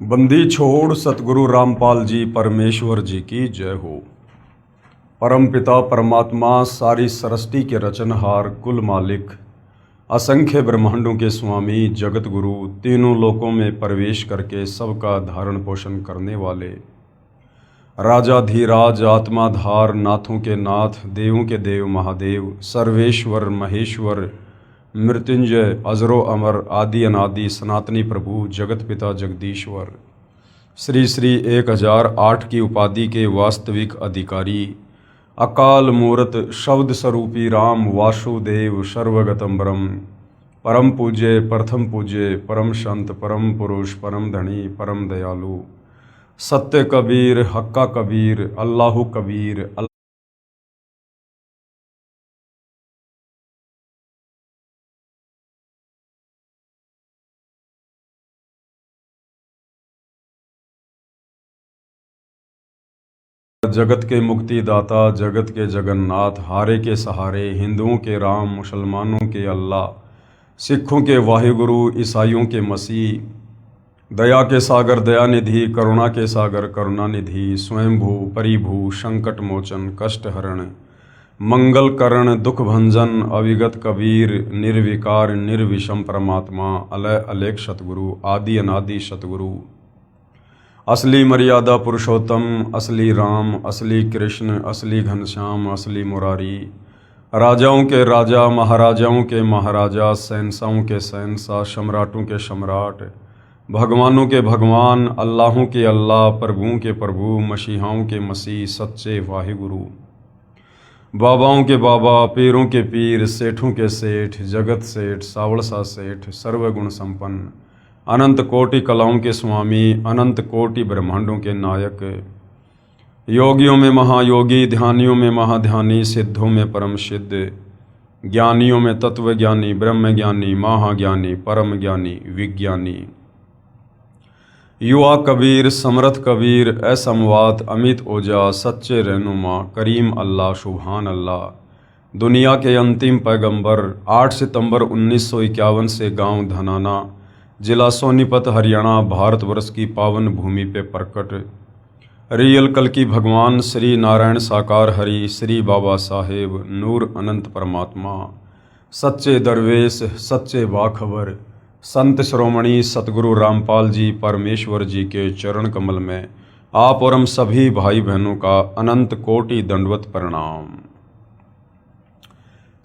बंदी छोड़ सतगुरु रामपाल जी परमेश्वर जी की जय हो। परम पिता परमात्मा सारी सृष्टि के रचनहार कुल मालिक असंख्य ब्रह्मांडों के स्वामी जगत गुरु तीनों लोकों में प्रवेश करके सबका धारण पोषण करने वाले राजाधीराज आत्माधार नाथों के नाथ देवों के देव महादेव सर्वेश्वर महेश्वर मृत्युंजय अजरो अमर आदि अनादि सनातनी प्रभु जगत पिता जगदीश्वर श्री श्री 1008 की उपाधि के वास्तविक अधिकारी अकाल मूर्त शब्द स्वरूपी राम वासुदेव सर्वगतम ब्रह्म परम पूज्य प्रथम पूज्य परम संत परम पुरुष परम धनी परम दयालु सत्य कबीर हक्का कबीर अल्लाहु कबीर जगत के मुक्तिदाता जगत के जगन्नाथ हारे के सहारे हिंदुओं के राम मुसलमानों के अल्लाह सिखों के वाहिगुरु ईसाइयों के मसीह दया के सागर दयानिधि करुणा के सागर करुणानिधि स्वयंभू परिभू संकट मोचन कष्ट हरण मंगल करण दुख भंजन अविगत कबीर निर्विकार निर्विषम परमात्मा अलय अलेख सतगुरु आदि अनादि सतगुरु असली मर्यादा पुरुषोत्तम असली राम असली कृष्ण असली घनश्याम असली मुरारी राजाओं के राजा महाराजाओं के महाराजा शहंशाहों के शहंशाह सम्राटों के सम्राट भगवानों के भगवान अल्लाहों के अल्लाह प्रभुओं के प्रभु मसीहाओं के मसीह सच्चे वाहिगुरु बाबाओं के बाबा पीरों के पीर सेठों के सेठ जगत सेठ सावड़सा सेठ सर्वगुण संपन्न अनंत कोटि कलाओं के स्वामी अनंत कोटि ब्रह्मांडों के नायक योगियों में महायोगी ध्यानियों में महाध्यानी सिद्धों में परम सिद्ध ज्ञानियों में तत्व ज्ञानी ब्रह्म ज्ञानी महाज्ञानी परम ज्ञानी विज्ञानी युवा कबीर समर्थ कबीर असमवात अमित ओजा सच्चे रहनुमा करीम अल्लाह सुभान अल्लाह दुनिया के अंतिम पैगंबर 8 सितंबर 1951 से गांव धनाना जिला सोनीपत हरियाणा भारतवर्ष की पावन भूमि पे प्रकट रियल कल की भगवान श्री नारायण साकार हरि श्री बाबा साहेब नूर अनंत परमात्मा सच्चे दरवेश सच्चे बाखबर संत श्रोमणी सतगुरु रामपाल जी परमेश्वर जी के चरण कमल में आप और हम सभी भाई बहनों का अनंत कोटि दंडवत प्रणाम।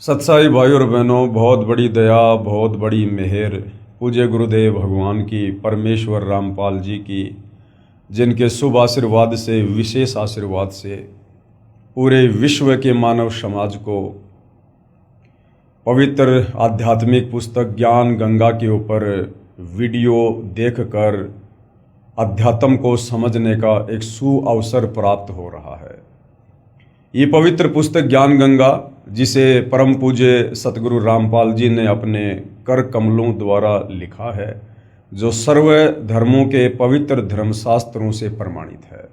सत्साई भाई और बहनों, बहुत बड़ी दया बहुत बड़ी मेहर पूज्य गुरुदेव भगवान की परमेश्वर रामपाल जी की, जिनके शुभ आशीर्वाद से विशेष आशीर्वाद से पूरे विश्व के मानव समाज को पवित्र आध्यात्मिक पुस्तक ज्ञान गंगा के ऊपर वीडियो देखकर अध्यात्म को समझने का एक सुअवसर प्राप्त हो रहा है। ये पवित्र पुस्तक ज्ञान गंगा, जिसे परम पूज्य सतगुरु रामपाल जी ने अपने कर कमलों द्वारा लिखा है, जो सर्व धर्मों के पवित्र धर्मशास्त्रों से प्रमाणित है।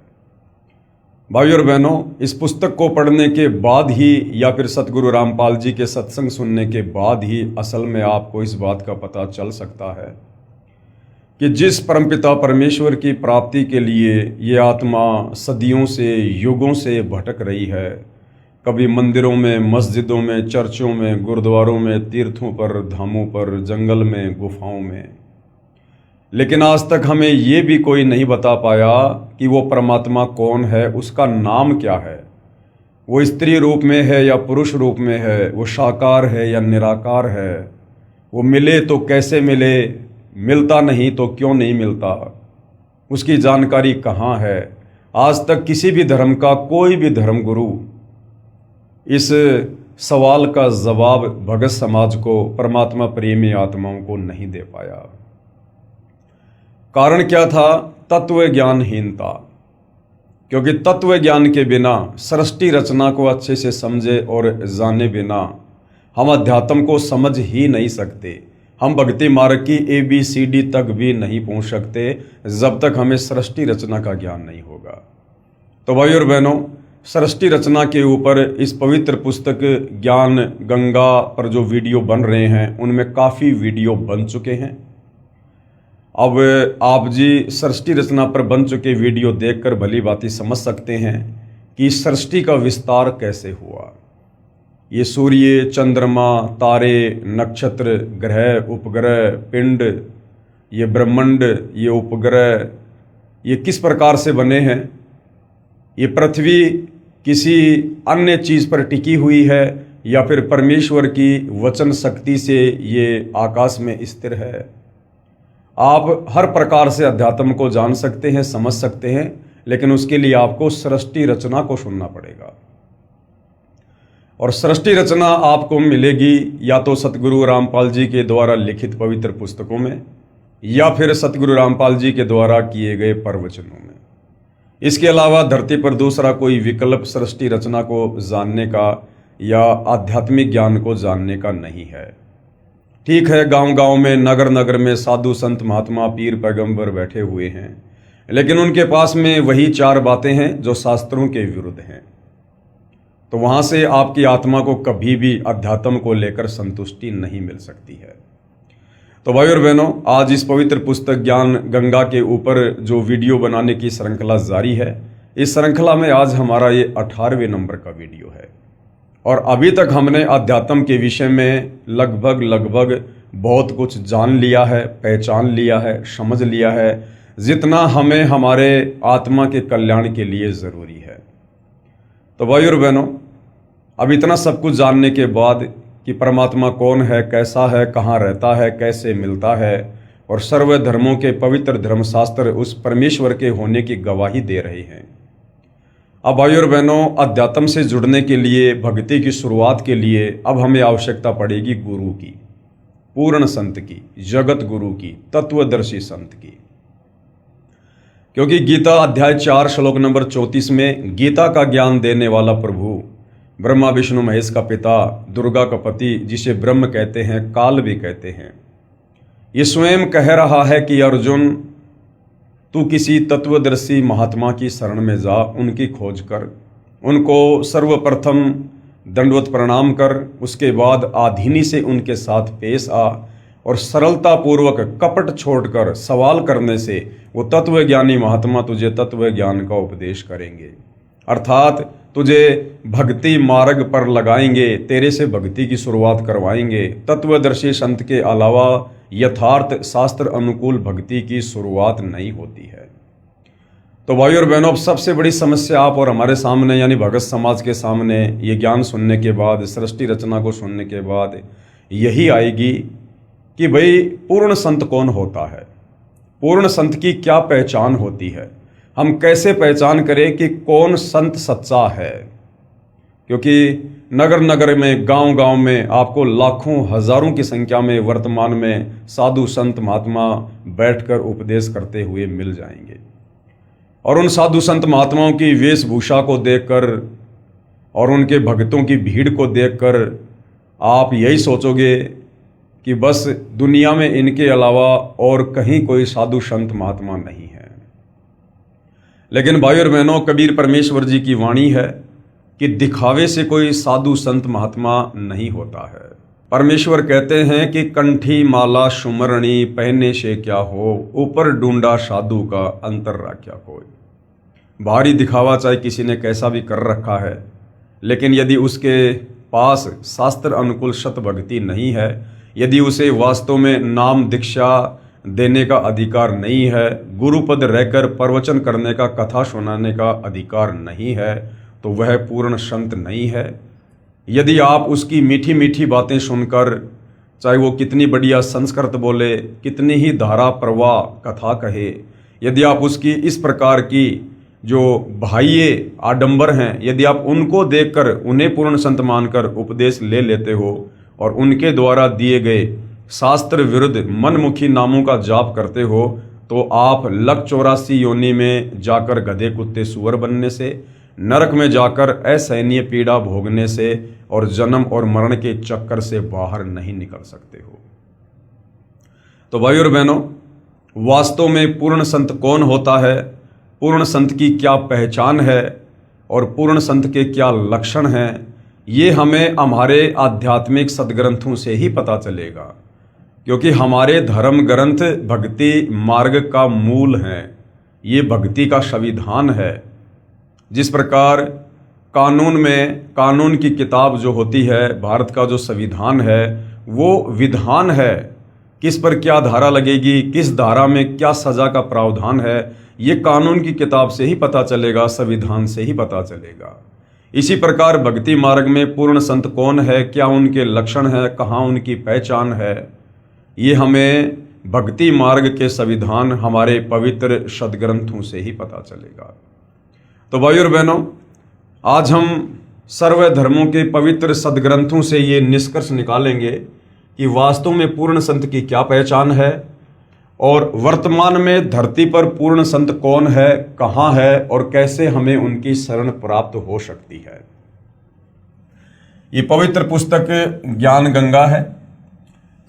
भाई और बहनों, इस पुस्तक को पढ़ने के बाद ही या फिर सतगुरु रामपाल जी के सत्संग सुनने के बाद ही असल में आपको इस बात का पता चल सकता है कि जिस परमपिता परमेश्वर की प्राप्ति के लिए ये आत्मा सदियों से युगों से भटक रही है, कभी मंदिरों में मस्जिदों में चर्चों में गुरुद्वारों में तीर्थों पर धामों पर जंगल में गुफाओं में, लेकिन आज तक हमें ये भी कोई नहीं बता पाया कि वो परमात्मा कौन है, उसका नाम क्या है, वो स्त्री रूप में है या पुरुष रूप में है, वो साकार है या निराकार है, वो मिले तो कैसे मिले, मिलता नहीं तो क्यों नहीं मिलता, उसकी जानकारी कहाँ है। आज तक किसी भी धर्म का कोई भी धर्मगुरु इस सवाल का जवाब भगत समाज को, परमात्मा प्रेमी आत्माओं को नहीं दे पाया। कारण क्या था? तत्व ज्ञानहीनता। क्योंकि तत्व ज्ञान के बिना, सृष्टि रचना को अच्छे से समझे और जाने बिना हम अध्यात्म को समझ ही नहीं सकते। हम भक्ति मार्ग की ABCD तक भी नहीं पहुंच सकते जब तक हमें सृष्टि रचना का ज्ञान नहीं होगा। तो भाई और बहनों, सृष्टि रचना के ऊपर इस पवित्र पुस्तक ज्ञान गंगा पर जो वीडियो बन रहे हैं, उनमें काफ़ी वीडियो बन चुके हैं अब आप जी सृष्टि रचना पर बन चुके वीडियो देखकर भली भांति समझ सकते हैं कि सृष्टि का विस्तार कैसे हुआ। ये सूर्य, चंद्रमा, तारे, नक्षत्र, ग्रह, उपग्रह, पिंड, ये ब्रह्मांड, ये उपग्रह, ये किस प्रकार से बने हैं। ये पृथ्वी किसी अन्य चीज़ पर टिकी हुई है या फिर परमेश्वर की वचन शक्ति से ये आकाश में स्थिर है। आप हर प्रकार से अध्यात्म को जान सकते हैं, समझ सकते हैं, लेकिन उसके लिए आपको सृष्टि रचना को सुनना पड़ेगा। और सृष्टि रचना आपको मिलेगी या तो सतगुरु रामपाल जी के द्वारा लिखित पवित्र पुस्तकों में या फिर सतगुरु रामपाल जी के द्वारा किए गए प्रवचनों में। इसके अलावा धरती पर दूसरा कोई विकल्प सृष्टि रचना को जानने का या आध्यात्मिक ज्ञान को जानने का नहीं है। ठीक है, गांव-गांव में, नगर नगर में साधु संत महात्मा पीर पैगंबर बैठे हुए हैं, लेकिन उनके पास में वही 4 बातें हैं जो शास्त्रों के विरुद्ध हैं। तो वहां से आपकी आत्मा को कभी भी अध्यात्म को लेकर संतुष्टि नहीं मिल सकती है। तो भाई और बहनों, आज इस पवित्र पुस्तक ज्ञान गंगा के ऊपर जो वीडियो बनाने की श्रृंखला जारी है, इस श्रृंखला में आज हमारा ये 18वें नंबर का वीडियो है। और अभी तक हमने अध्यात्म के विषय में लगभग बहुत कुछ जान लिया है, पहचान लिया है, समझ लिया है, जितना हमें हमारे आत्मा के कल्याण के लिए ज़रूरी है। तो भाई और बहनों, अब इतना सब कुछ जानने के बाद कि परमात्मा कौन है, कैसा है, कहाँ रहता है, कैसे मिलता है, और सर्व धर्मों के पवित्र धर्मशास्त्र उस परमेश्वर के होने की गवाही दे रहे हैं। अब भाई और बहनों, अध्यात्म से जुड़ने के लिए, भक्ति की शुरुआत के लिए अब हमें आवश्यकता पड़ेगी गुरु की, पूर्ण संत की, जगत गुरु की, तत्वदर्शी संत की। क्योंकि गीता अध्याय 4 श्लोक नंबर 34 में गीता का ज्ञान देने वाला प्रभु, ब्रह्मा विष्णु महेश का पिता, दुर्गा का पति, जिसे ब्रह्म कहते हैं, काल भी कहते हैं, ये स्वयं कह रहा है कि अर्जुन, तू किसी तत्वदर्शी महात्मा की शरण में जा, उनकी खोज कर, उनको सर्वप्रथम दंडवत प्रणाम कर, उसके बाद आधीनी से उनके साथ पेश आ और सरलता पूर्वक कपट छोड़कर सवाल करने से वो तत्वज्ञानी महात्मा तुझे तत्व ज्ञान का उपदेश करेंगे, अर्थात तुझे भक्ति मार्ग पर लगाएंगे, तेरे से भक्ति की शुरुआत करवाएंगे। तत्वदर्शी संत के अलावा यथार्थ शास्त्र अनुकूल भक्ति की शुरुआत नहीं होती है। तो भाई और बहनों, सबसे बड़ी समस्या आप और हमारे सामने यानी भगत समाज के सामने ये ज्ञान सुनने के बाद, सृष्टि रचना को सुनने के बाद यही आएगी कि भाई पूर्ण संत कौन होता है, पूर्ण संत की क्या पहचान होती है, हम कैसे पहचान करें कि कौन संत सच्चा है। क्योंकि नगर नगर में, गांव गांव में आपको लाखों हजारों की संख्या में वर्तमान में साधु संत महात्मा बैठकर उपदेश करते हुए मिल जाएंगे। और उन साधु संत महात्माओं की वेशभूषा को देखकर और उनके भक्तों की भीड़ को देखकर आप यही सोचोगे कि बस दुनिया में इनके अलावा और कहीं कोई साधु संत महात्मा नहीं है। लेकिन भाई और बहनों, कबीर परमेश्वर जी की वाणी है कि दिखावे से कोई साधु संत महात्मा नहीं होता है। परमेश्वर कहते हैं कि कंठी माला सुमरणी पहने से क्या हो, ऊपर ढूंढा साधु का अंतर राख्या कोई। भारी दिखावा चाहे किसी ने कैसा भी कर रखा है, लेकिन यदि उसके पास शास्त्र अनुकूल सत भक्ति नहीं है, यदि उसे वास्तव में नाम दीक्षा देने का अधिकार नहीं है, गुरुपद रहकर प्रवचन करने का, कथा सुनाने का अधिकार नहीं है, तो वह पूर्ण संत नहीं है। यदि आप उसकी मीठी मीठी बातें सुनकर, चाहे वो कितनी बढ़िया संस्कृत बोले, कितनी ही धारा प्रवाह कथा कहे, यदि आप उसकी इस प्रकार की जो बाह्य आडंबर हैं, यदि आप उनको देखकर उन्हें पूर्ण संत मानकर उपदेश ले लेते हो और उनके द्वारा दिए गए शास्त्र विरुद्ध मनमुखी नामों का जाप करते हो, तो आप लक 84 योनि में जाकर गधे कुत्ते सुअर बनने से, नरक में जाकर असहनीय पीड़ा भोगने से और जन्म और मरण के चक्कर से बाहर नहीं निकल सकते हो। तो भाई और बहनों, वास्तव में पूर्ण संत कौन होता है, पूर्ण संत की क्या पहचान है और पूर्ण संत के क्या लक्षण हैं, ये हमें हमारे आध्यात्मिक सदग्रंथों से ही पता चलेगा। क्योंकि हमारे धर्म ग्रंथ भक्ति मार्ग का मूल हैं। ये भक्ति का संविधान है। जिस प्रकार कानून में, कानून की किताब जो होती है, भारत का जो संविधान है, वो विधान है, किस पर क्या धारा लगेगी, किस धारा में क्या सज़ा का प्रावधान है, ये कानून की किताब से ही पता चलेगा, संविधान से ही पता चलेगा। इसी प्रकार भक्ति मार्ग में पूर्ण संत कौन है, क्या उनके लक्षण है, कहाँ उनकी पहचान है, ये हमें भक्ति मार्ग के संविधान हमारे पवित्र सदग्रंथों से ही पता चलेगा। तो भाइयों और बहनों, आज हम सर्व धर्मों के पवित्र सदग्रंथों से ये निष्कर्ष निकालेंगे कि वास्तव में पूर्ण संत की क्या पहचान है और वर्तमान में धरती पर पूर्ण संत कौन है, कहाँ है और कैसे हमें उनकी शरण प्राप्त हो सकती है। ये पवित्र पुस्तक ज्ञान गंगा है,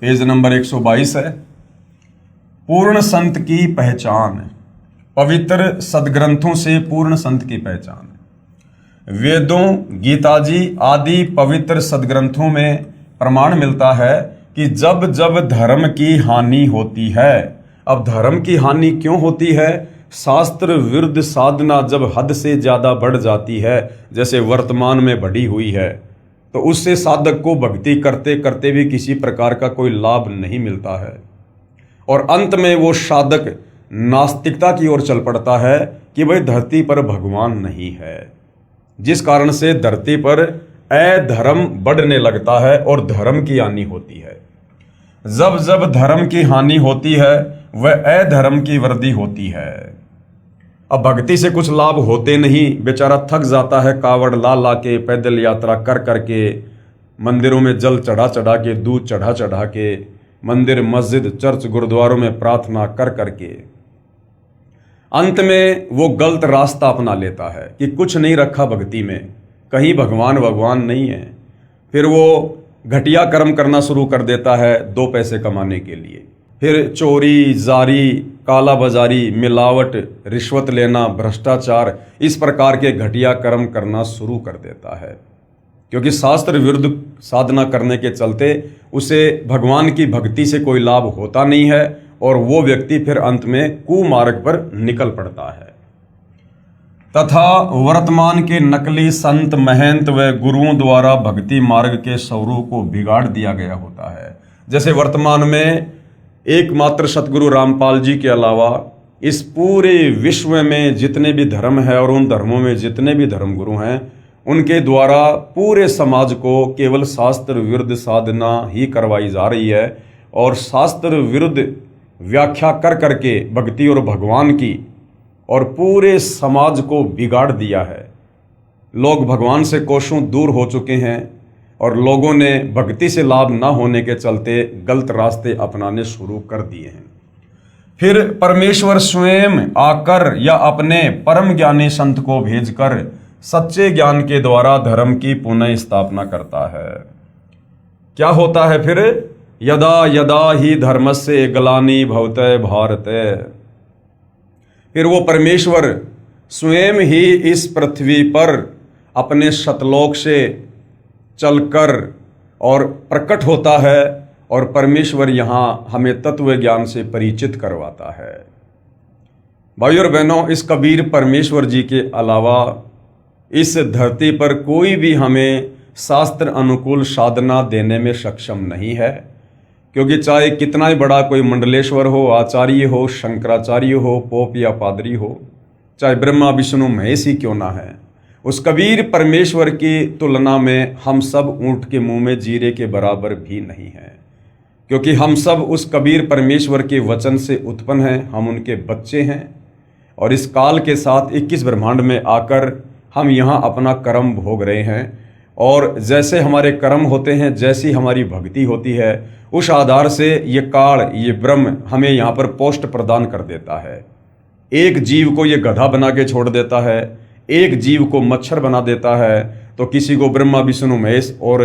पेज नंबर 122 है। पूर्ण संत की पहचान, पवित्र सदग्रंथों से पूर्ण संत की पहचान। वेदों, गीता जी आदि पवित्र सदग्रंथों में प्रमाण मिलता है कि जब जब धर्म की हानि होती है, अब धर्म की हानि क्यों होती है? शास्त्र विरुद्ध साधना जब हद से ज़्यादा बढ़ जाती है, जैसे वर्तमान में बढ़ी हुई है, तो उससे साधक को भक्ति करते करते भी किसी प्रकार का कोई लाभ नहीं मिलता है और अंत में वो साधक नास्तिकता की ओर चल पड़ता है कि भाई धरती पर भगवान नहीं है, जिस कारण से धरती पर अधर्म बढ़ने लगता है और धर्म की हानि होती है। जब जब धर्म की हानि होती है वह अधर्म की वृद्धि होती है। अब भक्ति से कुछ लाभ होते नहीं, बेचारा थक जाता है, कावड़ ला ला के, पैदल यात्रा कर करके, मंदिरों में जल चढ़ा चढ़ा के, दूध चढ़ा चढ़ा के, मंदिर मस्जिद चर्च गुरुद्वारों में प्रार्थना कर करके अंत में वो गलत रास्ता अपना लेता है कि कुछ नहीं रखा भक्ति में, कहीं भगवान भगवान नहीं है। फिर वो घटिया कर्म करना शुरू कर देता है 2 पैसे कमाने के लिए। फिर चोरी, जारी, काला बाजारी, मिलावट, रिश्वत लेना, भ्रष्टाचार, इस प्रकार के घटिया कर्म करना शुरू कर देता है, क्योंकि शास्त्र विरुद्ध साधना करने के चलते उसे भगवान की भक्ति से कोई लाभ होता नहीं है और वो व्यक्ति फिर अंत में कुमार्ग पर निकल पड़ता है। तथा वर्तमान के नकली संत, महंत व गुरुओं द्वारा भक्ति मार्ग के स्वरूप को बिगाड़ दिया गया होता है। जैसे वर्तमान में एकमात्र सतगुरु रामपाल जी के अलावा इस पूरे विश्व में जितने भी धर्म है और उन धर्मों में जितने भी धर्मगुरु हैं, उनके द्वारा पूरे समाज को केवल शास्त्र विरुद्ध साधना ही करवाई जा रही है और शास्त्र विरुद्ध व्याख्या कर करके भक्ति और भगवान की और पूरे समाज को बिगाड़ दिया है। लोग भगवान से कोसों दूर हो चुके हैं और लोगों ने भक्ति से लाभ न होने के चलते गलत रास्ते अपनाने शुरू कर दिए हैं। फिर परमेश्वर स्वयं आकर या अपने परम ज्ञानी संत को भेजकर सच्चे ज्ञान के द्वारा धर्म की पुनः स्थापना करता है। क्या होता है फिर? यदा यदा ही धर्मस्य ग्लानि भवते भारते। फिर वो परमेश्वर स्वयं ही इस पृथ्वी पर अपने शतलोक से चलकर और प्रकट होता है और परमेश्वर यहाँ हमें तत्व ज्ञान से परिचित करवाता है। भाइयों और बहनों, इस कबीर परमेश्वर जी के अलावा इस धरती पर कोई भी हमें शास्त्र अनुकूल साधना देने में सक्षम नहीं है, क्योंकि चाहे कितना ही बड़ा कोई मंडलेश्वर हो, आचार्य हो, शंकराचार्य हो, पोप या पादरी हो, चाहे ब्रह्मा विष्णु महेश ही क्यों ना है, उस कबीर परमेश्वर की तुलना में हम सब ऊंट के मुंह में जीरे के बराबर भी नहीं हैं, क्योंकि हम सब उस कबीर परमेश्वर के वचन से उत्पन्न हैं, हम उनके बच्चे हैं और इस काल के साथ 21 ब्रह्मांड में आकर हम यहाँ अपना कर्म भोग रहे हैं और जैसे हमारे कर्म होते हैं, जैसी हमारी भक्ति होती है, उस आधार से ये काल, ये ब्रह्म हमें यहाँ पर पोस्ट प्रदान कर देता है। एक जीव को ये गधा बना के छोड़ देता है, एक जीव को मच्छर बना देता है, तो किसी को ब्रह्मा विष्णु महेश और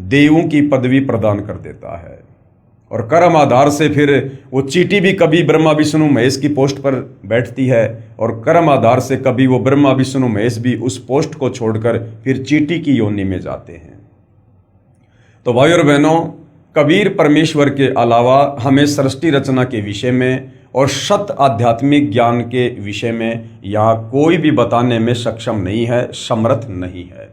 देवों की पदवी प्रदान कर देता है। और कर्म आधार से फिर वो चींटी भी कभी ब्रह्मा विष्णु महेश की पोस्ट पर बैठती है और कर्म आधार से कभी वो ब्रह्मा विष्णु महेश भी उस पोस्ट को छोड़कर फिर चींटी की योनि में जाते हैं। तो भाइयों और बहनों, कबीर परमेश्वर के अलावा हमें सृष्टि रचना के विषय में और शत आध्यात्मिक ज्ञान के विषय में यहाँ कोई भी बताने में सक्षम नहीं है, समर्थ नहीं है।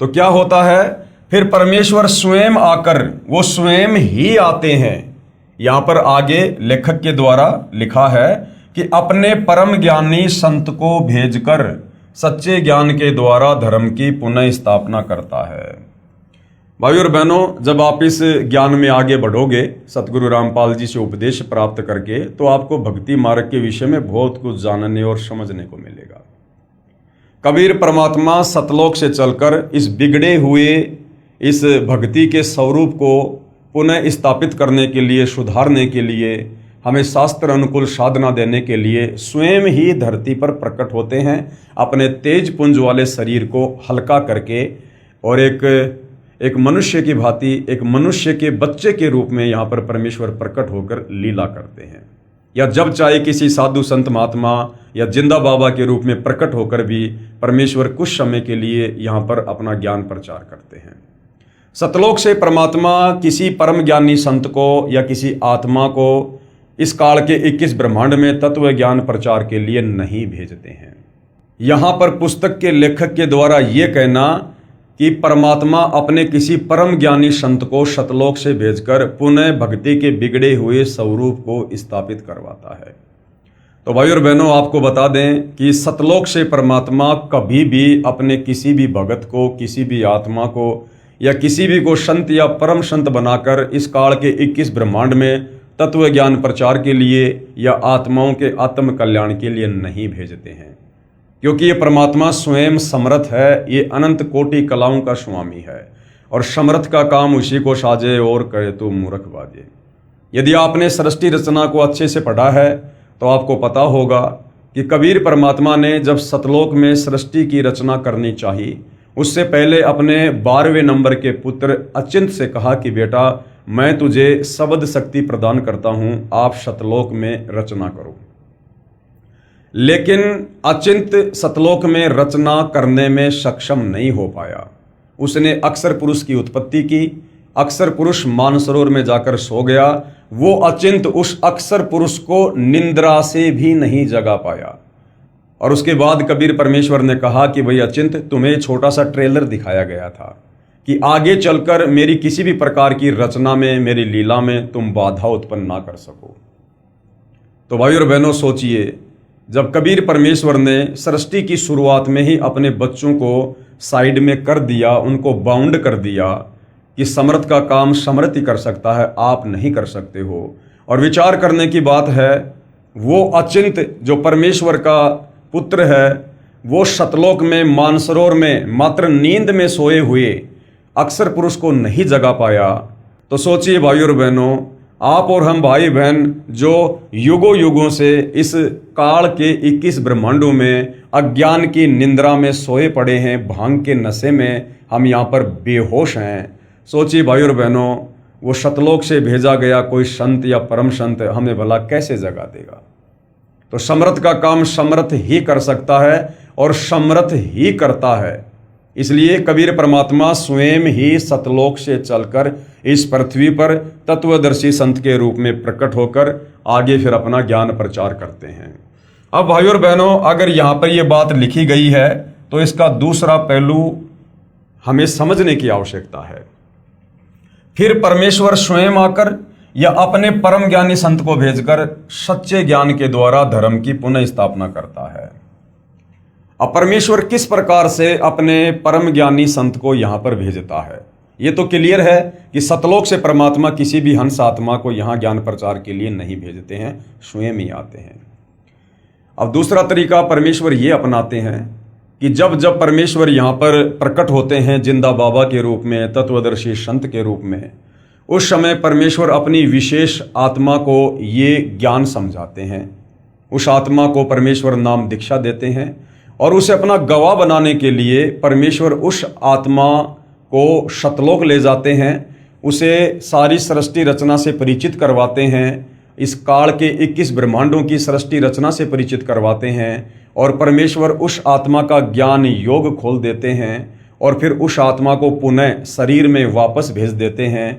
तो क्या होता है, फिर परमेश्वर स्वयं आकर, वो स्वयं ही आते हैं। यहाँ पर आगे लेखक के द्वारा लिखा है कि अपने परम ज्ञानी संत को भेजकर सच्चे ज्ञान के द्वारा धर्म की पुनः स्थापना करता है। भाइयों और बहनों, जब आप इस ज्ञान में आगे बढ़ोगे सतगुरु रामपाल जी से उपदेश प्राप्त करके, तो आपको भक्ति मार्ग के विषय में बहुत कुछ जानने और समझने को मिलेगा। कबीर परमात्मा सतलोक से चलकर इस बिगड़े हुए इस भक्ति के स्वरूप को पुनः स्थापित करने के लिए, सुधारने के लिए, हमें शास्त्र अनुकूल साधना देने के लिए स्वयं ही धरती पर प्रकट होते हैं, अपने तेज पुंज वाले शरीर को हल्का करके, और एक मनुष्य की भांति, एक मनुष्य के बच्चे के रूप में यहाँ पर परमेश्वर प्रकट होकर लीला करते हैं। या जब चाहे किसी साधु संत महात्मा या जिंदा बाबा के रूप में प्रकट होकर भी परमेश्वर कुछ समय के लिए यहाँ पर अपना ज्ञान प्रचार करते हैं। सतलोक से परमात्मा किसी परम ज्ञानी संत को या किसी आत्मा को इस काल के 21 ब्रह्मांड में तत्व ज्ञान प्रचार के लिए नहीं भेजते हैं। यहाँ पर पुस्तक के लेखक के द्वारा ये कहना कि परमात्मा अपने किसी परम ज्ञानी संत को सतलोक से भेजकर पुनः भक्ति के बिगड़े हुए स्वरूप को स्थापित करवाता है। तो भाई और बहनों, आपको बता दें कि सतलोक से परमात्मा कभी भी अपने किसी भी भगत को, किसी भी आत्मा को या किसी भी को संत या परम संत बनाकर इस काल के 21 ब्रह्मांड में तत्व ज्ञान प्रचार के लिए या आत्माओं के आत्म कल्याण के लिए नहीं भेजते हैं, क्योंकि ये परमात्मा स्वयं समर्थ है। ये अनंत कोटि कलाओं का स्वामी है और समर्थ का काम उसी को साजे और करे तो मूर्ख बाजे। यदि आपने सृष्टि रचना को अच्छे से पढ़ा है तो आपको पता होगा कि कबीर परमात्मा ने जब सतलोक में सृष्टि की रचना करनी चाहिए, उससे पहले अपने 12वें नंबर के पुत्र अचिंत से कहा कि बेटा, मैं तुझे शब्द शक्ति प्रदान करता हूं, आप सतलोक में रचना करो। लेकिन अचिंत सतलोक में रचना करने में सक्षम नहीं हो पाया। उसने अक्षर पुरुष की उत्पत्ति की, अक्षर पुरुष मानसरोवर में जाकर सो गया। वो अचिंत उस अक्षर पुरुष को निंद्रा से भी नहीं जगा पाया। और उसके बाद कबीर परमेश्वर ने कहा कि भाई अचिंत, तुम्हें छोटा सा ट्रेलर दिखाया गया था कि आगे चलकर मेरी किसी भी प्रकार की रचना में, मेरी लीला में तुम बाधा उत्पन्न ना कर सको। तो भाई और बहनों, सोचिए, जब कबीर परमेश्वर ने सृष्टि की शुरुआत में ही अपने बच्चों को साइड में कर दिया, उनको बाउंड कर दिया कि समर्थ का काम समर्थ ही कर सकता है, आप नहीं कर सकते हो। और विचार करने की बात है, वो अचिंत जो परमेश्वर का पुत्र है, वो सतलोक में मानसरोवर में मात्र नींद में सोए हुए अक्षर पुरुष को नहीं जगा पाया। तो सोचिए भाई और बहनों, आप और हम भाई बहन जो युगों युगों से इस काल के 21 ब्रह्मांडों में अज्ञान की निंद्रा में सोए पड़े हैं, भांग के नशे में हम यहाँ पर बेहोश हैं। सोचिए भाई और बहनों, वो सतलोक से भेजा गया कोई संत या परम संत हमें भला कैसे जगा देगा। तो समर्थ का काम समर्थ ही कर सकता है और समर्थ ही करता है। इसलिए कबीर परमात्मा स्वयं ही सतलोक से चलकर इस पृथ्वी पर तत्वदर्शी संत के रूप में प्रकट होकर आगे फिर अपना ज्ञान प्रचार करते हैं। अब भाइयों और बहनों, अगर यहाँ पर यह बात लिखी गई है तो इसका दूसरा पहलू हमें समझने की आवश्यकता है। फिर परमेश्वर स्वयं आकर या अपने परम ज्ञानी संत को भेजकर सच्चे ज्ञान के द्वारा धर्म की पुनः स्थापना करता है। अब परमेश्वर किस प्रकार से अपने परम ज्ञानी संत को यहां पर भेजता है, ये तो क्लियर है कि सतलोक से परमात्मा किसी भी हंस आत्मा को यहां ज्ञान प्रचार के लिए नहीं भेजते हैं, स्वयं ही आते हैं। अब दूसरा तरीका परमेश्वर ये अपनाते हैं कि जब जब परमेश्वर यहां पर प्रकट होते हैं जिंदा बाबा के रूप में, तत्वदर्शी संत के रूप में, उस समय परमेश्वर अपनी विशेष आत्मा को ये ज्ञान समझाते हैं। उस आत्मा को परमेश्वर नाम दीक्षा देते हैं और उसे अपना गवाह बनाने के लिए परमेश्वर उस आत्मा को सतलोक ले जाते हैं, उसे सारी सृष्टि रचना से परिचित करवाते हैं, इस काल के 21 ब्रह्मांडों की सृष्टि रचना से परिचित करवाते हैं और परमेश्वर उस आत्मा का ज्ञान योग खोल देते हैं और फिर उस आत्मा को पुनः शरीर में वापस भेज देते हैं।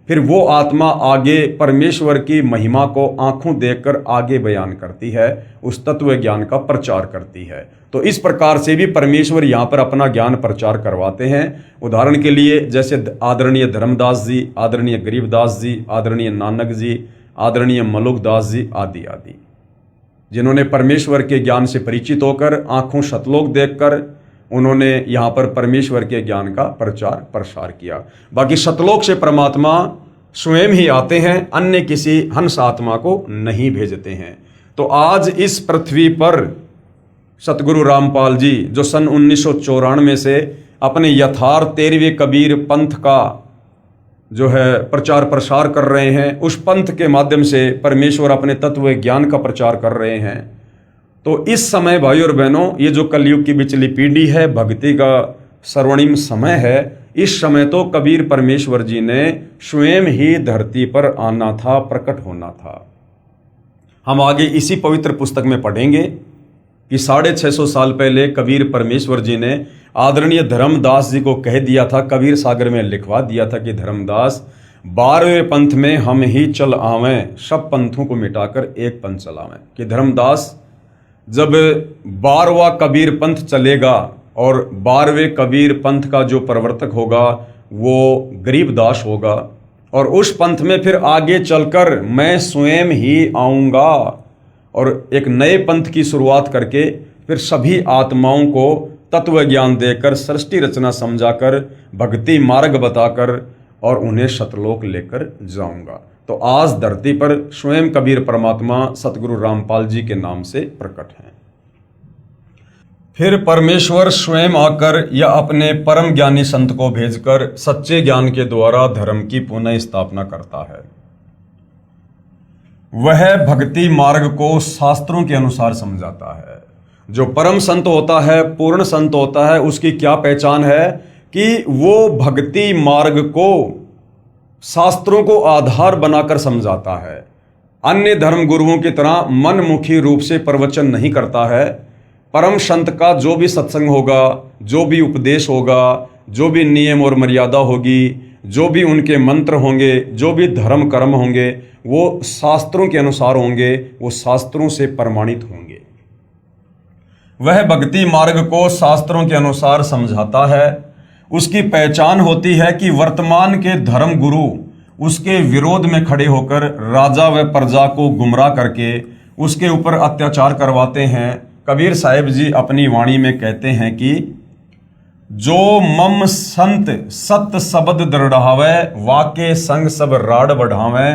फिर वो आत्मा आगे परमेश्वर की महिमा को आंखों देखकर आगे बयान करती है, उस तत्व ज्ञान का प्रचार करती है। तो इस प्रकार से भी परमेश्वर यहाँ पर अपना ज्ञान प्रचार करवाते हैं। उदाहरण के लिए जैसे आदरणीय धर्मदास जी, आदरणीय गरीबदास जी, आदरणीय नानक जी, आदरणीय मलुकदास जी आदि आदि, जिन्होंने परमेश्वर के ज्ञान से परिचित होकर आंखों सतलोक देखकर उन्होंने यहाँ पर परमेश्वर के ज्ञान का प्रचार प्रसार किया। बाकी सतलोक से परमात्मा स्वयं ही आते हैं, अन्य किसी हंस आत्मा को नहीं भेजते हैं। तो आज इस पृथ्वी पर सतगुरु रामपाल जी जो सन 1994 से अपने यथार्थ 13वें कबीर पंथ का जो है प्रचार प्रसार कर रहे हैं, उस पंथ के माध्यम से परमेश्वर अपने तत्व ज्ञान का प्रचार कर रहे हैं। तो इस समय भाई और बहनों, ये जो कलयुग की बिचली पीढ़ी है, भक्ति का स्वर्णिम समय है, इस समय तो कबीर परमेश्वर जी ने स्वयं ही धरती पर आना था, प्रकट होना था। हम आगे इसी पवित्र पुस्तक में पढ़ेंगे कि 650 साल पहले कबीर परमेश्वर जी ने आदरणीय धर्मदास जी को कह दिया था, कबीर सागर में लिखवा दिया था कि धर्मदास 12वें पंथ में हम ही चल आवें, सब पंथों को मिटाकर एक पंथ चलावें। कि धर्मदास जब 12वां कबीर पंथ चलेगा और 12वें कबीर पंथ का जो प्रवर्तक होगा वो गरीबदास होगा, और उस पंथ में फिर आगे चलकर मैं स्वयं ही आऊँगा और एक नए पंथ की शुरुआत करके फिर सभी आत्माओं को तत्व ज्ञान देकर, सृष्टि रचना समझाकर, भक्ति मार्ग बताकर और उन्हें सतलोक लेकर जाऊंगा। तो आज धरती पर स्वयं कबीर परमात्मा सतगुरु रामपाल जी के नाम से प्रकट हैं। फिर परमेश्वर स्वयं आकर या अपने परम ज्ञानी संत को भेजकर सच्चे ज्ञान के द्वारा धर्म की पुनः स्थापना करता है। वह भक्ति मार्ग को शास्त्रों के अनुसार समझाता है। जो परम संत होता है, पूर्ण संत होता है, उसकी क्या पहचान है कि वो भक्ति मार्ग को शास्त्रों को आधार बनाकर समझाता है। अन्य धर्म गुरुओं की तरह मनमुखी रूप से प्रवचन नहीं करता है। परम संत का जो भी सत्संग होगा, जो भी उपदेश होगा, जो भी नियम और मर्यादा होगी, जो भी उनके मंत्र होंगे, जो भी धर्म कर्म होंगे, वो शास्त्रों के अनुसार होंगे, वो शास्त्रों से प्रमाणित होंगे। वह भक्ति मार्ग को शास्त्रों के अनुसार समझाता है। उसकी पहचान होती है कि वर्तमान के धर्म गुरु उसके विरोध में खड़े होकर राजा व प्रजा को गुमराह करके उसके ऊपर अत्याचार करवाते हैं। कबीर साहिब जी अपनी वाणी में कहते हैं कि जो मम संत सत शब्द दृढ़ावे, वाके संग सब राड बढ़ावे,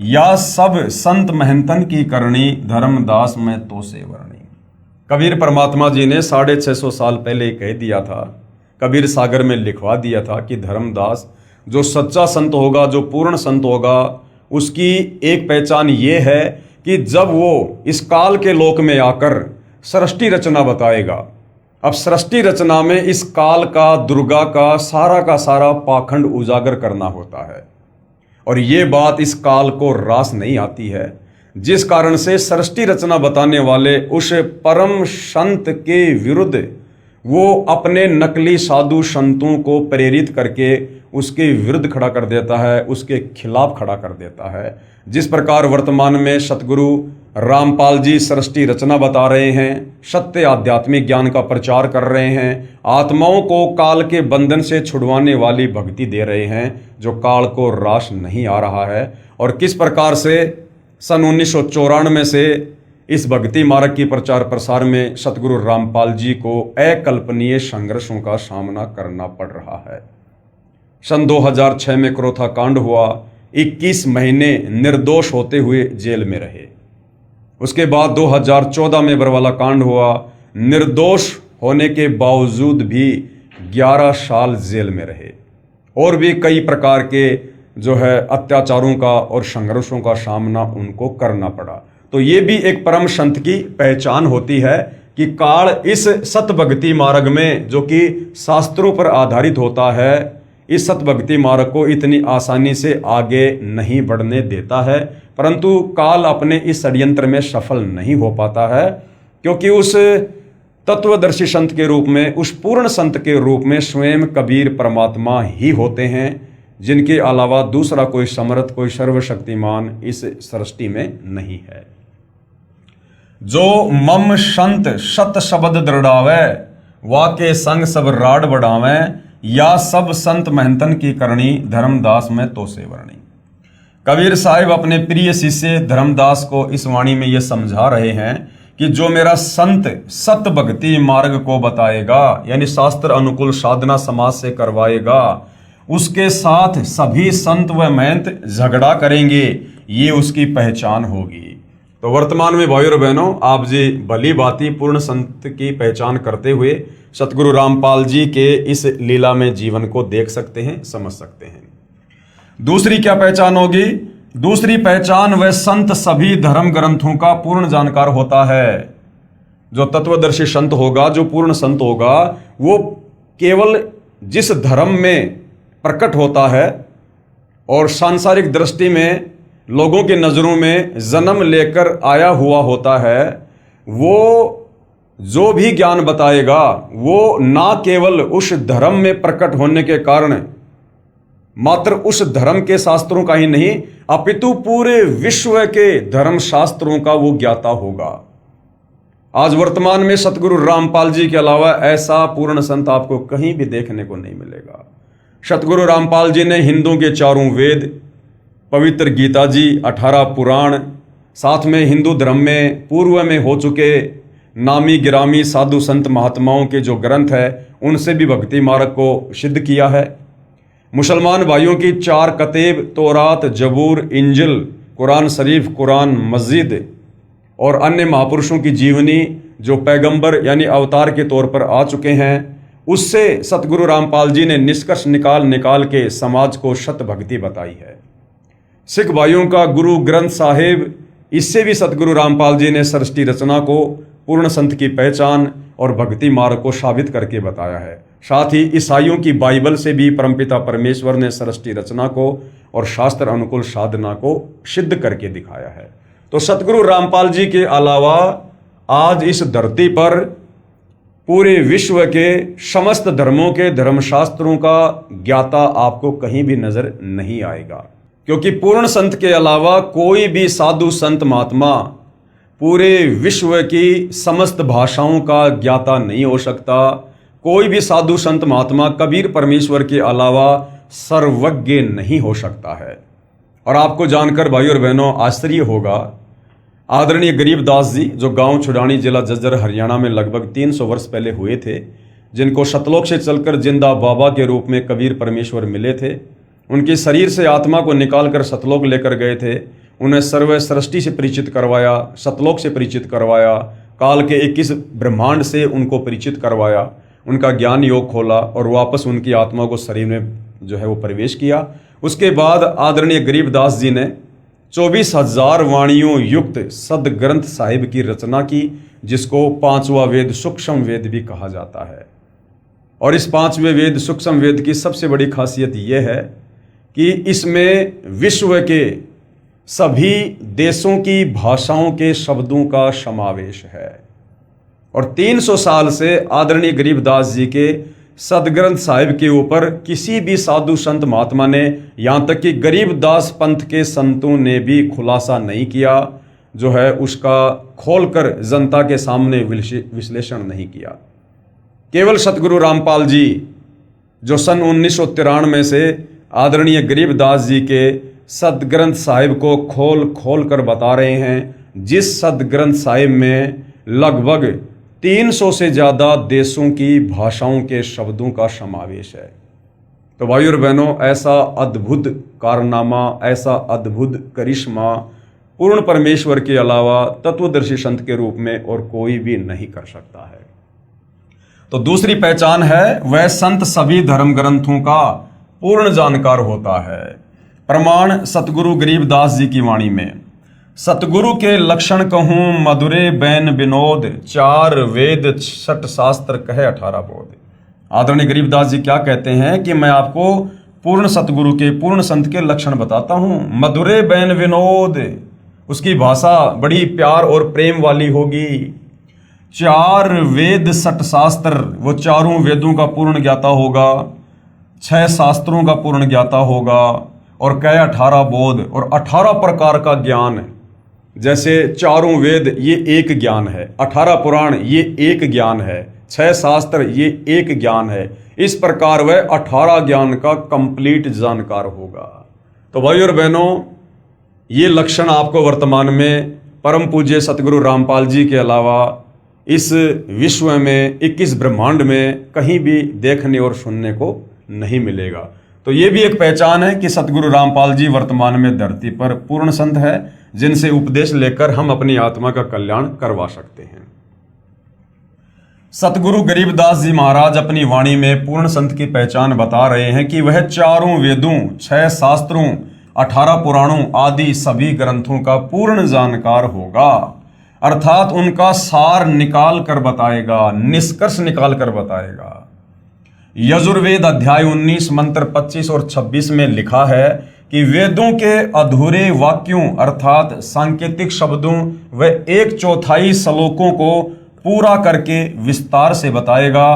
या सब संत महंतन की करनी, धर्मदास में तो से वर्णी। कबीर परमात्मा जी ने 650 साल पहले कह दिया था, कबीर सागर में लिखवा दिया था कि धर्मदास जो सच्चा संत होगा, जो पूर्ण संत होगा, उसकी एक पहचान ये है कि जब वो इस काल के लोक में आकर सृष्टि रचना बताएगा। अब सृष्टि रचना में इस काल का, दुर्गा का सारा पाखंड उजागर करना होता है, और ये बात इस काल को रास नहीं आती है, जिस कारण से सृष्टि रचना बताने वाले उस परम संत के विरुद्ध वो अपने नकली साधु संतों को प्रेरित करके उसके विरुद्ध खड़ा कर देता है, उसके खिलाफ खड़ा कर देता है। जिस प्रकार वर्तमान में सतगुरु रामपाल जी सृष्टि रचना बता रहे हैं, सत्य आध्यात्मिक ज्ञान का प्रचार कर रहे हैं, आत्माओं को काल के बंधन से छुड़वाने वाली भक्ति दे रहे हैं, जो काल को रास नहीं आ रहा है। और किस प्रकार से सन 1994 से इस भक्ति मार्ग की प्रचार प्रसार में सतगुरु रामपाल जी को अकल्पनीय संघर्षों का सामना करना पड़ रहा है। सन 2006 में क्रोथा कांड हुआ, 21 महीने निर्दोष होते हुए जेल में रहे। उसके बाद 2014 में बरवाला कांड हुआ, निर्दोष होने के बावजूद भी 11 साल जेल में रहे, और भी कई प्रकार के जो है अत्याचारों का और संघर्षों का सामना उनको करना पड़ा। तो ये भी एक परम संत की पहचान होती है कि काल इस सत भक्ति मार्ग में, जो कि शास्त्रों पर आधारित होता है, इस सत भक्ति मार्ग को इतनी आसानी से आगे नहीं बढ़ने देता है, परंतु काल अपने इस षड्यंत्र में सफल नहीं हो पाता है, क्योंकि उस तत्वदर्शी संत के रूप में, उस पूर्ण संत के रूप में स्वयं कबीर परमात्मा ही होते हैं, जिनके अलावा दूसरा कोई समर्थ, कोई सर्वशक्तिमान इस सृष्टि में नहीं है। जो मम संत सत शब्द दृढ़ावे, वाके संग सब राड बढ़ावे, या सब संत महंतन की करनी, धर्मदास में तो से वर्णी। कबीर साहिब अपने प्रिय शिष्य धर्मदास को इस वाणी में यह समझा रहे हैं कि जो मेरा संत सत भक्ति मार्ग को बताएगा, यानी शास्त्र अनुकूल साधना समाज से करवाएगा, उसके साथ सभी संत व महंत झगड़ा करेंगे, ये उसकी पहचान होगी। तो वर्तमान में भाइयों और बहनों, आप जी भली भांति पूर्ण संत की पहचान करते हुए सतगुरु रामपाल जी के इस लीला में जीवन को देख सकते हैं, समझ सकते हैं। दूसरी क्या पहचान होगी? दूसरी पहचान, वह संत सभी धर्म ग्रंथों का पूर्ण जानकार होता है। जो तत्वदर्शी संत होगा, जो पूर्ण संत होगा, वो केवल जिस धर्म में प्रकट होता है और सांसारिक दृष्टि में लोगों की नजरों में जन्म लेकर आया हुआ होता है, वो जो भी ज्ञान बताएगा वो ना केवल उस धर्म में प्रकट होने के कारण मात्र उस धर्म के शास्त्रों का ही नहीं, अपितु पूरे विश्व के धर्म शास्त्रों का वो ज्ञाता होगा। आज वर्तमान में सतगुरु रामपाल जी के अलावा ऐसा पूर्ण संत आपको कहीं भी देखने को नहीं मिलेगा। सतगुरु रामपाल जी ने हिंदुओं के चारों वेद, पवित्र गीता जी, 18 पुराण, साथ में हिंदू धर्म में पूर्व में हो चुके नामी गिरामी साधु संत महात्माओं के जो ग्रंथ है, उनसे भी भक्ति मार्ग को सिद्ध किया है। मुसलमान भाइयों की 4 कतेब, तौरात, जबूर, इंजिल, कुरान शरीफ, कुरान मस्जिद और अन्य महापुरुषों की जीवनी जो पैगंबर यानी अवतार के तौर पर आ चुके हैं, उससे सतगुरु रामपाल जी ने निष्कर्ष निकाल के समाज को शत भक्ति बताई है। सिख भाइयों का गुरु ग्रंथ साहिब, इससे भी सतगुरु रामपाल जी ने सृष्टि रचना को, पूर्ण संत की पहचान और भक्ति मार्ग को साबित करके बताया है। साथ ही ईसाइयों की बाइबल से भी परमपिता परमेश्वर ने सृष्टि रचना को और शास्त्र अनुकूल साधना को सिद्ध करके दिखाया है। तो सतगुरु रामपाल जी के अलावा आज इस धरती पर पूरे विश्व के समस्त धर्मों के धर्मशास्त्रों का ज्ञाता आपको कहीं भी नजर नहीं आएगा, क्योंकि पूर्ण संत के अलावा कोई भी साधु संत महात्मा पूरे विश्व की समस्त भाषाओं का ज्ञाता नहीं हो सकता। कोई भी साधु संत महात्मा कबीर परमेश्वर के अलावा सर्वज्ञ नहीं हो सकता है। और आपको जानकर भाइयों और बहनों आश्चर्य होगा, आदरणीय गरीबदास जी जो गांव छुड़ानी, जिला जज्जर, हरियाणा में लगभग 300 वर्ष पहले हुए थे, जिनको सतलोक से चलकर जिंदा बाबा के रूप में कबीर परमेश्वर मिले थे, उनके शरीर से आत्मा को निकालकर सतलोक लेकर गए थे। उन्हें सर्व सृष्टि से परिचित करवाया, सतलोक से परिचित करवाया, काल के 21 ब्रह्मांड से उनको परिचित करवाया, उनका ज्ञान योग खोला और वापस उनकी आत्मा को शरीर में जो है वो प्रवेश किया। उसके बाद आदरणीय गरीबदास जी ने 24,000 वाणियों युक्त सदग्रंथ साहिब की रचना की, जिसको 5वां वेद सूक्ष्म वेद भी कहा जाता है। और इस 5वें वेद सूक्ष्म वेद की सबसे बड़ी खासियत यह है कि इसमें विश्व के सभी देशों की भाषाओं के शब्दों का समावेश है। और 300 साल से आदरणीय गरीबदास जी के सदग्रंथ साहिब के ऊपर किसी भी साधु संत महात्मा ने, यहाँ तक कि गरीबदास पंथ के संतों ने भी खुलासा नहीं किया, जो है उसका खोलकर जनता के सामने विश्लेषण नहीं किया। केवल सतगुरु रामपाल जी जो सन 1993 से आदरणीय गरीबदास जी के सदग्रंथ साहिब को खोल कर बता रहे हैं, जिस सदग्रंथ साहिब में लगभग 300 से ज़्यादा देशों की भाषाओं के शब्दों का समावेश है। तो भाइयों और बहनों, ऐसा अद्भुत कारनामा, ऐसा अद्भुत करिश्मा पूर्ण परमेश्वर के अलावा तत्वदर्शी संत के रूप में और कोई भी नहीं कर सकता है। तो दूसरी पहचान है, वह संत सभी धर्म ग्रंथों का पूर्ण जानकार होता है। प्रमाण सतगुरु गरीबदास जी की वाणी में, सतगुरु के लक्षण कहूँ मधुरे बैन विनोद, 4 वेद 6 शास्त्र कहे 18 बोध। आदरणीय गरीबदास जी क्या कहते हैं कि मैं आपको पूर्ण सतगुरु के, पूर्ण संत के लक्षण बताता हूँ। मधुरे बैन विनोद, उसकी भाषा बड़ी प्यार और प्रेम वाली होगी। 4 वेद 6 शास्त्र, वो चारों वेदों का पूर्ण ज्ञाता होगा। 6 शास्त्रों का पूर्ण ज्ञाता होगा और कई 18 बोध और 18 प्रकार का ज्ञान। जैसे चारों वेद ये एक ज्ञान है, 18 पुराण ये एक ज्ञान है, 6 शास्त्र ये एक ज्ञान है। इस प्रकार वह 18 ज्ञान का कंप्लीट जानकार होगा। तो भाई और बहनों, ये लक्षण आपको वर्तमान में परम पूज्य सतगुरु रामपाल जी के अलावा इस विश्व में 21 ब्रह्मांड में कहीं भी देखने और सुनने को नहीं मिलेगा। तो ये भी एक पहचान है कि सतगुरु रामपाल जी वर्तमान में धरती पर पूर्ण संत है, जिनसे उपदेश लेकर हम अपनी आत्मा का कल्याण करवा सकते हैं। सतगुरु गरीबदास जी महाराज अपनी वाणी में पूर्ण संत की पहचान बता रहे हैं कि वह चारों वेदों, 6 शास्त्रों, 18 पुराणों आदि सभी ग्रंथों का पूर्ण जानकार होगा, अर्थात उनका सार निकाल कर बताएगा, निष्कर्ष निकाल कर बताएगा। यजुर्वेद अध्याय 19 मंत्र 25 और 26 में लिखा है कि वेदों के अधूरे वाक्यों अर्थात सांकेतिक शब्दों व 1/4 श्लोकों को पूरा करके विस्तार से बताएगा।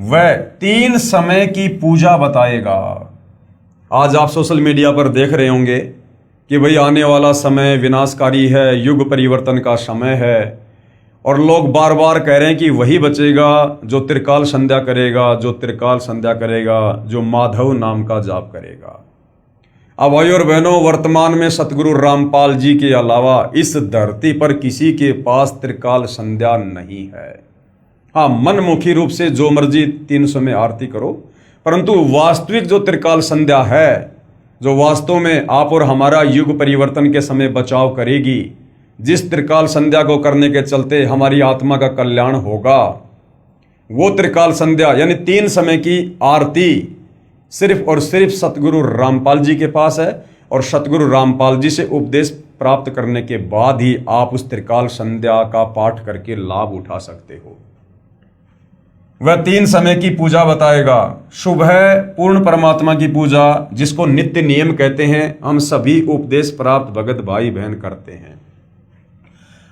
वह 3 समय की पूजा बताएगा। आज आप सोशल मीडिया पर देख रहे होंगे कि भाई आने वाला समय विनाशकारी है, युग परिवर्तन का समय है, और लोग बार बार कह रहे हैं कि वही बचेगा जो त्रिकाल संध्या करेगा, जो त्रिकाल संध्या करेगा, जो माधव नाम का जाप करेगा। अब भाई और बहनों, वर्तमान में सतगुरु रामपाल जी के अलावा इस धरती पर किसी के पास त्रिकाल संध्या नहीं है। हाँ, मनमुखी रूप से जो मर्जी 300 में आरती करो, परंतु वास्तविक जो त्रिकाल संध्या है, जो वास्तव में आप और हमारा युग परिवर्तन के समय बचाव करेगी, जिस त्रिकाल संध्या को करने के चलते हमारी आत्मा का कल्याण होगा, वो त्रिकाल संध्या यानी 3 समय की आरती सिर्फ और सिर्फ सतगुरु रामपाल जी के पास है। और सतगुरु रामपाल जी से उपदेश प्राप्त करने के बाद ही आप उस त्रिकाल संध्या का पाठ करके लाभ उठा सकते हो। वह 3 समय की पूजा बताएगा। सुबह पूर्ण परमात्मा की पूजा, जिसको नित्य नियम कहते हैं, हम सभी उपदेश प्राप्त भगत भाई बहन करते हैं।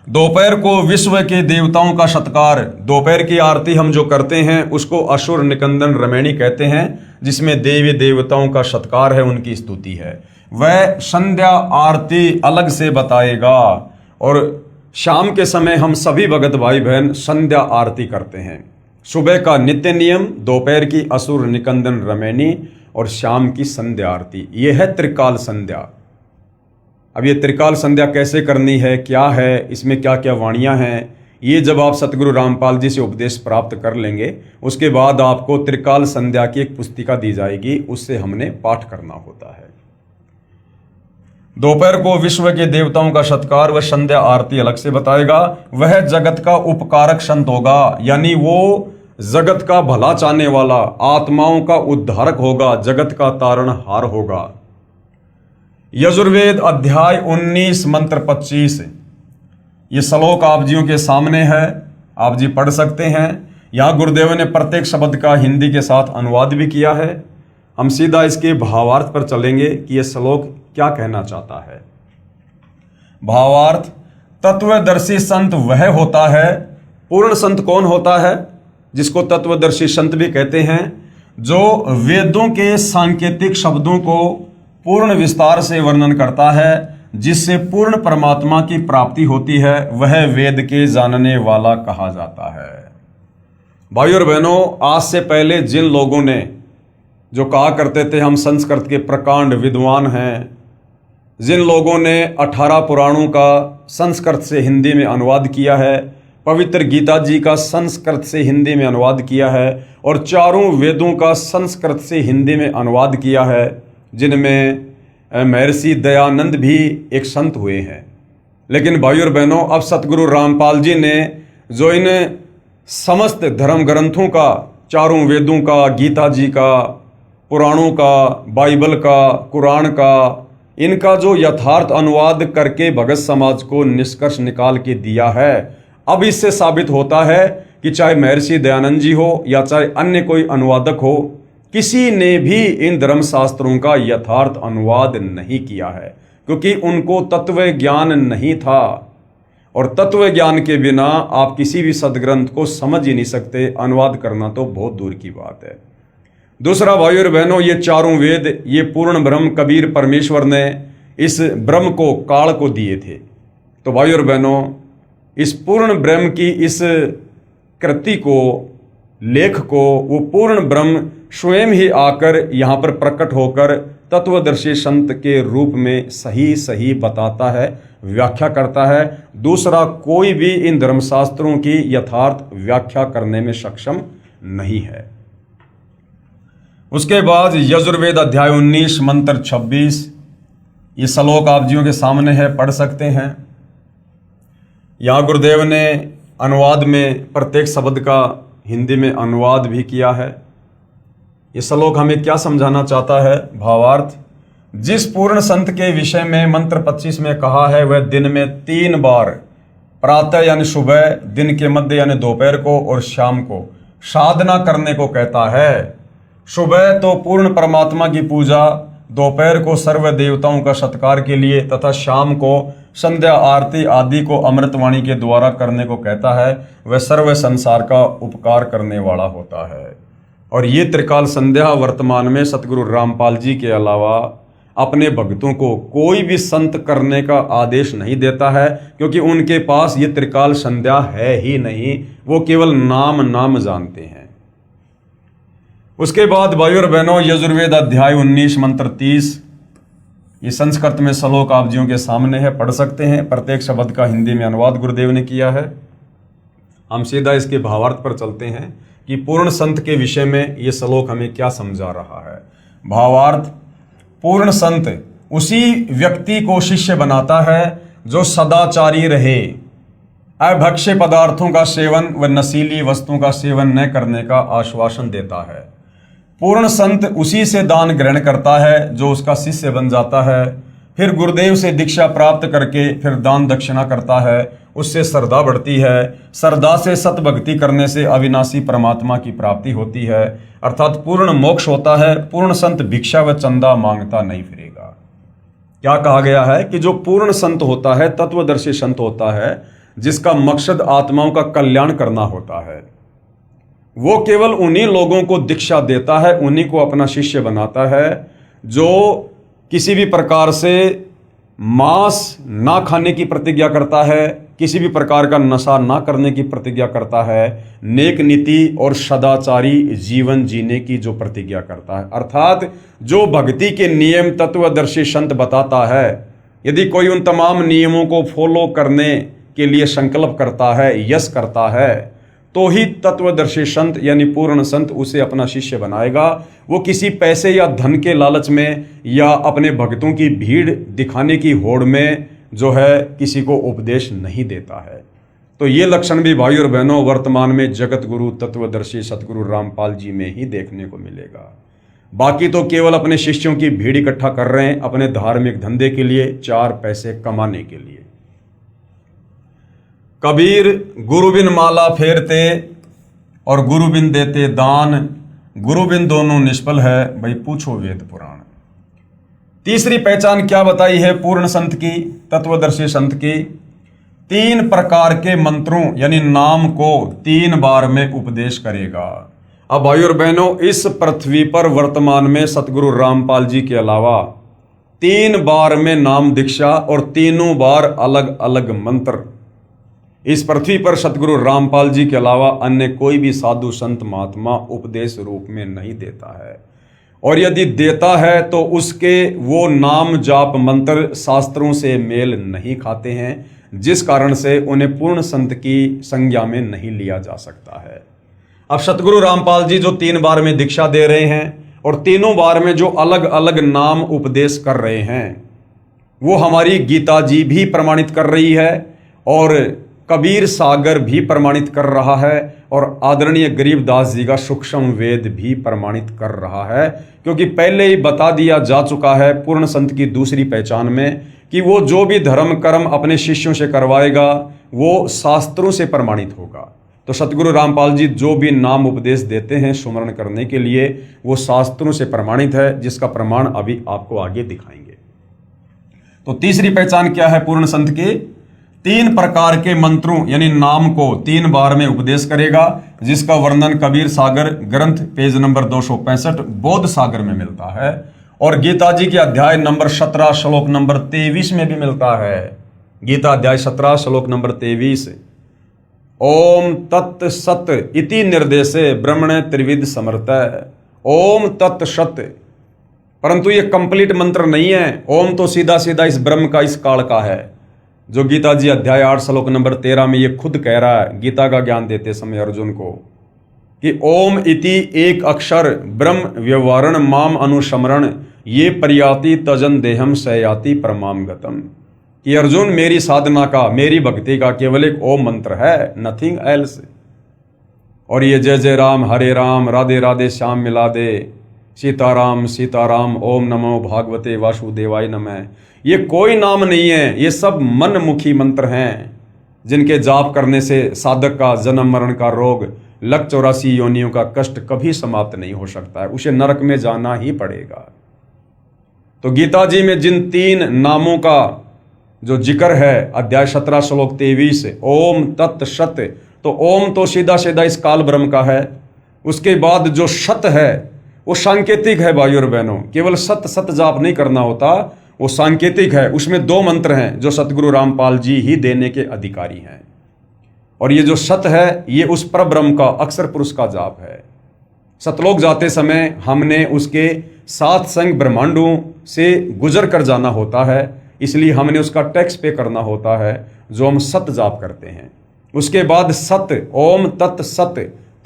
दोपहर को विश्व के देवताओं का सत्कार, दोपहर की आरती हम जो करते हैं उसको असुर निकंदन रमैनी कहते हैं, जिसमें देवी देवताओं का सत्कार है, उनकी स्तुति है। वह संध्या आरती अलग से बताएगा। और शाम के समय हम सभी भगत भाई बहन संध्या आरती करते हैं। सुबह का नित्य नियम, दोपहर की असुर निकंदन रमैनी और शाम की संध्या आरती, यह है त्रिकाल संध्या। अब ये त्रिकाल संध्या कैसे करनी है, क्या है, इसमें क्या क्या वाणियाँ हैं, ये जब आप सतगुरु रामपाल जी से उपदेश प्राप्त कर लेंगे, उसके बाद आपको त्रिकाल संध्या की एक पुस्तिका दी जाएगी, उससे हमने पाठ करना होता है। दोपहर को विश्व के देवताओं का सत्कार व संध्या आरती अलग से बताएगा। वह जगत का उपकारक संत होगा, यानी वो जगत का भला चाहने वाला, आत्माओं का उद्धारक होगा, जगत का तारणहार होगा। यजुर्वेद अध्याय 19 मंत्र 25, ये श्लोक आप जियों के सामने है, आप जी पढ़ सकते हैं। यहाँ गुरुदेव ने प्रत्येक शब्द का हिंदी के साथ अनुवाद भी किया है। हम सीधा इसके भावार्थ पर चलेंगे कि यह श्लोक क्या कहना चाहता है। भावार्थ: तत्वदर्शी संत वह होता है, पूर्ण संत कौन होता है, जिसको तत्वदर्शी संत भी कहते हैं, जो वेदों के सांकेतिक शब्दों को पूर्ण विस्तार से वर्णन करता है, जिससे पूर्ण परमात्मा की प्राप्ति होती है, वह वेद के जानने वाला कहा जाता है। भाई और बहनों, आज से पहले जिन लोगों ने जो कहा करते थे हम संस्कृत के प्रकांड विद्वान हैं, जिन लोगों ने 18 पुराणों का संस्कृत से हिंदी में अनुवाद किया है, पवित्र गीता जी का संस्कृत से हिंदी में अनुवाद किया है, और चारों वेदों का संस्कृत से हिंदी में अनुवाद किया है, जिनमें महर्षि दयानंद भी एक संत हुए हैं। लेकिन भाई और बहनों, अब सतगुरु रामपाल जी ने जो इन समस्त धर्म ग्रंथों का, चारों वेदों का, गीता जी का, पुराणों का, बाइबल का, कुरान का, इनका जो यथार्थ अनुवाद करके भगत समाज को निष्कर्ष निकाल के दिया है, अब इससे साबित होता है कि चाहे महर्षि दयानंद जी हो या चाहे अन्य कोई अनुवादक हो, किसी ने भी इन धर्मशास्त्रों का यथार्थ अनुवाद नहीं किया है, क्योंकि उनको तत्व ज्ञान नहीं था। और तत्व ज्ञान के बिना आप किसी भी सदग्रंथ को समझ ही नहीं सकते, अनुवाद करना तो बहुत दूर की बात है। दूसरा भाइयों और बहनों, ये चारों वेद, ये पूर्ण ब्रह्म कबीर परमेश्वर ने इस ब्रह्म को, काल को दिए थे। तो भाइयों और बहनों, इस पूर्ण ब्रह्म की इस कृति को, लेख को, वो पूर्ण ब्रह्म स्वयं ही आकर यहाँ पर प्रकट होकर तत्वदर्शी संत के रूप में सही सही बताता है, व्याख्या करता है। दूसरा कोई भी इन धर्मशास्त्रों की यथार्थ व्याख्या करने में सक्षम नहीं है। उसके बाद यजुर्वेद अध्याय 19 मंत्र 26, ये श्लोक आप जियों के सामने है, पढ़ सकते हैं। यहाँ गुरुदेव ने अनुवाद में प्रत्येक शब्द का हिंदी में अनुवाद भी किया है। ये श्लोक हमें क्या समझाना चाहता है? भावार्थ, जिस पूर्ण संत के विषय में मंत्र 25 में कहा है, वह दिन में 3 बार, प्रातः यानी सुबह, दिन के मध्य यानी दोपहर को, और शाम को साधना करने को कहता है। सुबह तो पूर्ण परमात्मा की पूजा, दोपहर को सर्व देवताओं का सत्कार के लिए, तथा शाम को संध्या आरती आदि को अमृतवाणी के द्वारा करने को कहता है। वह सर्व संसार का उपकार करने वाला होता है। और ये त्रिकाल संध्या वर्तमान में सतगुरु रामपाल जी के अलावा अपने भक्तों को कोई भी संत करने का आदेश नहीं देता है, क्योंकि उनके पास ये त्रिकाल संध्या है ही नहीं, वो केवल नाम जानते हैं। उसके बाद भाइयों और बहनों, यजुर्वेद अध्याय 19 मंत्र 30, ये संस्कृत में श्लोक आप जियों के सामने है, पढ़ सकते हैं। प्रत्येक शब्द का हिंदी में अनुवाद गुरुदेव ने किया है। हम सीधा इसके भावार्थ पर चलते हैं कि पूर्ण संत के विषय में ये श्लोक हमें क्या समझा रहा है। भावार्थ, पूर्ण संत उसी व्यक्ति को शिष्य बनाता है जो सदाचारी रहे, अभक्ष्य पदार्थों का सेवन व नशीली वस्तुओं का सेवन न करने का आश्वासन देता है। पूर्ण संत उसी से दान ग्रहण करता है जो उसका शिष्य बन जाता है, फिर गुरुदेव से दीक्षा प्राप्त करके फिर दान दक्षिणा करता है, उससे श्रद्धा बढ़ती है, श्रद्धा से सतभक्ति करने से अविनाशी परमात्मा की प्राप्ति होती है, अर्थात पूर्ण मोक्ष होता है। पूर्ण संत भिक्षा व चंदा मांगता नहीं फिरेगा। क्या कहा गया है कि जो पूर्ण संत होता है, तत्वदर्शी संत होता है, जिसका मकसद आत्माओं का कल्याण करना होता है, वो केवल उन्हीं लोगों को दीक्षा देता है, उन्हीं को अपना शिष्य बनाता है जो किसी भी प्रकार से मांस ना खाने की प्रतिज्ञा करता है, किसी भी प्रकार का नशा ना करने की प्रतिज्ञा करता है, नेक नीति और सदाचारी जीवन जीने की जो प्रतिज्ञा करता है, अर्थात जो भक्ति के नियम तत्वदर्शी संत बताता है। यदि कोई उन तमाम नियमों को फॉलो करने के लिए संकल्प करता है, यश करता है, तो ही तत्वदर्शी संत यानी पूर्ण संत उसे अपना शिष्य बनाएगा। वो किसी पैसे या धन के लालच में या अपने भक्तों की भीड़ दिखाने की होड़ में जो है किसी को उपदेश नहीं देता है। तो ये लक्षण भी भाइयों और बहनों वर्तमान में जगत गुरु तत्वदर्शी सतगुरु रामपाल जी में ही देखने को मिलेगा। बाकी तो केवल अपने शिष्यों की भीड़ इकट्ठा कर रहे हैं अपने धार्मिक धंधे के लिए, 4 पैसे कमाने के लिए। कबीर गुरु बिन माला फेरते और गुरु बिन देते दान, गुरु बिन दोनों निष्फल है, भाई पूछो वेद पुराण। तीसरी पहचान क्या बताई है पूर्ण संत की, तत्वदर्शी संत की? 3 प्रकार के मंत्रों यानी नाम को 3 बार में उपदेश करेगा। अब भाइयों और बहनों, इस पृथ्वी पर वर्तमान में सतगुरु रामपाल जी के अलावा 3 बार में नाम दीक्षा और तीनों बार अलग अलग मंत्र इस पृथ्वी पर सतगुरु रामपाल जी के अलावा अन्य कोई भी साधु संत महात्मा उपदेश रूप में नहीं देता है। और यदि देता है तो उसके वो नाम जाप मंत्र शास्त्रों से मेल नहीं खाते हैं, जिस कारण से उन्हें पूर्ण संत की संज्ञा में नहीं लिया जा सकता है। अब सतगुरु रामपाल जी जो 3 बार में दीक्षा दे रहे हैं और तीनों बार में जो अलग अलग नाम उपदेश कर रहे हैं, वो हमारी गीता जी भी प्रमाणित कर रही है और कबीर सागर भी प्रमाणित कर रहा है और आदरणीय गरीबदास जी का सूक्ष्म वेद भी प्रमाणित कर रहा है। क्योंकि पहले ही बता दिया जा चुका है पूर्ण संत की दूसरी पहचान में कि वो जो भी धर्म कर्म अपने शिष्यों से करवाएगा वो शास्त्रों से प्रमाणित होगा। तो सतगुरु रामपाल जी जो भी नाम उपदेश देते हैं सुमरण करने के लिए, वो शास्त्रों से प्रमाणित है, जिसका प्रमाण अभी आपको आगे दिखाएंगे। तो तीसरी पहचान क्या है पूर्ण संत की? 3 प्रकार के मंत्रों यानी नाम को 3 बार में उपदेश करेगा। जिसका वर्णन कबीर सागर ग्रंथ पेज नंबर 265 बोध सागर में मिलता है और गीता जी के अध्याय नंबर 17 श्लोक नंबर 23 में भी मिलता है। गीता अध्याय 17 श्लोक नंबर 23, ओम तत् सत इति निर्देशे ब्रह्मणे त्रिविध समर्थः। ओम तत् सत, परंतु ये कंप्लीट मंत्र नहीं है। ओम तो सीधा सीधा इस ब्रह्म का, इस काल का है, जो गीता जी अध्याय 8 श्लोक नंबर 13 में ये खुद कह रहा है गीता का ज्ञान देते समय अर्जुन को कि ओम इति एक अक्षर ब्रह्म व्यवहारण माम अनुस्मरण ये पर्याति तजन देहम सयाति परमाम गतम, कि अर्जुन मेरी साधना का, मेरी भक्ति का केवल एक ओम मंत्र है, नथिंग एल्स। और ये जय जय राम हरे राम राधे राधे श्याम मिला दे सीताराम सीताराम ओम नमो भागवते वासुदेवाय नमः, ये कोई नाम नहीं है, ये सब मनमुखी मंत्र हैं जिनके जाप करने से साधक का जन्म मरण का रोग, लक 84 योनियों का कष्ट कभी समाप्त नहीं हो सकता है, उसे नरक में जाना ही पड़ेगा। तो गीता जी में जिन 3 नामों का जो जिक्र है अध्याय 17 श्लोक 23 ओम तत् सत, तो ओम तो सीधा सीधा इस काल ब्रह्म का है। उसके बाद जो सत है वो सांकेतिक है भाइयों और बहनों, केवल सत सत जाप नहीं करना होता, वो सांकेतिक है। उसमें 2 मंत्र हैं जो सतगुरु रामपाल जी ही देने के अधिकारी हैं। और ये जो सत है ये उस पर ब्रह्म का अक्षर पुरुष का जाप है। सतलोक जाते समय हमने उसके 7 संग ब्रह्मांडों से गुजर कर जाना होता है, इसलिए हमने उसका टैक्स पे करना होता है जो हम सत जाप करते हैं। उसके बाद सत ओम तत् सत,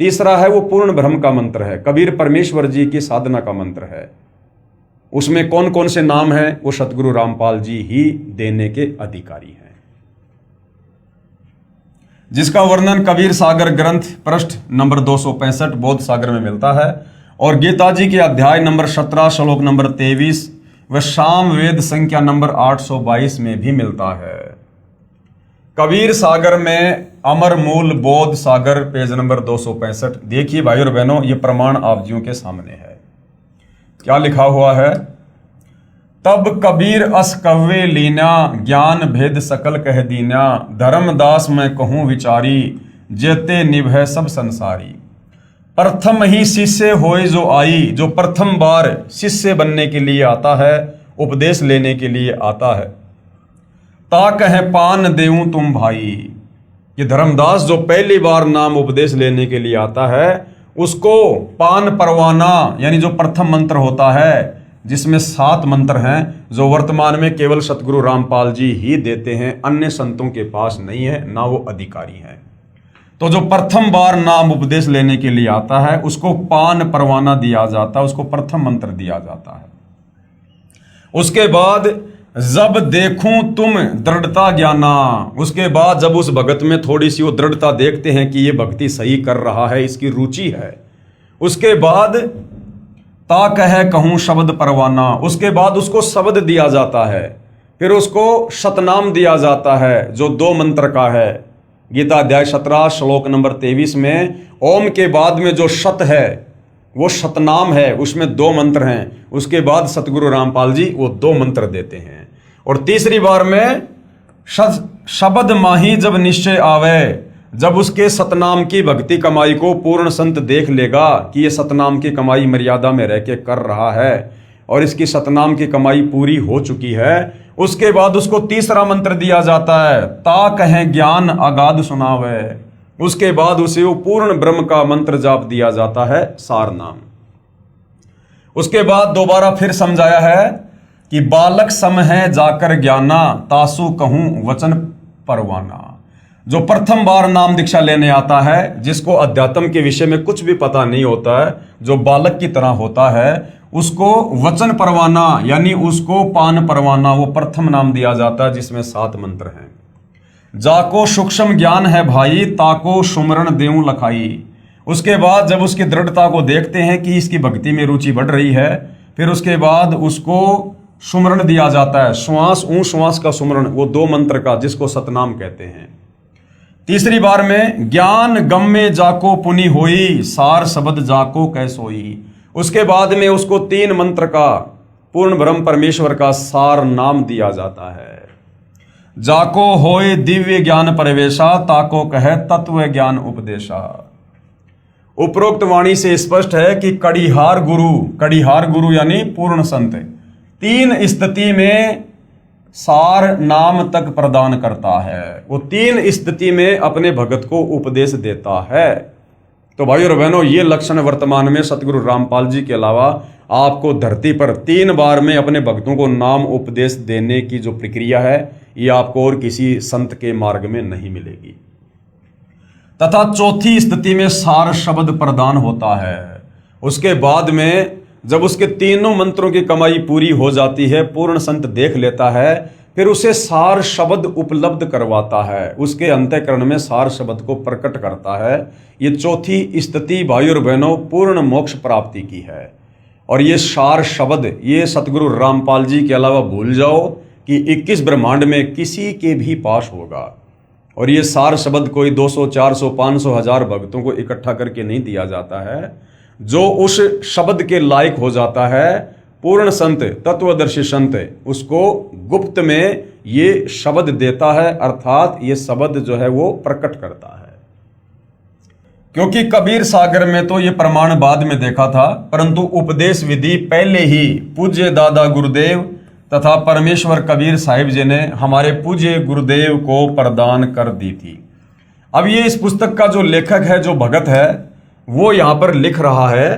तीसरा है वो पूर्ण ब्रह्म का मंत्र है, कबीर परमेश्वर जी की साधना का मंत्र है। उसमें कौन कौन से नाम हैं वो सतगुरु रामपाल जी ही देने के अधिकारी हैं, जिसका वर्णन कबीर सागर ग्रंथ पृष्ठ नंबर 265 बोध सागर में मिलता है और गीता जी के अध्याय नंबर 17 श्लोक नंबर 23 व शाम वेद संख्या नंबर 822 में भी मिलता है। कबीर सागर में अमर मूल बोध सागर पेज नंबर 265। देखिए भाई और बहनों, ये प्रमाण आप जियों के सामने है। क्या लिखा हुआ है? तब कबीर अस कव्वे लीना ज्ञान भेद सकल कह दीना, धर्मदास मैं कहूँ विचारी जेते निभै सब संसारी। प्रथम ही शिष्य होए जो आई, जो प्रथम बार शिष्य बनने के लिए आता है, उपदेश लेने के लिए आता है, ता कहे पान देऊं तुम भाई। ये धर्मदास जो पहली बार नाम उपदेश लेने के लिए आता है उसको पान परवाना यानी जो प्रथम मंत्र होता है, जिसमें 7 मंत्र हैं जो वर्तमान में केवल सतगुरु रामपाल जी ही देते हैं, अन्य संतों के पास नहीं है, ना वो अधिकारी हैं। तो जो प्रथम बार नाम उपदेश लेने के लिए आता है उसको पान परवाना दिया जाता है, उसको प्रथम मंत्र दिया जाता है। उसके बाद जब देखूं तुम दृढ़ता ज्ञाना, उसके बाद जब उस भगत में थोड़ी सी वो दृढ़ता देखते हैं कि ये भक्ति सही कर रहा है, इसकी रुचि है, उसके बाद ता कहे कहूं शब्द परवाना, उसके बाद उसको शब्द दिया जाता है, फिर उसको सतनाम दिया जाता है जो 2 मंत्र का है। गीता अध्याय 17 श्लोक नंबर 23 में ओम के बाद में जो सत है वो सतनाम है, उसमें 2 मंत्र हैं। उसके बाद सतगुरु रामपाल जी वो 2 मंत्र देते हैं। और तीसरी बार में शब्द माही जब निश्चय आवे, जब उसके सतनाम की भक्ति कमाई को पूर्ण संत देख लेगा कि ये सतनाम की कमाई मर्यादा में रह के कर रहा है और इसकी सतनाम की कमाई पूरी हो चुकी है, उसके बाद उसको तीसरा मंत्र दिया जाता है, ता कहें ज्ञान अगाध सुनावे। उसके बाद उसे वो पूर्ण ब्रह्म का मंत्र जाप दिया जाता है, सार नाम। उसके बाद दोबारा फिर समझाया है कि बालक सम है जाकर ज्ञाना, तासु कहूं वचन परवाना। जो प्रथम बार नाम दीक्षा लेने आता है, जिसको अध्यात्म के विषय में कुछ भी पता नहीं होता है, जो बालक की तरह होता है, उसको वचन परवाना यानी उसको पान परवाना वो प्रथम नाम दिया जाता है, जिसमें 7 मंत्र हैं। जाको सूक्ष्म ज्ञान है भाई, ताको सुमरण देऊं लखाई। उसके बाद जब उसकी दृढ़ता को देखते हैं कि इसकी भक्ति में रुचि बढ़ रही है, फिर उसके बाद उसको सुमरण दिया जाता है, श्वास ऊं श्वास का सुमरण, वो 2 मंत्र का, जिसको सतनाम कहते हैं। तीसरी बार में ज्ञान गम में जाको पुनि होई, सार शब्द जाको कैसोई। उसके बाद में उसको 3 मंत्र का पूर्ण ब्रह्म परमेश्वर का सार नाम दिया जाता है। जाको होए दिव्य ज्ञान प्रवेशा, ताको कहे तत्व ज्ञान उपदेशा। उपरोक्त वाणी से स्पष्ट है कि कड़िहार गुरु यानी पूर्ण संत 3 स्थिति में सार नाम तक प्रदान करता है। वो 3 स्थिति में अपने भगत को उपदेश देता है। तो भाइयों और बहनों, ये लक्षण वर्तमान में सतगुरु रामपाल जी के अलावा आपको धरती पर 3 बार में अपने भक्तों को नाम उपदेश देने की जो प्रक्रिया है, ये आपको और किसी संत के मार्ग में नहीं मिलेगी। तथा चौथी स्थिति में सार शब्द प्रदान होता है। उसके बाद में जब उसके तीनों मंत्रों की कमाई पूरी हो जाती है, पूर्ण संत देख लेता है, फिर उसे सार शब्द उपलब्ध करवाता है, उसके अंतःकरण में सार शब्द को प्रकट करता है। ये चौथी स्थिति भाइयों और बहनों पूर्ण मोक्ष प्राप्ति की है। और ये सार शब्द ये सतगुरु रामपाल जी के अलावा भूल जाओ कि 21 ब्रह्मांड में किसी के भी पास होगा। और ये सार शब्द कोई 200, 400, 500, 1000 भक्तों को इकट्ठा करके नहीं दिया जाता है। जो उस शब्द के लायक हो जाता है, पूर्ण संत, तत्वदर्शी संत, उसको गुप्त में ये शब्द देता है, अर्थात ये शब्द जो है वो प्रकट करता है। क्योंकि कबीर सागर में तो ये प्रमाण बाद में देखा था, परंतु उपदेश विधि पहले ही पूज्य दादा गुरुदेव तथा परमेश्वर कबीर साहिब जी ने हमारे पूज्य गुरुदेव को प्रदान कर दी थी। अब ये इस पुस्तक का जो लेखक है, जो भगत है, वो यहाँ पर लिख रहा है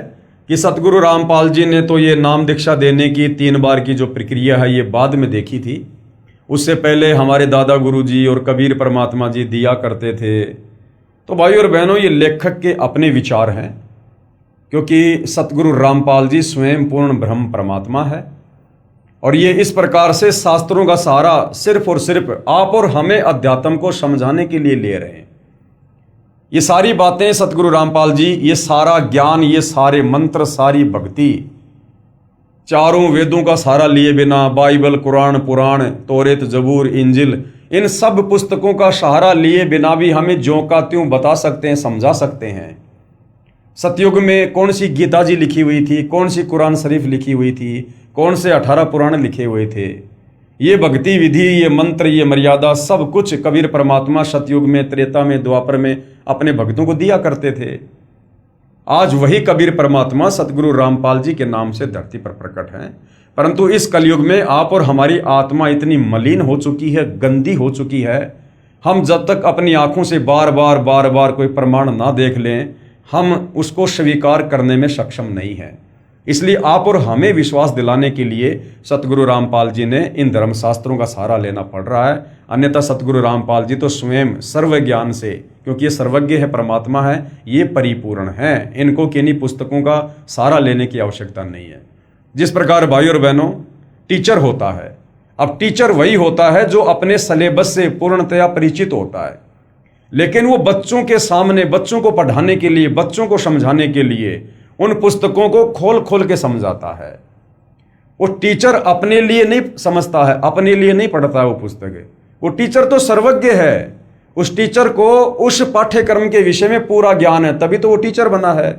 कि सतगुरु रामपाल जी ने तो ये नाम दीक्षा देने की 3 बार की जो प्रक्रिया है, ये बाद में देखी थी। उससे पहले हमारे दादा गुरु जी और कबीर परमात्मा जी दिया करते थे। तो भाइयों और बहनों, ये लेखक के अपने विचार हैं, क्योंकि सतगुरु रामपाल जी स्वयं पूर्ण ब्रह्म परमात्मा है। और ये इस प्रकार से शास्त्रों का सहारा सिर्फ और सिर्फ आप और हमें अध्यात्म को समझाने के लिए ले रहे हैं। ये सारी बातें सतगुरु रामपाल जी, ये सारा ज्ञान, ये सारे मंत्र, सारी भक्ति, चारों वेदों का सहारा लिए बिना, बाइबल, कुरान, पुराण, तौरेत, जबूर, इंजिल, इन सब पुस्तकों का सहारा लिए बिना भी हमें ज्यों का त्यों बता सकते हैं, समझा सकते हैं। सतयुग में कौन सी गीता जी लिखी हुई थी, कौन सी कुरान शरीफ लिखी हुई थी, कौन से 18 पुराण लिखे हुए थे। ये भक्ति विधि, ये मंत्र, ये मर्यादा, सब कुछ कबीर परमात्मा सतयुग में, त्रेता में, द्वापर में अपने भक्तों को दिया करते थे। आज वही कबीर परमात्मा सतगुरु रामपाल जी के नाम से धरती पर प्रकट हैं। परंतु इस कलयुग में आप और हमारी आत्मा इतनी मलिन हो चुकी है, गंदी हो चुकी है, हम जब तक अपनी आंखों से बार बार कोई प्रमाण ना देख लें, हम उसको स्वीकार करने में सक्षम नहीं हैं। इसलिए आप और हमें विश्वास दिलाने के लिए सतगुरु रामपाल जी ने इन धर्मशास्त्रों का सहारा लेना पड़ रहा है। अन्यथा सतगुरु रामपाल जी तो स्वयं सर्व ज्ञान से, क्योंकि ये सर्वज्ञ है, परमात्मा है, ये परिपूर्ण है, इनको किन्हीं पुस्तकों का सहारा लेने की आवश्यकता नहीं है। जिस प्रकार भाइयों और बहनों टीचर होता है, अब टीचर वही होता है जो अपने सिलेबस से पूर्णतया परिचित होता है, लेकिन वो बच्चों के सामने, बच्चों को पढ़ाने के लिए, बच्चों को समझाने के लिए उन पुस्तकों को खोल खोल के समझाता है। वो टीचर अपने लिए नहीं समझता है, अपने लिए नहीं पढ़ता है वो पुस्तकें। वो टीचर तो सर्वज्ञ है, उस टीचर को उस पाठ्यक्रम के विषय में पूरा ज्ञान है, तभी तो वो टीचर बना है।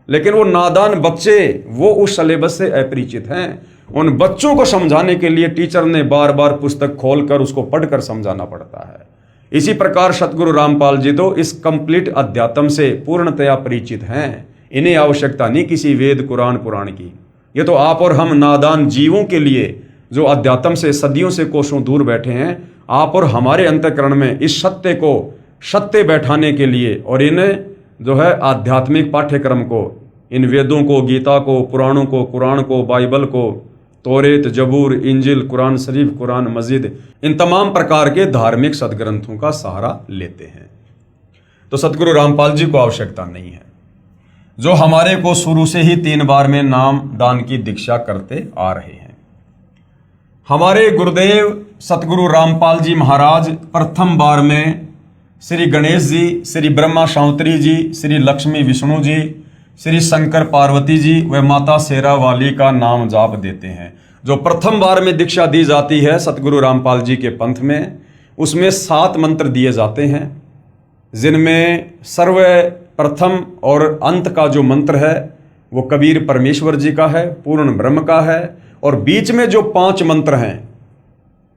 लेकिन वो नादान बच्चे, वो उस सिलेबस से अपरिचित हैं। उन बच्चों को समझाने के लिए टीचर ने बार बार पुस्तक खोलकर उसको पढ़कर समझाना पड़ता है। इसी प्रकार सतगुरु रामपाल जी तो इस कंप्लीट अध्यात्म से पूर्णतया परिचित हैं। इन्हें आवश्यकता नहीं किसी वेद, कुरान, पुराण की। ये तो आप और हम नादान जीवों के लिए, जो अध्यात्म से सदियों से कोसों दूर बैठे हैं, आप और हमारे अंतःकरण में इस सत्य को सत्य बैठाने के लिए और इन्हें जो है आध्यात्मिक पाठ्यक्रम को, इन वेदों को, गीता को, पुराणों को, कुरान को, बाइबल को, तौरेत, जबूर, इंजिल, कुरान शरीफ, कुरान मजीद, इन तमाम प्रकार के धार्मिक सदग्रंथों का सहारा लेते हैं। तो सतगुरु रामपाल जी को आवश्यकता नहीं है, जो हमारे को शुरू से ही 3 बार में नाम दान की दीक्षा करते आ रहे हैं। हमारे गुरुदेव सतगुरु रामपाल जी महाराज प्रथम बार में श्री गणेश जी, श्री ब्रह्मा शांतरी जी, श्री लक्ष्मी विष्णु जी, श्री शंकर पार्वती जी व माता शेरा वाली का नाम जाप देते हैं। जो प्रथम बार में दीक्षा दी जाती है सतगुरु रामपाल जी के पंथ में, उसमें 7 मंत्र दिए जाते हैं, जिनमें सर्व प्रथम और अंत का जो मंत्र है वो कबीर परमेश्वर जी का है, पूर्ण ब्रह्म का है। और बीच में जो 5 मंत्र हैं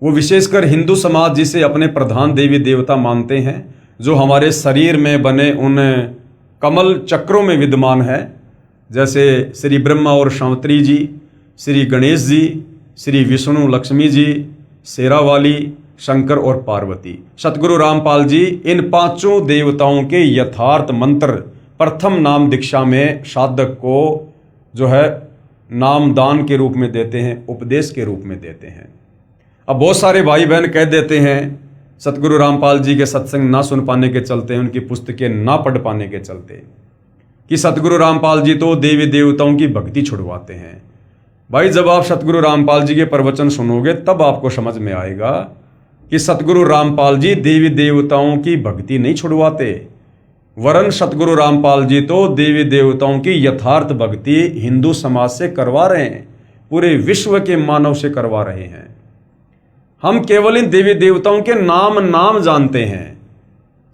वो विशेषकर हिंदू समाज जिसे अपने प्रधान देवी देवता मानते हैं, जो हमारे शरीर में बने उन कमल चक्रों में विद्यमान है, जैसे श्री ब्रह्मा और शांवत्री जी, श्री गणेश जी, श्री विष्णु लक्ष्मी जी, शेरावाली, शंकर और पार्वती। सतगुरु रामपाल जी इन पांचों देवताओं के यथार्थ मंत्र प्रथम नाम दीक्षा में साधक को जो है नाम दान के रूप में देते हैं, उपदेश के रूप में देते हैं। अब बहुत सारे भाई बहन कह देते हैं सतगुरु रामपाल जी के सत्संग ना सुन पाने के चलते, उनकी पुस्तकें ना पढ़ पाने के चलते, कि सतगुरु रामपाल जी तो देवी देवताओं की भक्ति छुड़वाते हैं। भाई जब आप सतगुरु रामपाल जी के प्रवचन सुनोगे तब आपको समझ में आएगा कि सतगुरु रामपाल जी देवी देवताओं की भक्ति नहीं छुड़वाते, वरन सतगुरु रामपाल जी तो देवी देवताओं की यथार्थ भक्ति हिंदू समाज से करवा रहे हैं, पूरे विश्व के मानव से करवा रहे हैं। हम केवल इन देवी देवताओं के नाम जानते हैं,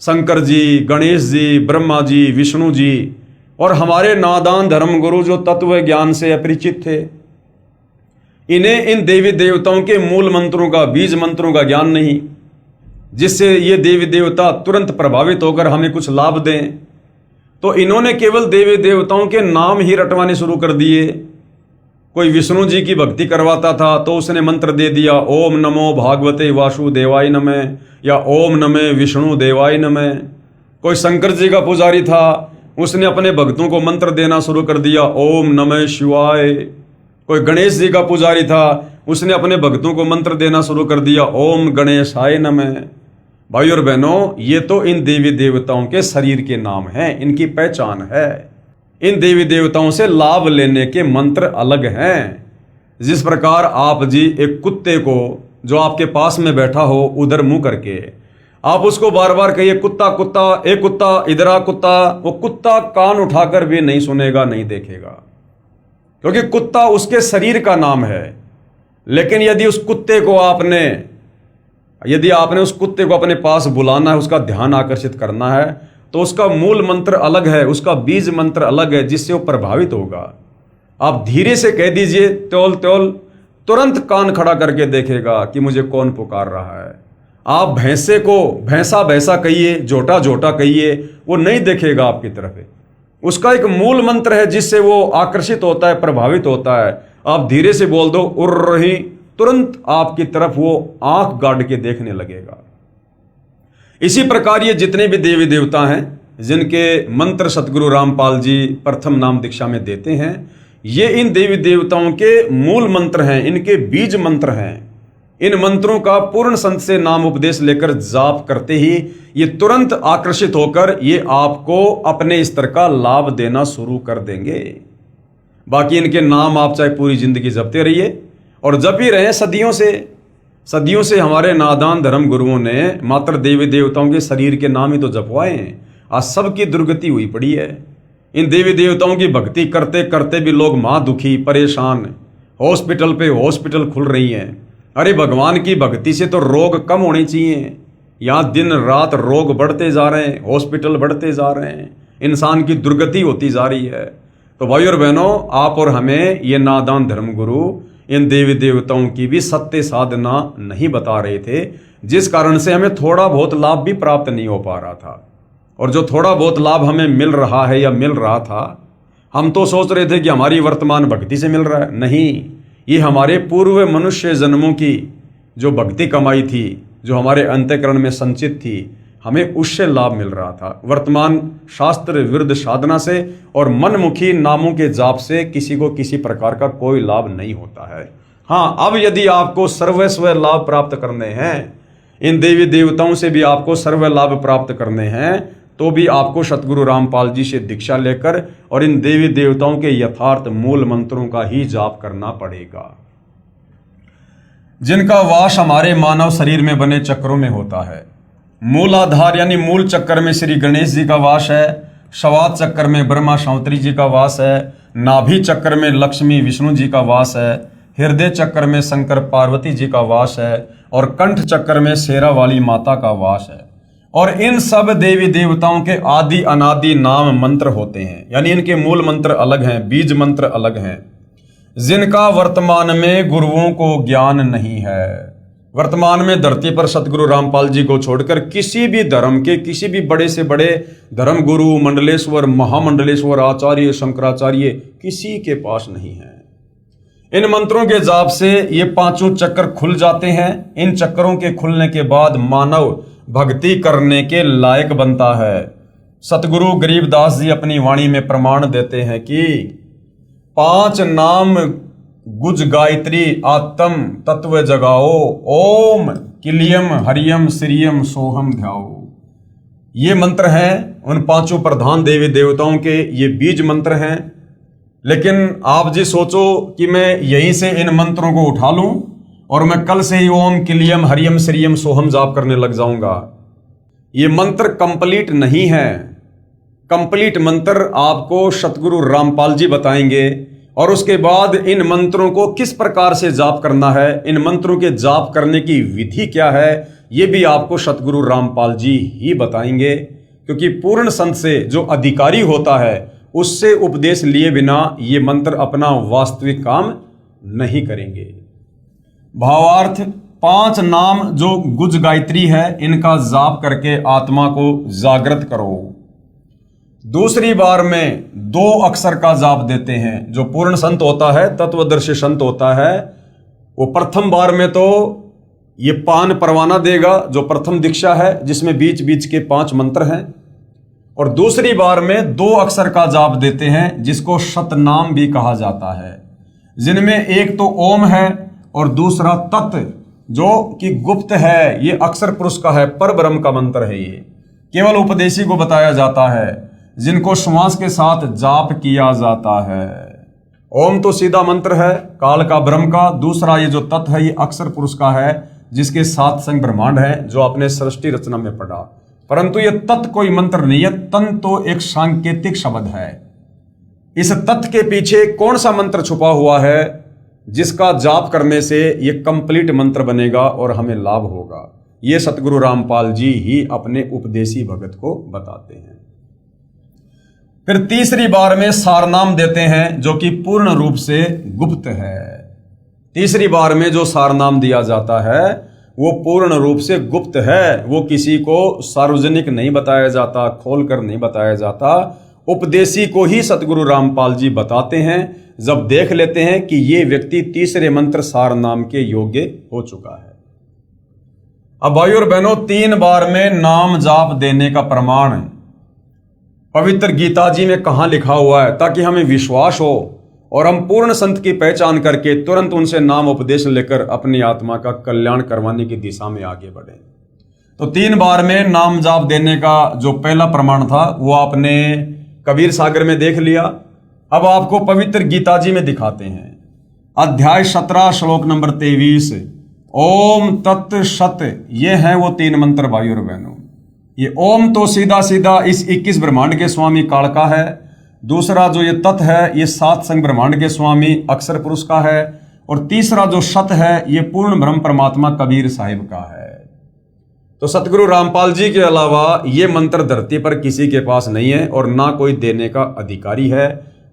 शंकर जी, गणेश जी, ब्रह्मा जी, विष्णु जी, और हमारे नादान धर्मगुरु जो तत्व ज्ञान से अपरिचित थे, इन्हें इन देवी देवताओं के मूल मंत्रों का, बीज मंत्रों का ज्ञान नहीं, जिससे ये देवी देवता तुरंत प्रभावित होकर हमें कुछ लाभ दें। तो इन्होंने केवल देवी देवताओं के नाम ही रटवाने शुरू कर दिए। कोई विष्णु जी की भक्ति करवाता था तो उसने मंत्र दे दिया, ओम नमो भागवते वासुदेवाय नमः, या ओम नमः विष्णु देवाय नमः। कोई शंकर जी का पुजारी था, उसने अपने भक्तों को मंत्र देना शुरू कर दिया, ओम नमः शिवाय। कोई गणेश जी का पुजारी था, उसने अपने भक्तों को मंत्र देना शुरू कर दिया, ओम गणेशाय नमः। भाई और बहनों, ये तो इन देवी देवताओं के शरीर के नाम हैं, इनकी पहचान है। इन देवी देवताओं से लाभ लेने के मंत्र अलग हैं। जिस प्रकार आप जी एक कुत्ते को जो आपके पास में बैठा हो उधर मुंह करके आप उसको बार बार कहिए कुत्ता कुत्ता, ए कुत्ता इधर आ कुत्ता, वो कुत्ता कान उठाकर भी नहीं सुनेगा, नहीं देखेगा, क्योंकि कुत्ता उसके शरीर का नाम है। लेकिन यदि आपने उस कुत्ते को अपने पास बुलाना है, उसका ध्यान आकर्षित करना है, तो उसका मूल मंत्र अलग है, उसका बीज मंत्र अलग है, जिससे वो प्रभावित होगा। आप धीरे से कह दीजिए त्योल त्योल, तुरंत कान खड़ा करके देखेगा कि मुझे कौन पुकार रहा है। आप भैंसे को भैंसा भैंसा कहिए, जोटा जोटा कहिए, वो नहीं देखेगा आपकी तरफ। उसका एक मूल मंत्र है जिससे वो आकर्षित होता है, प्रभावित होता है। आप धीरे से बोल दो उर्र रही, तुरंत आपकी तरफ वो आंख गाड़ के देखने लगेगा। इसी प्रकार ये जितने भी देवी देवता हैं जिनके मंत्र सतगुरु रामपाल जी प्रथम नाम दीक्षा में देते हैं, ये इन देवी देवताओं के मूल मंत्र हैं, इनके बीज मंत्र हैं। इन मंत्रों का पूर्ण संत से नाम उपदेश लेकर जाप करते ही ये तुरंत आकर्षित होकर ये आपको अपने स्तर का लाभ देना शुरू कर देंगे। बाकी इनके नाम आप चाहे पूरी जिंदगी जपते रहिए, और जप ही रहे सदियों से हमारे नादान धर्म गुरुओं ने मात्र देवी देवताओं के शरीर के नाम ही तो जपवाए हैं। आज सबकी दुर्गति हुई पड़ी है। इन देवी देवताओं की भक्ति करते करते भी लोग महादुखी, परेशान, हॉस्पिटल पे हॉस्पिटल खुल रही हैं। अरे भगवान की भक्ति से तो रोग कम होने चाहिए, यहाँ दिन रात रोग बढ़ते जा रहे हैं, हॉस्पिटल बढ़ते जा रहे हैं, इंसान की दुर्गति होती जा रही है। तो भाई और बहनों, आप और हमें ये नादान धर्मगुरु इन देवी देवताओं की भी सत्य साधना नहीं बता रहे थे, जिस कारण से हमें थोड़ा बहुत लाभ भी प्राप्त नहीं हो पा रहा था। और जो थोड़ा बहुत लाभ हमें मिल रहा है या मिल रहा था, हम तो सोच रहे थे कि हमारी वर्तमान भक्ति से मिल रहा है। नहीं, ये हमारे पूर्व मनुष्य जन्मों की जो भक्ति कमाई थी, जो हमारे अंतःकरण में संचित थी, हमें उससे लाभ मिल रहा था। वर्तमान शास्त्र विरुद्ध साधना से और मनमुखी नामों के जाप से किसी को किसी प्रकार का कोई लाभ नहीं होता है। हाँ, अब यदि आपको सर्वस्व लाभ प्राप्त करने हैं, इन देवी देवताओं से भी आपको सर्व लाभ प्राप्त करने हैं, तो भी आपको सतगुरु रामपाल जी से दीक्षा लेकर और इन देवी देवताओं के यथार्थ मूल मंत्रों का ही जाप करना पड़ेगा, जिनका वास हमारे मानव शरीर में बने चक्रों में होता है। मूल आधार यानी मूल चक्कर में श्री गणेश जी का वास है, शवात चक्कर में ब्रह्मा शांवत्री जी का वास है, नाभि चक्कर में लक्ष्मी विष्णु जी का वास है, हृदय चक्कर में शंकर पार्वती जी का वास है, और कंठ चक्कर में शेरावाली माता का वास है। और इन सब देवी देवताओं के आदि अनादि नाम मंत्र होते हैं, यानी इनके मूल मंत्र अलग हैं, बीज मंत्र अलग हैं, जिनका वर्तमान में गुरुओं को ज्ञान नहीं है। वर्तमान में धरती पर सतगुरु रामपाल जी को छोड़कर किसी भी धर्म के किसी भी बड़े से बड़े धर्म गुरु, मंडलेश्वर, महामंडलेश्वर, आचार्य, शंकराचार्य किसी के पास नहीं है। इन मंत्रों के जाप से ये पांचों चक्र खुल जाते हैं। इन चक्रों के खुलने के बाद मानव भक्ति करने के लायक बनता है। सतगुरु गरीबदास जी अपनी वाणी में प्रमाण देते हैं कि 5 नाम गुज गायत्री आत्म तत्व जगाओ, ओम किलियम हरियम श्रियम सोहम ध्याओ। ये मंत्र हैं उन 5 प्रधान देवी देवताओं के, ये बीज मंत्र हैं। लेकिन आप जी सोचो कि मैं यहीं से इन मंत्रों को उठा लूं और मैं कल से ही ओम किलियम हरियम श्रियम सोहम जाप करने लग जाऊंगा। ये मंत्र कंप्लीट नहीं है। कंप्लीट मंत्र आपको सतगुरु रामपाल जी बताएंगे और उसके बाद इन मंत्रों को किस प्रकार से जाप करना है, इन मंत्रों के जाप करने की विधि क्या है, ये भी आपको सतगुरु रामपाल जी ही बताएंगे। क्योंकि पूर्ण संत से जो अधिकारी होता है उससे उपदेश लिए बिना ये मंत्र अपना वास्तविक काम नहीं करेंगे। भावार्थ, 5 नाम जो गुज गायत्री है इनका जाप करके आत्मा को जागृत करो। दूसरी बार में 2 अक्षर का जाप देते हैं। जो पूर्ण संत होता है, तत्वदर्शी संत होता है, वो प्रथम बार में तो ये पान परवाना देगा जो प्रथम दीक्षा है, जिसमें बीच बीच के 5 मंत्र हैं। और दूसरी बार में 2 अक्षर का जाप देते हैं जिसको शतनाम भी कहा जाता है, जिनमें एक तो ओम है और दूसरा तत् जो कि गुप्त है, ये अक्षर पुरुष का है, पर ब्रह्म का मंत्र है। ये केवल उपदेशी को बताया जाता है, जिनको श्वास के साथ जाप किया जाता है। ओम तो सीधा मंत्र है काल का, ब्रह्म का। दूसरा ये जो तत् है ये अक्षर पुरुष का है, जिसके 7 संग ब्रह्मांड है, जो आपने सृष्टि रचना में पढ़ा। परंतु ये तत् कोई मंत्र नहीं है, तन तो एक सांकेतिक शब्द है। इस तत् के पीछे कौन सा मंत्र छुपा हुआ है जिसका जाप करने से ये कंप्लीट मंत्र बनेगा और हमें लाभ होगा, ये सतगुरु रामपाल जी ही अपने उपदेशी भगत को बताते हैं। फिर तीसरी बार में सारनाम देते हैं जो कि पूर्ण रूप से गुप्त है। तीसरी बार में जो सारनाम दिया जाता है वो पूर्ण रूप से गुप्त है, वो किसी को सार्वजनिक नहीं बताया जाता, खोलकर नहीं बताया जाता। उपदेशी को ही सतगुरु रामपाल जी बताते हैं जब देख लेते हैं कि ये व्यक्ति तीसरे मंत्र सारनाम के योग्य हो चुका है। अब भाई और बहनों, 3 बार में नाम जाप देने का प्रमाण पवित्र गीता जी में कहां लिखा हुआ है, ताकि हमें विश्वास हो और हम पूर्ण संत की पहचान करके तुरंत उनसे नाम उपदेश लेकर अपनी आत्मा का कल्याण करवाने की दिशा में आगे बढ़े। तो 3 बार में नाम जाप देने का जो पहला प्रमाण था वो आपने कबीर सागर में देख लिया। अब आपको पवित्र गीता जी में दिखाते हैं। अध्याय 17 श्लोक नंबर 23, ओम तत् सत, ये है वो 3 मंत्र भाई और बहनों। ये ओम तो सीधा सीधा इस 21 ब्रह्मांड के स्वामी काल का है। दूसरा जो ये तत् है ये 7 संग ब्रह्मांड के स्वामी अक्षर पुरुष का है। और तीसरा जो सत है ये पूर्ण ब्रह्म परमात्मा कबीर साहिब का है। तो सतगुरु रामपाल जी के अलावा ये मंत्र धरती पर किसी के पास नहीं है और ना कोई देने का अधिकारी है।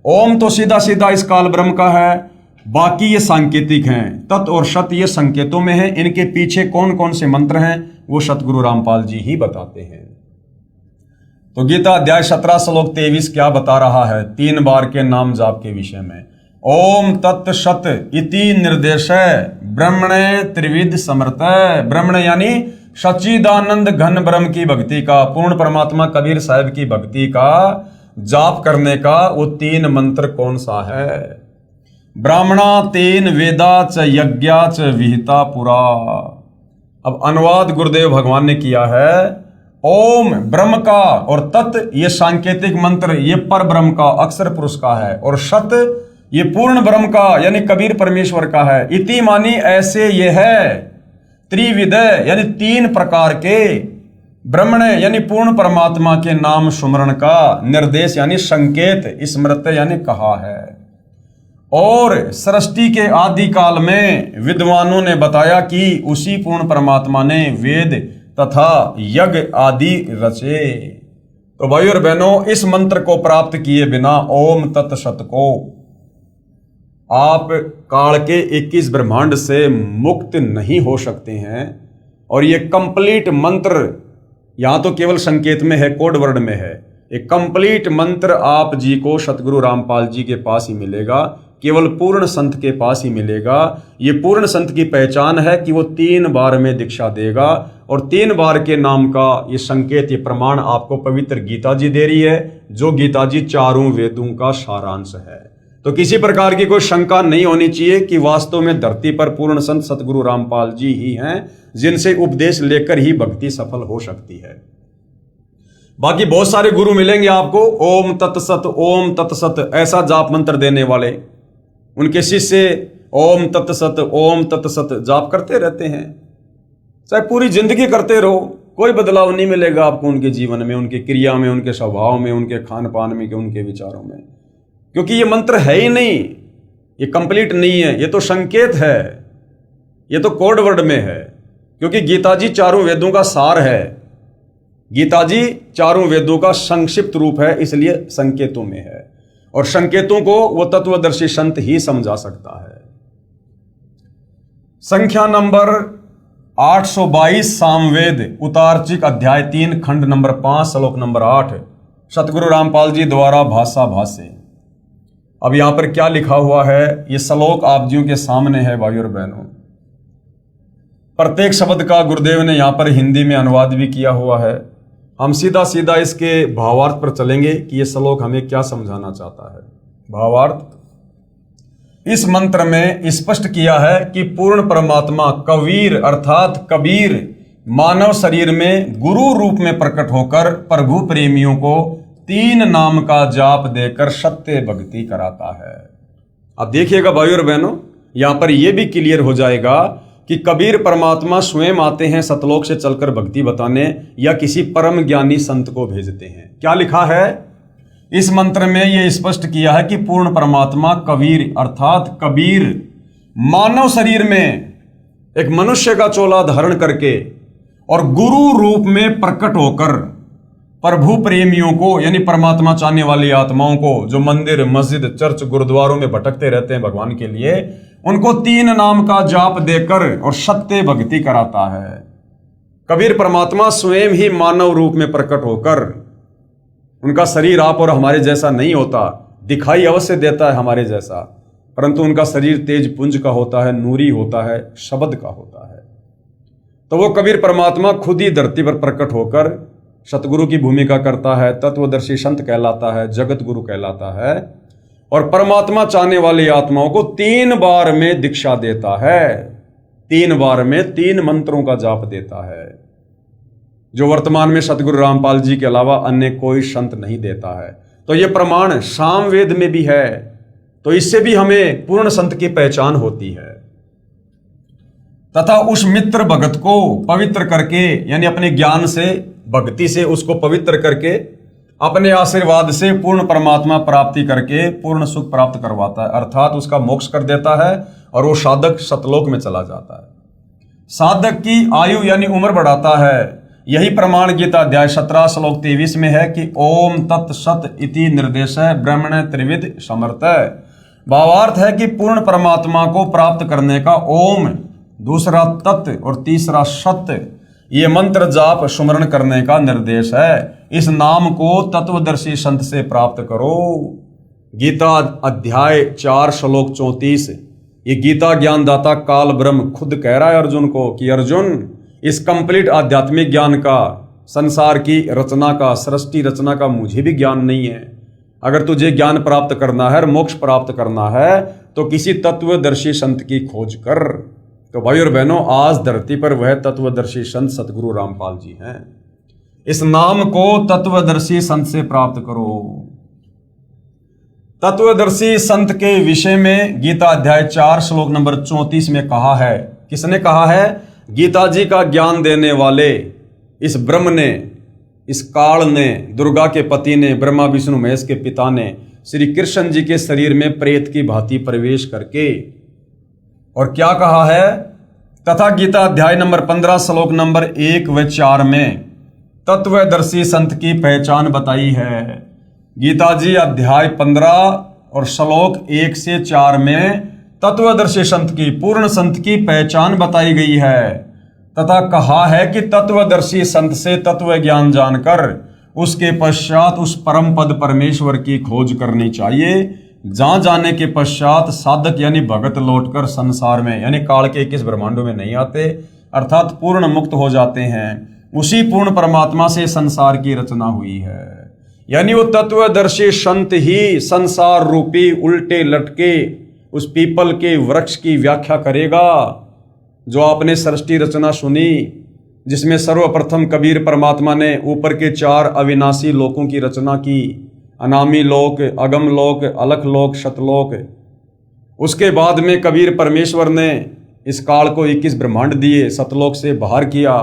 ओम तो सीधा सीधा इस काल ब्रह्म का है, बाकी ये सांकेतिक हैं। तत् और सत ये संकेतों में है, इनके पीछे कौन कौन से मंत्र हैं वो सतगुरु रामपाल जी ही बताते हैं। तो गीता अध्याय 17 श्लोक 23 क्या बता रहा है 3 बार के नाम जाप के विषय में। ओम तत् सत इति निर्देश ब्रह्मणे त्रिविध समर्थ। ब्रह्मण यानी सच्चिदानंद घन ब्रह्म की भक्ति का, पूर्ण परमात्मा कबीर साहिब की भक्ति का जाप करने का वो 3 मंत्र कौन सा है। ब्राह्मणा 3 वेदा च यज्ञा च विहिता पुरा। अब अनुवाद गुरुदेव भगवान ने किया है। ओम ब्रह्म का और तत् ये सांकेतिक मंत्र ये पर ब्रह्म का अक्षर पुरुष का है, और सत ये पूर्ण ब्रह्म का यानी कबीर परमेश्वर का है। इति मानी ऐसे ये है। त्रिविध यानी 3 प्रकार के, ब्रह्मण यानी पूर्ण परमात्मा के नाम सुमरण का, निर्देश यानी संकेत, स्मृत यानी कहा है। और सृष्टि के आदि काल में विद्वानों ने बताया कि उसी पूर्ण परमात्मा ने वेद तथा यज्ञ आदि रचे। तो भाई और बहनों, इस मंत्र को प्राप्त किए बिना ओम तत् सत को आप काल के 21 ब्रह्मांड से मुक्त नहीं हो सकते हैं। और ये कंप्लीट मंत्र यहाँ तो केवल संकेत में है, कोड वर्ड में है। एक कंप्लीट मंत्र आप जी को सतगुरु रामपाल जी के पास ही मिलेगा, केवल पूर्ण संत के पास ही मिलेगा। ये पूर्ण संत की पहचान है कि वो 3 बार में दीक्षा देगा, और 3 बार के नाम का ये संकेत, ये प्रमाण आपको पवित्र गीता जी दे रही है, जो गीता जी 4 वेदों का सारांश है। तो किसी प्रकार की कोई शंका नहीं होनी चाहिए कि वास्तव में धरती पर पूर्ण संत सतगुरु रामपाल जी ही हैं, जिनसे उपदेश लेकर ही भक्ति सफल हो सकती है। बाकी बहुत सारे गुरु मिलेंगे आपको, ओम तत्सत ऐसा जाप मंत्र देने वाले। उनके शिष्य ओम तत्सत जाप करते रहते हैं, चाहे पूरी जिंदगी करते रहो, कोई बदलाव नहीं मिलेगा आपको उनके जीवन में, उनकी क्रिया में, उनके स्वभाव में, उनके खान पान में, उनके विचारों में। क्योंकि ये मंत्र है ही नहीं, ये कंप्लीट नहीं है, ये तो संकेत है, ये तो कोड वर्ड में है। क्योंकि गीता जी 4 वेदों का सार है, गीता जी 4 वेदों का संक्षिप्त रूप है, इसलिए संकेतों में है। और संकेतों को वो तत्वदर्शी संत ही समझा सकता है। संख्या नंबर 822 सामवेद उतार्चिक अध्याय 3 खंड नंबर 5 श्लोक नंबर 8 सतगुरु रामपाल जी द्वारा भाषा भाष्य। अब यहां पर क्या लिखा हुआ है, ये श्लोक आप जियों के सामने है भाइयों और बहनों। प्रत्येक शब्द का गुरुदेव ने यहां पर हिंदी में अनुवाद भी किया हुआ है। हम सीधा सीधा इसके भावार्थ पर चलेंगे कि ये श्लोक हमें क्या समझाना चाहता है। भावार्थ इस मंत्र में स्पष्ट किया है कि पूर्ण परमात्मा कबीर अर्थात कबीर मानव शरीर में गुरु रूप में प्रकट होकर प्रभु प्रेमियों को 3 नाम का जाप देकर सत्य भक्ति कराता है। अब देखिएगा भाइयों और बहनों, यहां पर यह भी क्लियर हो जाएगा कि कबीर परमात्मा स्वयं आते हैं सतलोक से चलकर भक्ति बताने, या किसी परम ज्ञानी संत को भेजते हैं। क्या लिखा है इस मंत्र में, यह स्पष्ट किया है कि पूर्ण परमात्मा कबीर अर्थात कबीर मानव शरीर में एक मनुष्य का चोला धारण करके और गुरु रूप में प्रकट होकर प्रभु प्रेमियों को, यानी परमात्मा चाहने वाली आत्माओं को, जो मंदिर मस्जिद चर्च गुरुद्वारों में भटकते रहते हैं भगवान के लिए, उनको 3 नाम का जाप देकर और सत्य भक्ति कराता है। कबीर परमात्मा स्वयं ही मानव रूप में प्रकट होकर, उनका शरीर आप और हमारे जैसा नहीं होता, दिखाई अवश्य देता है हमारे जैसा, परंतु उनका शरीर तेज पुंज का होता है, नूरी होता है, शब्द का होता है। तो वो कबीर परमात्मा खुद ही धरती पर प्रकट होकर सतगुरु की भूमिका करता है, तत्वदर्शी संत कहलाता है, जगत गुरु कहलाता है, और परमात्मा चाहने वाली आत्माओं को 3 बार में दीक्षा देता है। 3 बार में 3 मंत्रों का जाप देता है, जो वर्तमान में सतगुरु रामपाल जी के अलावा अन्य कोई संत नहीं देता है। तो यह प्रमाण सामवेद में भी है, तो इससे भी हमें पूर्ण संत की पहचान होती है। तथा उस मित्र भगत को पवित्र करके, यानी अपने ज्ञान से, भक्ति से उसको पवित्र करके, अपने आशीर्वाद से पूर्ण परमात्मा प्राप्ति करके पूर्ण सुख प्राप्त करवाता है, अर्थात उसका मोक्ष कर देता है और वो साधक सतलोक में चला जाता है। साधक की आयु यानी उम्र बढ़ाता है। यही प्रमाण गीता अध्याय 17 श्लोक 23 में है कि ओम तत्सत इति निर्देश ब्रह्मण त्रिविध समर्थ। भावार्थ है कि पूर्ण परमात्मा को प्राप्त करने का ओम, दूसरा तत् और तीसरा सत्य, ये मंत्र जाप सुमरण करने का निर्देश है। इस नाम को तत्वदर्शी संत से प्राप्त करो। गीता अध्याय 4 श्लोक 34, ये गीता ज्ञानदाता काल ब्रह्म खुद कह रहा है अर्जुन को कि अर्जुन, इस कंप्लीट आध्यात्मिक ज्ञान का, संसार की रचना का, सृष्टि रचना का मुझे भी ज्ञान नहीं है। अगर तुझे ज्ञान प्राप्त करना है, मोक्ष प्राप्त करना है, तो किसी तत्वदर्शी संत की खोज कर। तो भाई और बहनों, आज धरती पर वह तत्वदर्शी संत सतगुरु रामपाल जी हैं। इस नाम को तत्वदर्शी संत से प्राप्त करो। तत्वदर्शी संत के विषय में गीता अध्याय 4 श्लोक नंबर 34 में कहा है। किसने कहा है? गीता जी का ज्ञान देने वाले इस ब्रह्म ने, इस काल ने, दुर्गा के पति ने, ब्रह्मा विष्णु महेश के पिता ने श्री कृष्ण जी के शरीर में प्रेत की भांति प्रवेश करके, और क्या कहा है? तथा गीता अध्याय नंबर 15 श्लोक नंबर 1 व 4 में तत्वदर्शी संत की पहचान बताई है। गीता जी अध्याय 15 और श्लोक 1 से 4 में तत्वदर्शी संत की, पूर्ण संत की पहचान बताई गई है तथा कहा है कि तत्वदर्शी संत से तत्व ज्ञान जानकर उसके पश्चात उस परम पद परमेश्वर की खोज करनी चाहिए। जहां जाने के पश्चात साधक यानी भगत लौटकर संसार में यानी काल के 21 ब्रह्मांडों में नहीं आते, अर्थात पूर्ण मुक्त हो जाते हैं। उसी पूर्ण परमात्मा से संसार की रचना हुई है। यानी वो तत्वदर्शी संत ही संसार रूपी उल्टे लटके उस पीपल के वृक्ष की व्याख्या करेगा जो आपने सृष्टि रचना सुनी, जिसमें सर्वप्रथम कबीर परमात्मा ने ऊपर के 4 अविनाशी लोकों की रचना की, अनामी लोक, अगम लोक, अलख लोक, शतलोक। उसके बाद में कबीर परमेश्वर ने इस काल को 21 ब्रह्मांड दिए, सतलोक से बाहर किया।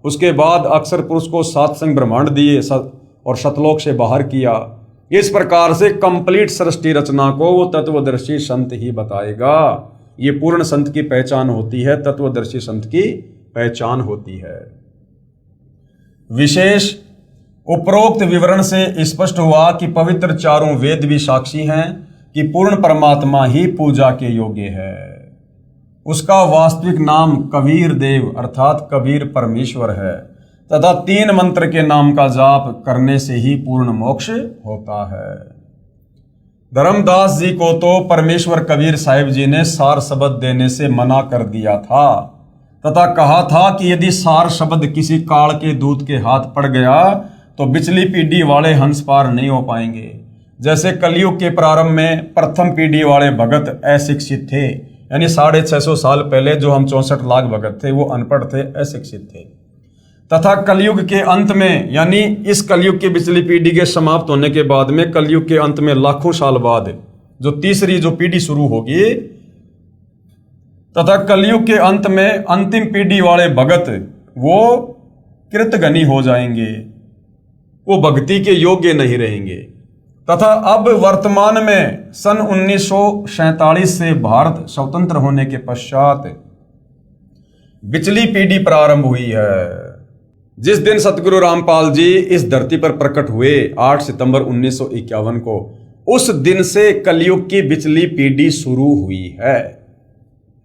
उसके बाद अक्षर पुरुष को 7 संग ब्रह्मांड दिए और शतलोक से बाहर किया। इस प्रकार से कंप्लीट सृष्टि रचना को वो तत्वदर्शी संत ही बताएगा। ये पूर्ण संत की पहचान होती है, तत्वदर्शी संत की पहचान होती है। विशेष उपरोक्त विवरण से स्पष्ट हुआ कि पवित्र चारों वेद भी साक्षी हैं कि पूर्ण परमात्मा ही पूजा के योग्य है। उसका वास्तविक नाम कबीर देव अर्थात कबीर परमेश्वर है तथा 3 मंत्र के नाम का जाप करने से ही पूर्ण मोक्ष होता है। धर्मदास जी को तो परमेश्वर कबीर साहिब जी ने सार शब्द देने से मना कर दिया था तथा कहा था कि यदि सार शब्द किसी काल के दूत के हाथ पड़ गया तो बिचली पीढ़ी वाले हंस पार नहीं हो पाएंगे। जैसे कलयुग के प्रारंभ में प्रथम पीढ़ी वाले भगत अशिक्षित थे, यानी 650 साल पहले जो हम 64 लाख भगत थे वो अनपढ़ थे, अशिक्षित थे। तथा कलयुग के अंत में यानी इस कलयुग की बिचली पीढ़ी के समाप्त होने के बाद में कलयुग के अंत में लाखों साल बाद जो तीसरी जो पीढ़ी शुरू होगी तथा कलयुग के अंत में अंतिम पीढ़ी वाले भगत वो कृतघ्नी हो जाएंगे, वो भक्ति के योग्य नहीं रहेंगे। तथा अब वर्तमान में सन 1947 से भारत स्वतंत्र होने के पश्चात बिचली पीढ़ी प्रारंभ हुई है। जिस दिन सतगुरु रामपाल जी इस धरती पर प्रकट हुए 8 सितंबर 1951 को, उस दिन से कलयुग की बिचली पीढ़ी शुरू हुई है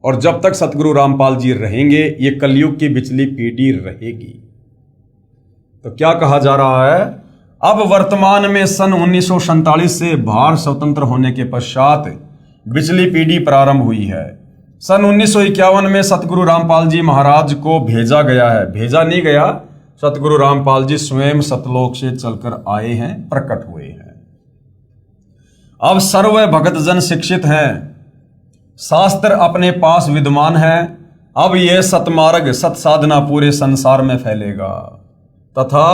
और जब तक सतगुरु रामपाल जी रहेंगे ये कलयुग की बिचली पीढ़ी रहेगी। तो क्या कहा जा रहा है? अब वर्तमान में सन 1947 से भारत स्वतंत्र होने के पश्चात बिचली पीढ़ी प्रारंभ हुई है। सन 1951 में सतगुरु रामपाल जी महाराज को भेजा गया है, भेजा नहीं गया, सतगुरु रामपाल जी स्वयं सतलोक से चलकर आए हैं, प्रकट हुए हैं। अब सर्व भगत जन शिक्षित हैं, शास्त्र अपने पास विद्यमान है। अब यह सतमार्ग सत साधना पूरे संसार में फैलेगा तथा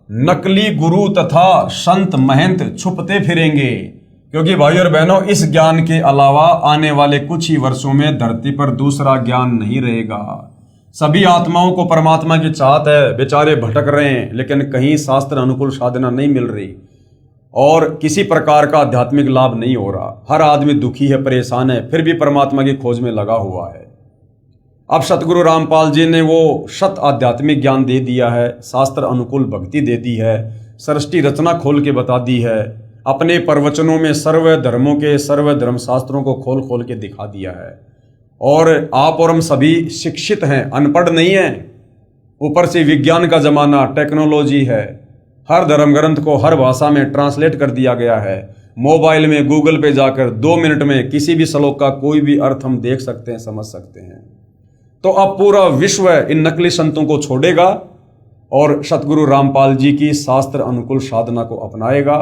नकली गुरु तथा संत महंत छुपते फिरेंगे, क्योंकि भाइयों और बहनों इस ज्ञान के अलावा आने वाले कुछ ही वर्षों में धरती पर दूसरा ज्ञान नहीं रहेगा। सभी आत्माओं को परमात्मा की चाहत है, बेचारे भटक रहे हैं लेकिन कहीं शास्त्र अनुकूल साधना नहीं मिल रही और किसी प्रकार का आध्यात्मिक लाभ नहीं हो रहा। हर आदमी दुखी है, परेशान है, फिर भी परमात्मा की खोज में लगा हुआ है। अब सतगुरु रामपाल जी ने वो शत आध्यात्मिक ज्ञान दे दिया है, शास्त्र अनुकूल भक्ति दे दी है, सृष्टि रचना खोल के बता दी है, अपने प्रवचनों में सर्व धर्मों के सर्व धर्म शास्त्रों को खोल खोल के दिखा दिया है। और आप और हम सभी शिक्षित हैं, अनपढ़ नहीं हैं। ऊपर से विज्ञान का जमाना, टेक्नोलॉजी है, हर धर्म ग्रंथ को हर भाषा में ट्रांसलेट कर दिया गया है। मोबाइल में गूगल पे जाकर 2 मिनट में किसी भी श्लोक का कोई भी अर्थ हम देख सकते हैं, समझ सकते हैं। तो अब पूरा विश्व इन नकली संतों को छोड़ेगा और सतगुरु रामपाल जी की शास्त्र अनुकूल साधना को अपनाएगा,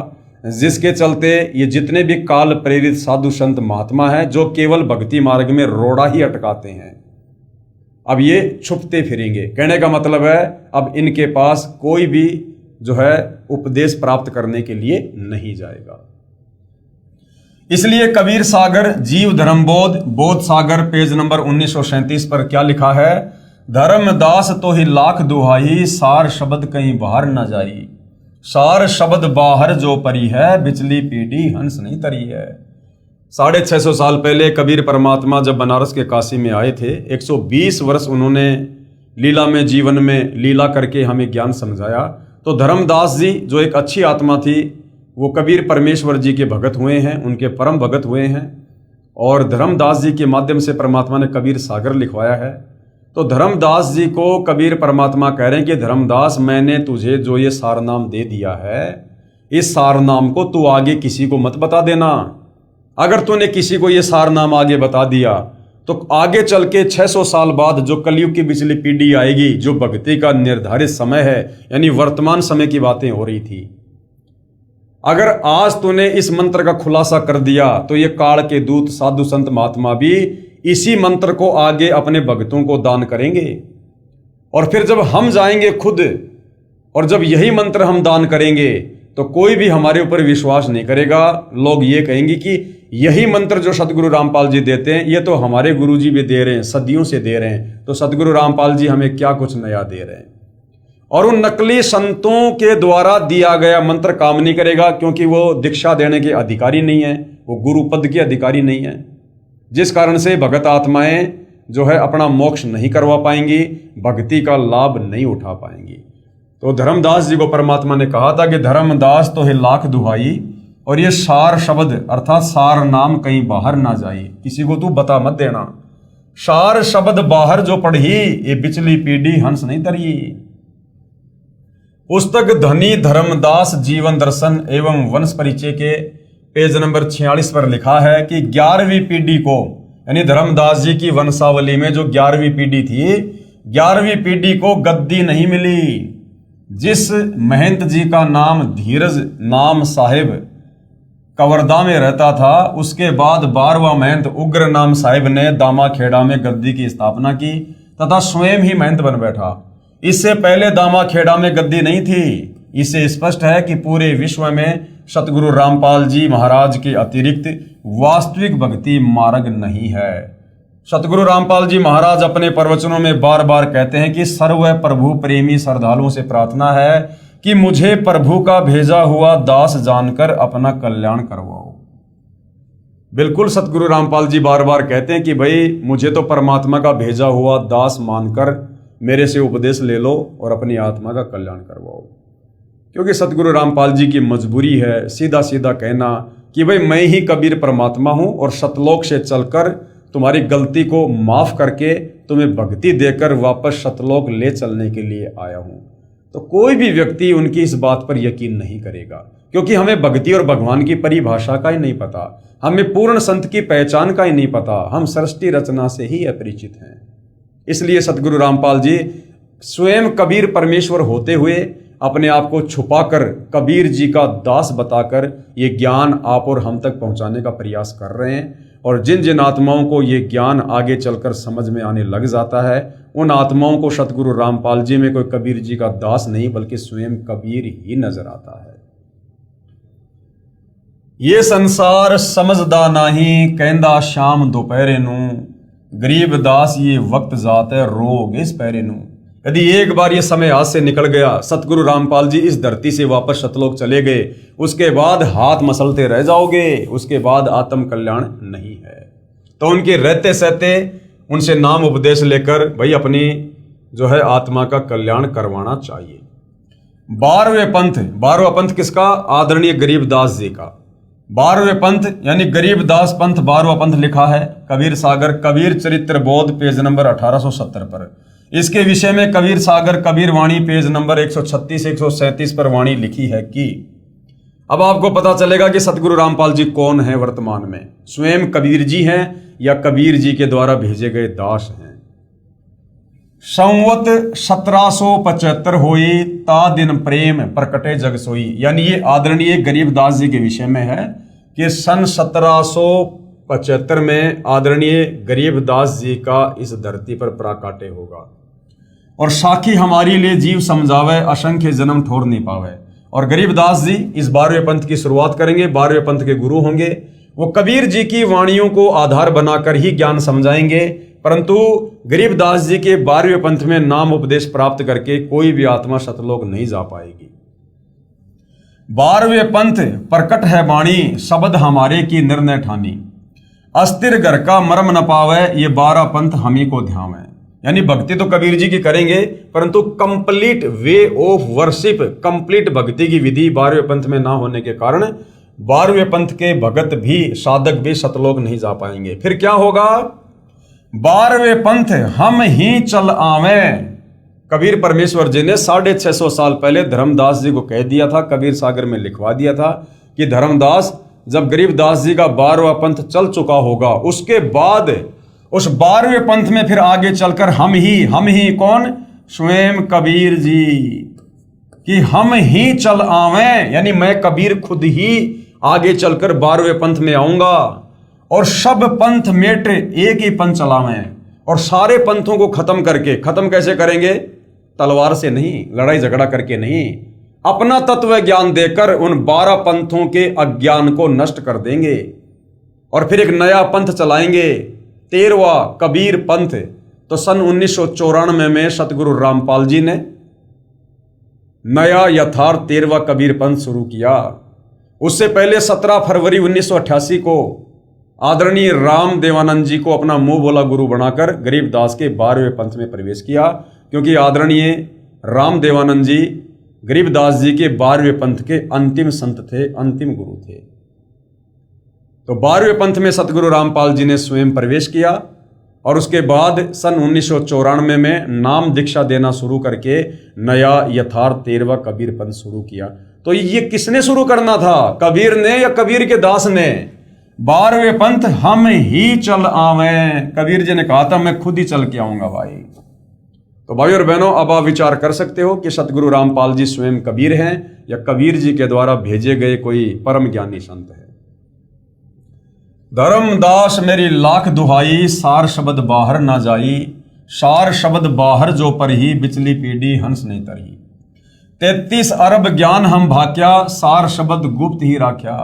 जिसके चलते ये जितने भी काल प्रेरित साधु संत महात्मा हैं जो केवल भक्ति मार्ग में रोड़ा ही अटकाते हैं, अब ये छुपते फिरेंगे। कहने का मतलब है अब इनके पास कोई भी जो है उपदेश प्राप्त करने के लिए नहीं जाएगा। इसलिए कबीर सागर जीव धर्मबोध बोध सागर पेज नंबर 1937 पर क्या लिखा है? धर्मदास तो ही लाख दुहाई, सार शब्द कहीं बाहर न जाई। सार शब्द बाहर जो परी है, बिचली पीढ़ी हंस नहीं तरी है। 650 साल पहले कबीर परमात्मा जब बनारस के काशी में आए थे, 120 वर्ष उन्होंने लीला में जीवन में लीला करके हमें ज्ञान समझाया। तो धर्मदास जी जो एक अच्छी आत्मा थी, वो कबीर परमेश्वर जी के भगत हुए हैं, उनके परम भगत हुए हैं, और धर्मदास जी के माध्यम से परमात्मा ने कबीर सागर लिखवाया है। तो धर्मदास जी को कबीर परमात्मा कह रहे हैं कि धर्मदास, मैंने तुझे जो ये सारनाम दे दिया है, इस सारनाम को तू आगे किसी को मत बता देना। अगर तूने किसी को ये सारनाम आगे बता दिया तो आगे चल के 600 साल बाद जो कलयुग की पिछली पीढ़ी आएगी, जो भक्ति का निर्धारित समय है, यानी वर्तमान समय की बातें हो रही थी, अगर आज तूने इस मंत्र का खुलासा कर दिया तो ये काल के दूत साधु संत महात्मा भी इसी मंत्र को आगे अपने भक्तों को दान करेंगे। और फिर जब हम जाएंगे खुद और जब यही मंत्र हम दान करेंगे तो कोई भी हमारे ऊपर विश्वास नहीं करेगा। लोग ये कहेंगे कि यही मंत्र जो सतगुरु रामपाल जी देते हैं, ये तो हमारे गुरु जी भी दे रहे हैं, सदियों से दे रहे हैं, तो सतगुरु रामपाल जी हमें क्या कुछ नया दे रहे हैं। और उन नकली संतों के द्वारा दिया गया मंत्र काम नहीं करेगा, क्योंकि वो दीक्षा देने के अधिकारी नहीं है, वो गुरु पद के अधिकारी नहीं है, जिस कारण से भगत आत्माएं जो है अपना मोक्ष नहीं करवा पाएंगी, भक्ति का लाभ नहीं उठा पाएंगी। तो धर्मदास जी को परमात्मा ने कहा था कि धर्मदास तो है लाख दुहाई, और ये सार शब्द अर्थात सार नाम कहीं बाहर ना जाए, किसी को तू बता मत देना। सार शब्द बाहर जो पढ़ी, ये बिचली पीढ़ी हंस नहीं तरी। पुस्तक धनी धर्मदास जीवन दर्शन एवं वंश परिचय के पेज नंबर 46 पर लिखा है कि 11वीं पीढ़ी को, यानी धर्मदास जी की वंशावली में जो 11वीं पीढ़ी थी, 11वीं पीढ़ी को गद्दी नहीं मिली। जिस महंत जी का नाम धीरज नाम साहिब कवर्धा में रहता था, उसके बाद 12वां महंत उग्र नाम साहिब ने दामा खेड़ा में गद्दी की स्थापना की तथा स्वयं ही महंत बन बैठा। इससे पहले दामा खेड़ा में गद्दी नहीं थी। इससे स्पष्ट है कि पूरे विश्व में सतगुरु रामपाल जी महाराज के अतिरिक्त वास्तविक भक्ति मार्ग नहीं है। सतगुरु रामपाल जी महाराज अपने प्रवचनों में बार बार कहते हैं कि सर्व प्रभु प्रेमी श्रद्धालुओं से प्रार्थना है कि मुझे प्रभु का भेजा हुआ दास जानकर अपना कल्याण करवाओ। बिल्कुल सतगुरु रामपाल जी बार बार कहते हैं कि भाई मुझे तो परमात्मा का भेजा हुआ दास मानकर मेरे से उपदेश ले लो और अपनी आत्मा का कल्याण करवाओ। क्योंकि सतगुरु रामपाल जी की मजबूरी है सीधा सीधा कहना कि भाई मैं ही कबीर परमात्मा हूं और सतलोक से चलकर तुम्हारी गलती को माफ करके तुम्हें भक्ति देकर वापस सतलोक ले चलने के लिए आया हूं। तो कोई भी व्यक्ति उनकी इस बात पर यकीन नहीं करेगा, क्योंकि हमें भक्ति और भगवान की परिभाषा का ही नहीं पता, हमें पूर्ण संत की पहचान का ही नहीं पता, हम सृष्टि रचना से ही अपरिचित हैं। इसलिए सतगुरु रामपाल जी स्वयं कबीर परमेश्वर होते हुए अपने आप को छुपाकर कबीर जी का दास बताकर ये ज्ञान आप और हम तक पहुंचाने का प्रयास कर रहे हैं। और जिन जिन आत्माओं को ये ज्ञान आगे चलकर समझ में आने लग जाता है, उन आत्माओं को सतगुरु रामपाल जी में कोई कबीर जी का दास नहीं बल्कि स्वयं कबीर ही नजर आता है। ये संसार समझदा नाही कहंदा शाम दोपहरे नू, गरीब दास ये वक्त जाते रोग इस पैरे नू। यदि एक बार ये समय हाथ से निकल गया, सतगुरु रामपाल जी इस धरती से वापस सतलोक चले गए, उसके बाद हाथ मसलते रह जाओगे, उसके बाद आत्म कल्याण नहीं है। तो उनके रहते सहते उनसे नाम उपदेश लेकर भाई अपनी जो है आत्मा का कल्याण करवाना चाहिए। 12वां पंथ किसका? आदरणीय गरीबदास जी का 12वें पंथ यानी गरीबदास पंथ 12वां पंथ लिखा है कबीर सागर कबीर चरित्र बोध पेज नंबर 1870 पर। इसके विषय में कबीर सागर कबीर वाणी पेज नंबर 136-137 पर वाणी लिखी है कि अब आपको पता चलेगा कि सतगुरु रामपाल जी कौन है वर्तमान में, स्वयं कबीर जी हैं या कबीर जी के द्वारा भेजे गए दास हैं। संवत 1775 होई ता दिन प्रेम प्रकटे जग सोई, यानी ये आदरणीय गरीबदास जी के विषय में है कि सन 1775 में आदरणीय गरीबदास जी का इस धरती पर प्राकाटे होगा। और साखी हमारी लिए जीव समझावे असंख्य जन्म ठोर नहीं पावे। और गरीबदास जी इस 12वें पंथ की शुरुआत करेंगे, 12वें पंथ के गुरु होंगे। वो कबीर जी की वाणियों को आधार बनाकर ही ज्ञान समझाएंगे, परंतु गरीबदास जी के 12वें पंथ में नाम उपदेश प्राप्त करके कोई भी आत्मा सतलोक नहीं जा पाएगी। 12वें पंथ प्रकट है वाणी शब्द हमारे की निर्णय ठानी, अस्थिर घर का मर्म न पावे ये 12 पंथ हम ही को ध्यावे। यानी भक्ति तो कबीर जी की करेंगे, परंतु complete way of worship, complete भक्ति की विधि 12वें पंथ में ना होने के कारण 12वें पंथ के भगत भी, साधक भी सतलोक नहीं जा पाएंगे। फिर क्या होगा? 12वें पंथ हम ही चल आवे। कबीर परमेश्वर जी ने 650 साल पहले धर्मदास जी को कह दिया था, कबीर सागर में लिखवा दिया था कि धर्मदास, जब गरीबदास जी का 12वां पंथ चल चुका होगा, उसके बाद उस 12वें पंथ में फिर आगे चलकर हम ही कौन? स्वयं कबीर जी, कि हम ही चल आवे, यानी मैं कबीर खुद ही आगे चलकर 12वें पंथ में आऊंगा और सब पंथ मेट एक ही पंथ चलावें और सारे पंथों को खत्म करके, खत्म कैसे करेंगे? तलवार से नहीं, लड़ाई झगड़ा करके नहीं, अपना तत्व ज्ञान देकर उन 12 पंथों के अज्ञान को नष्ट कर देंगे और फिर एक नया पंथ चलाएंगे, 13वां कबीर पंथ। तो सन 1994 में सतगुरु रामपाल जी ने नया यथार्थ 13वां कबीर पंथ शुरू किया। उससे पहले 17 फरवरी 1988 को आदरणीय राम देवानंद जी को अपना मुंह बोला गुरु बनाकर गरीबदास के 12वें पंथ में प्रवेश किया, क्योंकि आदरणीय राम देवानंद जी गरीबदास जी के 12वें पंथ के अंतिम संत थे, अंतिम गुरु थे। तो 12वें पंथ में सतगुरु रामपाल जी ने स्वयं प्रवेश किया और उसके बाद सन 1994 में नाम दीक्षा देना शुरू करके नया यथार्थ 13वां कबीर पंथ शुरू किया। तो ये किसने शुरू करना था? कबीर ने या कबीर के दास ने? 12वें पंथ हम ही चल आवे। कबीर जी ने कहा था मैं खुद ही चल के आऊंगा भाई। तो भाई और बहनों, अब आप विचार कर सकते हो कि सतगुरु रामपाल जी स्वयं कबीर हैं या कबीर जी के द्वारा भेजे गए कोई परम ज्ञानी संत है। धर्मदास मेरी लाख दुहाई, सार शब्द बाहर ना जाई, सार शब्द बाहर जो पर ही, बिचली पीढ़ी हंस नहीं तरही। 33 अरब ज्ञान हम भाक्या, सार शब्द गुप्त ही राख्या।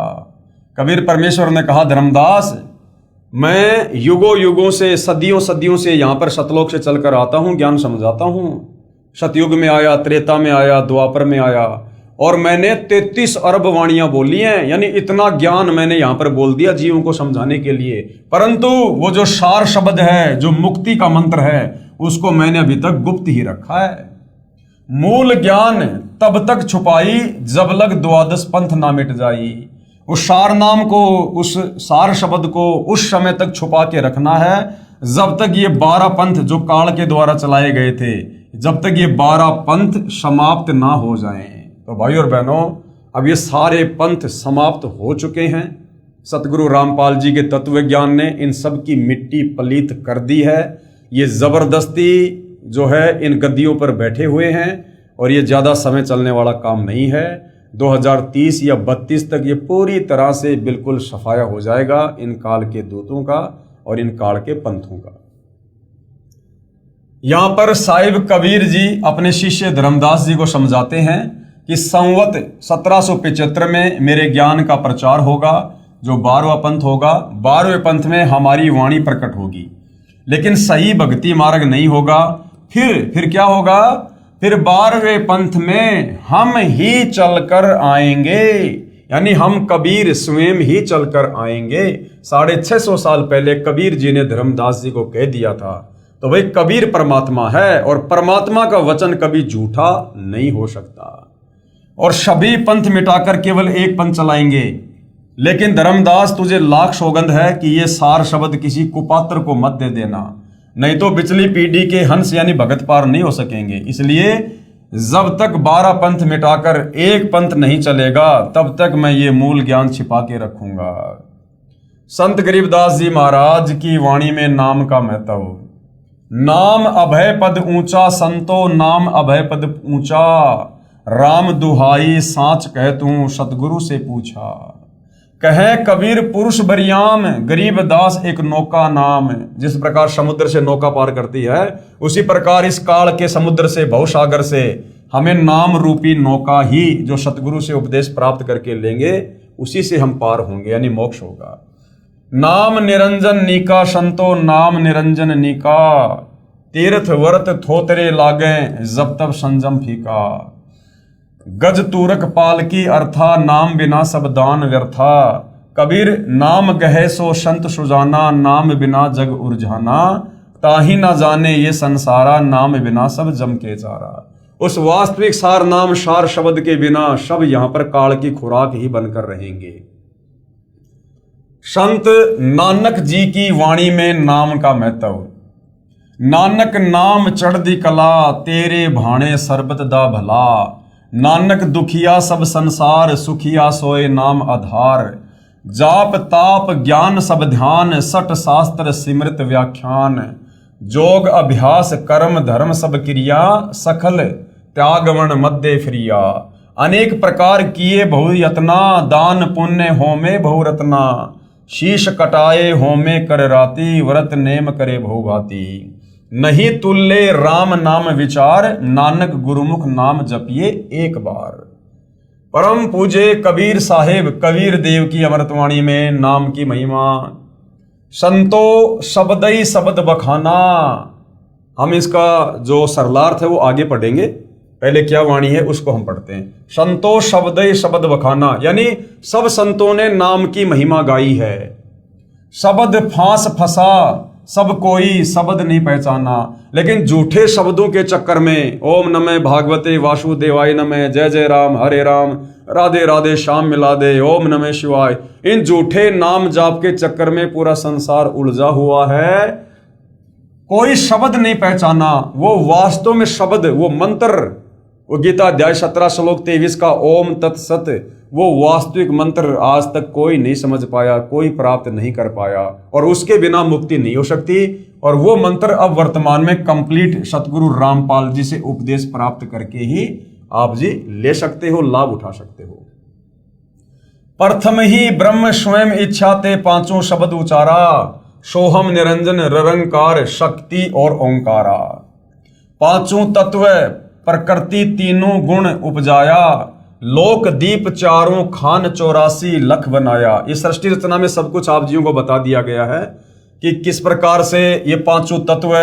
कबीर परमेश्वर ने कहा, धर्मदास मैं युगों युगों से, सदियों से यहाँ पर सतलोक से चलकर आता हूँ, ज्ञान समझाता हूँ। सतयुग में आया, त्रेता में आया, द्वापर में आया और मैंने 33 अरब वाणियां बोली हैं, यानी इतना ज्ञान मैंने यहाँ पर बोल दिया जीवों को समझाने के लिए। परंतु वो जो सार शब्द है, जो मुक्ति का मंत्र है, उसको मैंने अभी तक गुप्त ही रखा है। मूल ज्ञान तब तक छुपाई, जब लग 12 पंथ ना मिट जाई। उस सार नाम को, उस सार शब्द को उस समय तक छुपा के रखना है जब तक ये 12 पंथ जो काल के द्वारा चलाए गए थे, जब तक ये 12 पंथ समाप्त ना हो जाएं। तो भाई और बहनों, अब ये सारे पंथ समाप्त हो चुके हैं। सतगुरु रामपाल जी के तत्व ज्ञान ने इन सब की मिट्टी पलीत कर दी है। ये जबरदस्ती जो है इन गद्दियों पर बैठे हुए हैं और ये ज़्यादा समय चलने वाला काम नहीं है। 2030 या 32 तक ये पूरी तरह से बिल्कुल सफाया हो जाएगा इन काल के दूतों का और इन काल के पंथों का। यहां पर साहिब कबीर जी अपने शिष्य धर्मदास जी को समझाते हैं कि संवत 1775 में मेरे ज्ञान का प्रचार होगा, जो 12वां पंथ होगा। 12वें पंथ में हमारी वाणी प्रकट होगी, लेकिन सही भक्ति मार्ग नहीं होगा। फिर क्या होगा? फिर 12वें पंथ में हम ही चलकर आएंगे, यानी हम कबीर स्वयं ही चलकर आएंगे। 650 साल पहले कबीर जी ने धर्मदास जी को कह दिया था। तो भाई कबीर परमात्मा है और परमात्मा का वचन कभी झूठा नहीं हो सकता। और सभी पंथ मिटाकर केवल एक पंथ चलाएंगे। लेकिन धर्मदास, तुझे लाख सौगंध है कि ये सार शब्द किसी कुपात्र को मत दे देना, नहीं तो बिचली पीढ़ी के हंस यानी भगत पार नहीं हो सकेंगे। इसलिए जब तक 12 पंथ मिटाकर एक पंथ नहीं चलेगा, तब तक मैं ये मूल ज्ञान छिपा के रखूंगा। संत गरीबदास जी महाराज की वाणी में नाम का महत्व। नाम अभय पद ऊंचा, संतो नाम अभय पद ऊंचा, राम दुहाई साच कह तू सतगुरु से पूछा। कहे कबीर पुरुष बरियाम, गरीबदास एक नौका नाम। जिस प्रकार समुद्र से नौका पार करती है, उसी प्रकार इस काल के समुद्र से, भवसागर से हमें नाम रूपी नौका ही, जो सतगुरु से उपदेश प्राप्त करके लेंगे, उसी से हम पार होंगे, यानी मोक्ष होगा। नाम निरंजन नीका, संतो नाम निरंजन नीका, तीर्थ व्रत थोतरे लागे, जब तब संजम फीका। गज तूरक पाल की अर्था, नाम बिना सब दान व्यर्था। कबीर नाम गहे सो संत सुजाना, नाम बिना जग उर्जाना, ताही ना जाने ये संसारा, नाम बिना सब जम के चारा। उस वास्तविक सार नाम सार शब्द के बिना सब यहां पर काल की खुराक ही बनकर रहेंगे। संत नानक जी की वाणी में नाम का महत्व। नानक नाम चढ़दी कला, तेरे भाणे सरबत दा भला। नानक दुखिया सब संसार, सुखिया सोए नाम आधार। जाप ताप ज्ञान सब ध्यान, सठ शास्त्र सिमृत व्याख्यान। जोग अभ्यास कर्म धर्म सब क्रिया, सकल त्यागवण मध्य फ्रिया। अनेक प्रकार किए बहु यतना, दान पुण्य होमे बहु रत्ना। शीश कटाए होमे कर राती, व्रत नेम करे बहु भांति। नहीं तुल्य राम नाम विचार, नानक गुरुमुख नाम जपिए एक बार। परम पूज्य कबीर साहेब कबीर देव की अमृतवाणी में नाम की महिमा। संतो शब्दई शब्द बखाना। हम इसका जो सरलार्थ है वो आगे पढ़ेंगे, पहले क्या वाणी है उसको हम पढ़ते हैं। संतो शब्दई शब्द बखाना, यानी सब संतों ने नाम की महिमा गाई है। शब्द फांस फंसा, सब कोई शब्द नहीं पहचाना। लेकिन झूठे शब्दों के चक्कर में ओम नमः भागवते वासुदेवाय नमः, जय जय राम हरे राम, राधे राधे श्याम मिला दे, ओम नमः शिवाय, इन झूठे नाम जाप के चक्कर में पूरा संसार उलझा हुआ है। कोई शब्द नहीं पहचाना। वो वास्तव में शब्द, वो मंत्र, वो गीता अध्याय 17 श्लोक 23 का ओम तत्सत, वो वास्तविक मंत्र आज तक कोई नहीं समझ पाया, कोई प्राप्त नहीं कर पाया, और उसके बिना मुक्ति नहीं हो सकती। और वो मंत्र अब वर्तमान में कंप्लीट सतगुरु रामपाल जी से उपदेश प्राप्त करके ही आप जी ले सकते हो, लाभ उठा सकते हो। प्रथम ही ब्रह्म स्वयं इच्छा ते पांचों शब्द उचारा, सोहम निरंजन निरंकार शक्ति और ओंकारा। पांचों तत्व प्रकृति तीनों गुण उपजाया, लोक दीप चारों खान 84 लख बनाया। इस सृष्टि रचना में सब कुछ आप जियों को बता दिया गया है कि किस प्रकार से ये पांचों तत्व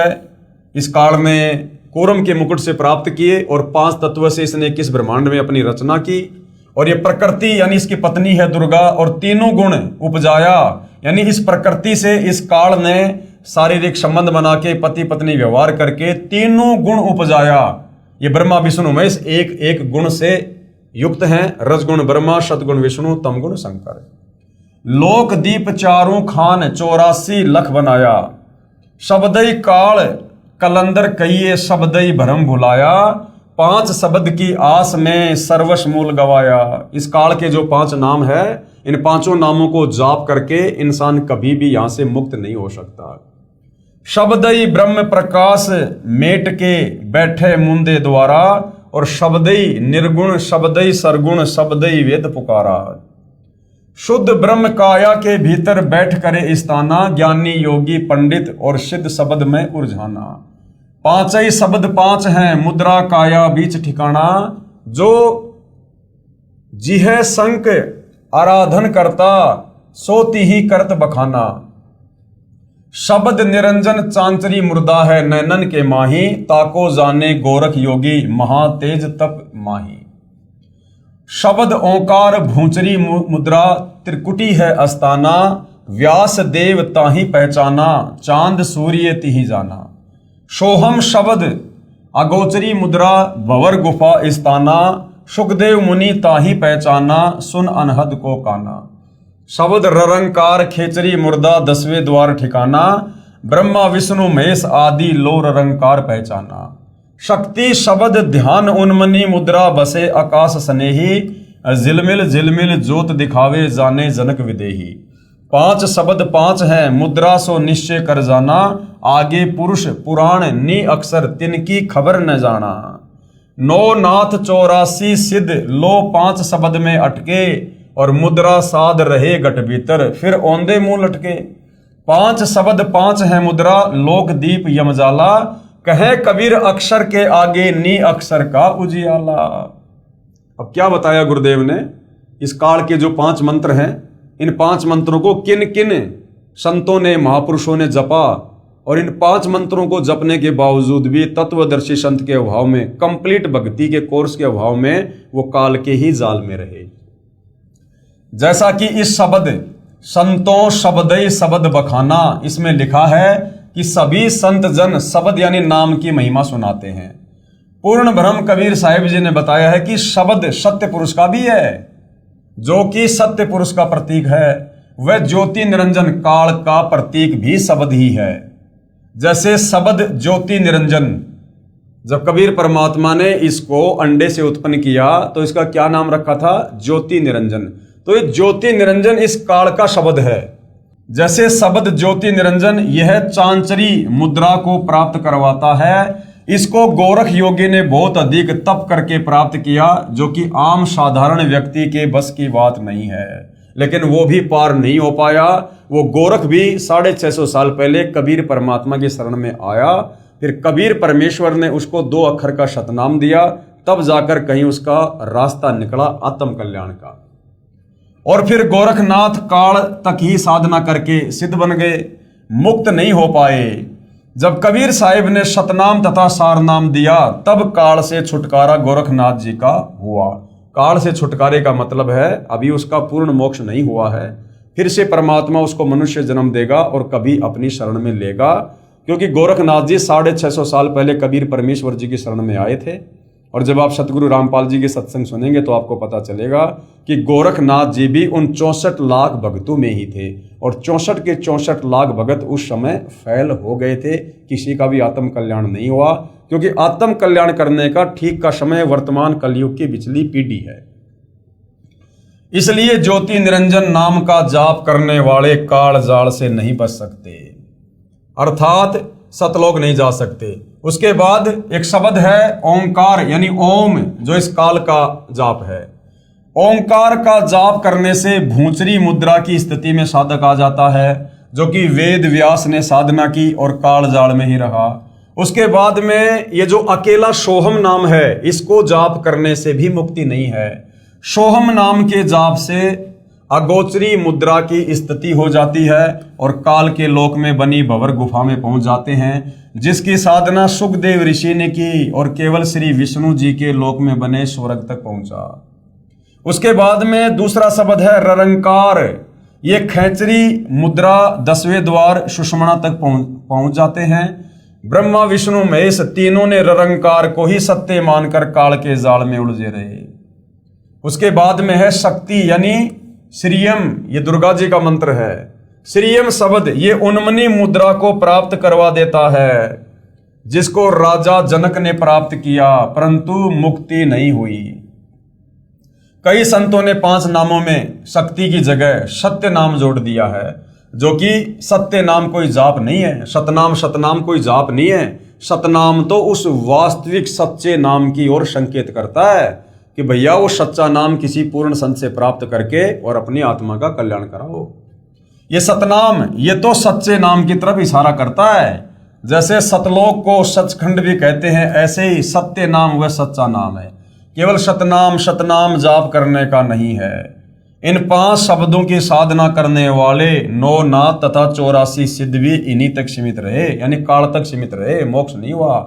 इस काल में कूर्म के मुकुट से प्राप्त किए, और 5 तत्व से इसने किस ब्रह्मांड में अपनी रचना की। और ये प्रकृति यानी इसकी पत्नी है दुर्गा, और तीनों गुण उपजाया, यानी इस प्रकृति से इस काल ने शारीरिक संबंध बना के पति पत्नी व्यवहार करके तीनों गुण उपजाया। ये ब्रह्मा विष्णु महेश एक एक गुण से युक्त हैं। रजगुण ब्रह्मा, सतगुण विष्णु, तमगुण शंकर। लोक दीप चारों खान 84 लख बनाया, शब्दई काल कलंदर कहिए शब्दई भरम भुलाया। 5 शब्द की आस में सर्वस्व मूल गवाया। इस काल के जो 5 नाम है, इन 5 नामों को जाप करके इंसान कभी भी यहां से मुक्त नहीं हो सकता। शब्दई ब्रह्म प्रकाश मेट के बैठे मुंदे द्वारा, और शब्दई निर्गुण शब्दई सरगुण शब्दई वेद पुकारा। शुद्ध ब्रह्म काया के भीतर बैठ करे स्थाना, ज्ञानी योगी पंडित और सिद्ध शब्द में उलझाना। 5 ही शब्द 5 हैं, मुद्रा काया बीच ठिकाना। जो जिह संक आराधन करता, सोती ही करत बखाना। शब्द निरंजन चांचरी मुर्दा है, नैनन के माही। ताको जाने गोरख योगी, महातेज तप माही। शब्द ओंकार भूंचरी मुद्रा, त्रिकुटी है अस्ताना। व्यास देव ताही पहचाना, चांद सूर्य तिही जाना। सोहम शब्द अगोचरी मुद्रा, भंवर गुफा स्थाना। सुखदेव मुनि ताही पहचाना, सुन अनहद को काना। शब्द ररंकार खेचरी मुर्दा, 10वें द्वार ठिकाना। ब्रह्मा विष्णु महेश आदि लो ररंकार पहचाना। शक्ति शब्द ध्यान उन्मनी मुद्रा, बसे आकाश स्नेही। झिलमिल झिलमिल जोत दिखावे, जाने जनक विदेही। 5 शब्द 5 हैं, मुद्रा सो निश्चय कर जाना। आगे पुरुष पुराण नी अक्षर, तिनकी खबर न जाना। 9 नाथ 84 सिद्ध, लो 5 शब्द में अटके। और मुद्रा साध रहे गट भीतर, फिर औंधे मुंह लटके। 5 शब्द 5 हैं मुद्रा, लोक दीप यमजाला। कहे कबीर अक्षर के आगे नी अक्षर का उजियाला। अब क्या बताया गुरुदेव ने, इस काल के जो 5 मंत्र हैं, इन 5 मंत्रों को किन किन संतों ने महापुरुषों ने जपा, और इन 5 मंत्रों को जपने के बावजूद भी तत्वदर्शी संत के अभाव में, कंप्लीट भक्ति के कोर्स के अभाव में वो काल के ही जाल में रहे। जैसा कि इस शब्द संतों शब्दई शब्द बखाना, इसमें लिखा है कि सभी संत जन शब्द यानी नाम की महिमा सुनाते हैं। पूर्ण ब्रह्म कबीर साहिब जी ने बताया है कि शब्द सत्य पुरुष का भी है, जो कि सत्य पुरुष का प्रतीक है। वह ज्योति निरंजन काल का प्रतीक भी शब्द ही है। जैसे शब्द ज्योति निरंजन, जब कबीर परमात्मा ने इसको अंडे से उत्पन्न किया तो इसका क्या नाम रखा था? ज्योति निरंजन। तो ये ज्योति निरंजन इस काल का शब्द है। जैसे शब्द ज्योति निरंजन यह चांचरी मुद्रा को प्राप्त करवाता है। इसको गोरख योगी ने बहुत अधिक तप करके प्राप्त किया, जो कि आम साधारण व्यक्ति के बस की बात नहीं है, लेकिन वो भी पार नहीं हो पाया। वो गोरख भी 650 साल पहले कबीर परमात्मा की शरण में आया, फिर कबीर परमेश्वर ने उसको 2 अक्षर का सतनाम दिया, तब जाकर कहीं उसका रास्ता निकला आत्म कल्याण का। और फिर गोरखनाथ काल तक ही साधना करके सिद्ध बन गए, मुक्त नहीं हो पाए। जब कबीर साहिब ने सतनाम तथा सारनाम दिया, तब काल से छुटकारा गोरखनाथ जी का हुआ। काल से छुटकारे का मतलब है अभी उसका पूर्ण मोक्ष नहीं हुआ है, फिर से परमात्मा उसको मनुष्य जन्म देगा और कभी अपनी शरण में लेगा। क्योंकि गोरखनाथ जी 650 साल पहले कबीर परमेश्वर जी की शरण में आए थे। और जब आप सतगुरु रामपाल जी के सत्संग सुनेंगे तो आपको पता चलेगा कि गोरखनाथ जी भी उन 64 लाख भक्तों में ही थे, और 64 के 64 लाख भगत उस समय फैल हो गए थे। किसी का भी आत्म कल्याण नहीं हुआ, क्योंकि आत्म कल्याण करने का ठीक का समय वर्तमान कलयुग की पिछली पीढ़ी है। इसलिए ज्योति निरंजन नाम का जाप करने वाले काल जाल से नहीं बच सकते, अर्थात सतलोक नहीं जा सकते। उसके बाद एक शब्द है ओंकार, यानी ओम, जो इस काल का जाप है। ओंकार का जाप करने से भूंचरी मुद्रा की स्थिति में साधक आ जाता है, जो कि वेद व्यास ने साधना की और काल जाल में ही रहा। उसके बाद में ये जो अकेला सोहम नाम है, इसको जाप करने से भी मुक्ति नहीं है। सोहम नाम के जाप से अगोचरी मुद्रा की स्थिति हो जाती है और काल के लोक में बनी भंवर गुफा में पहुंच जाते हैं, जिसकी साधना सुखदेव ऋषि ने की और केवल श्री विष्णु जी के लोक में बने स्वर्ग तक पहुंचा। उसके बाद में दूसरा शब्द है ररंकार। ये खैचरी मुद्रा 10वें द्वार सुषमणा तक पहुंच जाते हैं। ब्रह्मा विष्णु महेश तीनों ने ररंकार को ही सत्य मानकर काल के जाल में उलझे रहे। उसके बाद में है शक्ति, यानी श्रीयम, ये दुर्गा जी का मंत्र है। श्रीयम शब्द ये उन्मनी मुद्रा को प्राप्त करवा देता है, जिसको राजा जनक ने प्राप्त किया, परंतु मुक्ति नहीं हुई। कई संतों ने 5 नामों में शक्ति की जगह सत्य नाम जोड़ दिया है, जो कि सत्य नाम कोई जाप नहीं है। सतनाम कोई जाप नहीं है। सतनाम तो उस वास्तविक सच्चे नाम की ओर संकेत करता है कि भैया वो सच्चा नाम किसी पूर्ण संत से प्राप्त करके और अपनी आत्मा का कल्याण कराओ। ये सतनाम ये तो सच्चे नाम की तरफ इशारा करता है। जैसे सतलोक को सचखंड भी कहते हैं, ऐसे ही सत्य नाम वह सच्चा नाम है। केवल सतनाम जाप करने का नहीं है। इन 5 शब्दों की साधना करने वाले 9 नाथ तथा 84 सिद्ध भी इन्हीं तक सीमित रहे, यानी काल तक सीमित रहे, मोक्ष नहीं हुआ।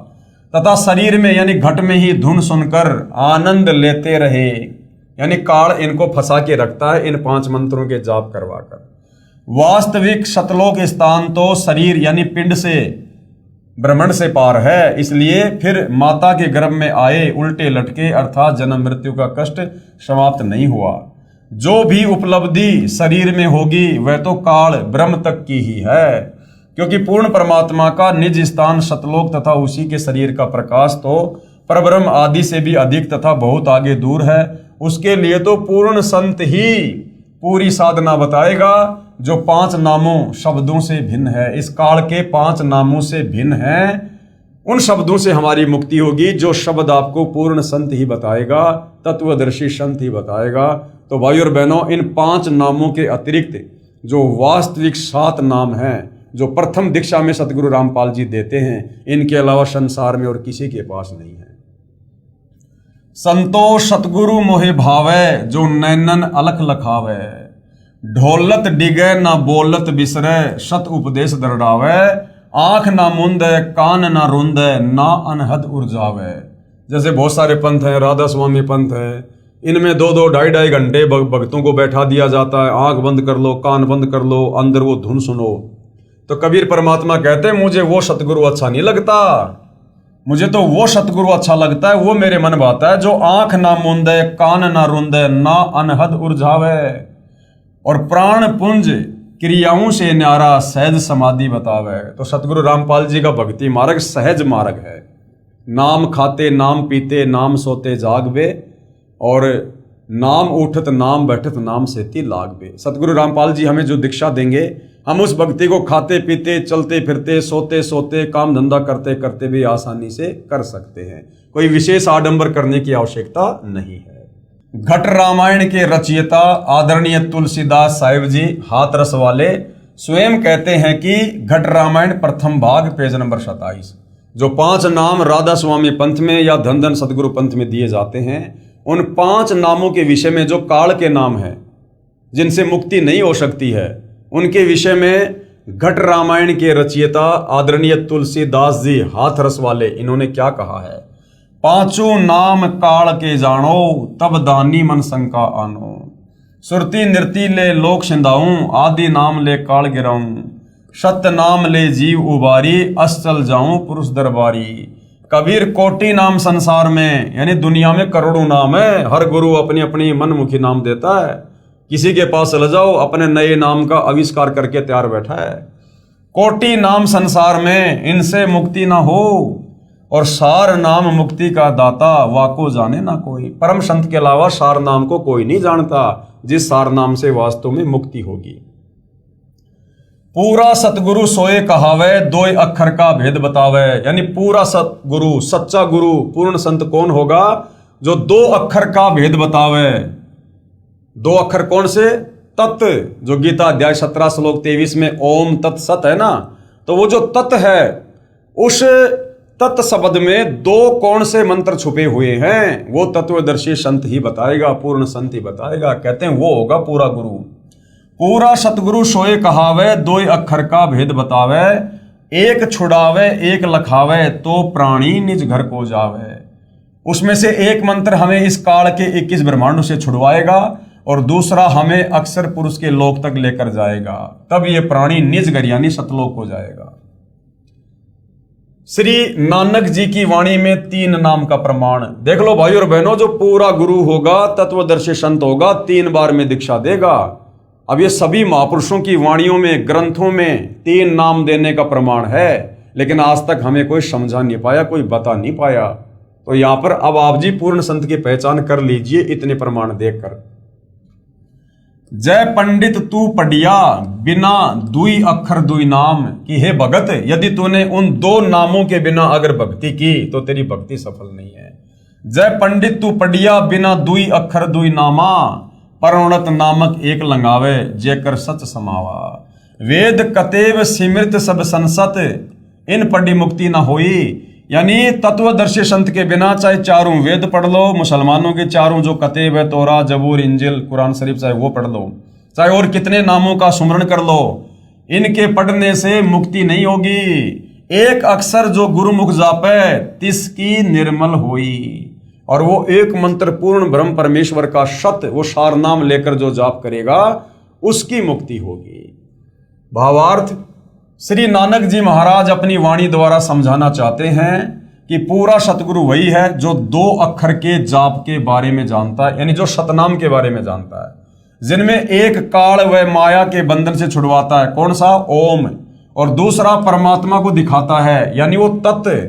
तथा शरीर में यानी घट में ही धुन सुनकर आनंद लेते रहे, यानी काल इनको फंसा के रखता है इन 5 मंत्रों के जाप करवाकर। वास्तविक सतलोक स्थान तो शरीर यानी पिंड से, ब्रह्मांड से पार है। इसलिए फिर माता के गर्भ में आए उल्टे लटके, अर्थात जन्म मृत्यु का कष्ट समाप्त नहीं हुआ। जो भी उपलब्धि शरीर में होगी वह तो काल ब्रह्म तक की ही है, क्योंकि पूर्ण परमात्मा का निज स्थान सतलोक तथा उसी के शरीर का प्रकाश तो परब्रह्म आदि से भी अधिक तथा बहुत आगे दूर है। उसके लिए तो पूर्ण संत ही पूरी साधना बताएगा, जो 5 नामों शब्दों से भिन्न है। इस काल के 5 नामों से भिन्न है, उन शब्दों से हमारी मुक्ति होगी, जो शब्द आपको पूर्ण संत ही बताएगा, तत्वदर्शी संत ही बताएगा। तो भाई और बहनों, इन 5 नामों के अतिरिक्त जो वास्तविक 7 नाम हैं, जो प्रथम दीक्षा में सतगुरु रामपाल जी देते हैं, इनके अलावा संसार में और किसी के पास नहीं है। संतो सतगुरु मोहे भावे, जो नैनन अलख लखावे, ढोलत डिगे ना बोलत बिसरे, सत उपदेश दरड़ावे, आंख ना मुंदे कान ना रुंदे, ना अनहद उर्जावे। जैसे बहुत सारे पंथ हैं, राधा स्वामी पंथ है, इनमें 2-2, 2.5 घंटे भक्तों को बैठा दिया जाता है। आंख बंद कर लो, कान बंद कर लो, अंदर वो धुन सुनो। तो कबीर परमात्मा कहते हैं मुझे वो सतगुरु अच्छा नहीं लगता, मुझे तो वो सतगुरु अच्छा लगता है, वो मेरे मन भाता है जो आंख ना मूंदे, कान ना रुंदे, ना अनहद उर्झावे, और प्राण पुंज क्रियाओं से न्यारा सहज समाधि बतावे। तो सतगुरु रामपाल जी का भक्ति मार्ग सहज मार्ग है। नाम खाते नाम पीते नाम सोते जागवे, और नाम उठत नाम बैठत नाम सेती लागवे। सतगुरु रामपाल जी हमें जो दीक्षा देंगे, हम उस भक्ति को खाते पीते चलते फिरते सोते सोते काम धंधा करते करते भी आसानी से कर सकते हैं। कोई विशेष आडंबर करने की आवश्यकता नहीं है। घट रामायण के रचयिता आदरणीय तुलसीदास साहिब जी हाथरस वाले स्वयं कहते हैं कि घट रामायण प्रथम भाग पेज नंबर 27, जो 5 नाम राधा स्वामी पंथ में या धन धन सतगुरु पंथ में दिए जाते हैं, उन 5 नामों के विषय में जो काल के नाम हैं जिनसे मुक्ति नहीं हो सकती है, उनके विषय में घट रामायण के रचयिता आदरणीय तुलसीदास जी हाथरस वाले इन्होंने क्या कहा है। 5 नाम काल के जानो, तब दानी मन शंका आनो, सुरती नृति ले लोक सिंधाऊं, आदि नाम ले काल गिराऊं, सत्य नाम ले जीव उबारी, अस जाऊं पुरुष दरबारी। कबीर कोटि नाम संसार में, यानी दुनिया में करोड़ों नाम है, हर गुरु अपनी अपनी मनमुखी नाम देता है। किसी के पास चले जाओ, अपने नए नाम का आविष्कार करके तैयार बैठा है। कोटि नाम संसार में, इनसे मुक्ति ना हो, और सार नाम मुक्ति का दाता, वाको जाने ना कोई। परम संत के अलावा सार नाम को कोई नहीं जानता, जिस सार नाम से वास्तव में मुक्ति होगी। पूरा सतगुरु सोए कहावे, 2 अक्षर का भेद बतावे। यानी पूरा सतगुरु, सच्चा गुरु, पूर्ण संत कौन होगा? जो 2 अक्षर का भेद बतावे। 2 अक्षर कौन से? तत्, जो गीता अध्याय 17 श्लोक 23 में ओम तत् सत है ना, तो वो जो तत् है, उस तत् शब्द में 2 कौन से मंत्र छुपे हुए हैं, वो तत्वदर्शी संत ही बताएगा, पूर्ण संत ही बताएगा। कहते हैं वो होगा पूरा गुरु। पूरा सतगुरु सोए कहावे, 2 अक्षर का भेद बतावे, एक छुड़ावे एक लखावे, तो प्राणी निज घर को जावे। उसमें से एक मंत्र हमें इस काल के 21 ब्रह्मांडों से छुड़वाएगा, और दूसरा हमें अक्षर पुरुष के लोक तक लेकर जाएगा, तब ये प्राणी निज घर यानी सतलोक को जाएगा। श्री नानक जी की वाणी में 3 नाम का प्रमाण देख लो भाई और बहनों। जो पूरा गुरु होगा, तत्वदर्शी संत होगा, 3 बार में दीक्षा देगा। अब ये सभी महापुरुषों की वाणियों में, ग्रंथों में 3 नाम देने का प्रमाण है, लेकिन आज तक हमें कोई समझा नहीं पाया, कोई बता नहीं पाया। तो यहां पर अब आप जी पूर्ण संत की पहचान कर लीजिए इतने प्रमाण देखकर। जय पंडित तू पढ़िया, बिना 2 अक्षर 2 नाम की, हे भगत यदि तूने उन 2 नामों के बिना अगर भक्ति की तो तेरी भक्ति सफल नहीं है। जय पंडित तू पढ़िया, बिना 2 अक्षर 2 नामा, परोणत नामक एक लंगावे, जेकर सच समावा। वेद कतेव सिमृत सब संसत, इन पढ़ी मुक्ति न होई। यानी तत्वदर्शी संत के बिना चाहे 4 वेद पढ़ लो, मुसलमानों के 4 जो कतेब है, तोरा जबूर इंजिल कुरान शरीफ, चाहे वो पढ़ लो, चाहे और कितने नामों का सुमरण कर लो, इनके पढ़ने से मुक्ति नहीं होगी। एक अक्षर जो गुरुमुख जापे, तिसकी निर्मल होई। और वो एक मंत्र पूर्ण ब्रह्म परमेश्वर का सत्य, वो सार नाम लेकर जो जाप करेगा, उसकी मुक्ति होगी। भावार्थ, श्री नानक जी महाराज अपनी वाणी द्वारा समझाना चाहते हैं कि पूरा सतगुरु वही है जो 2 अक्षर के जाप के बारे में जानता है, यानी जो सतनाम के बारे में जानता है, जिनमें एक काल व माया के बंधन से छुड़वाता है, कौन सा? ओम। और दूसरा परमात्मा को दिखाता है, यानी वो तत्व।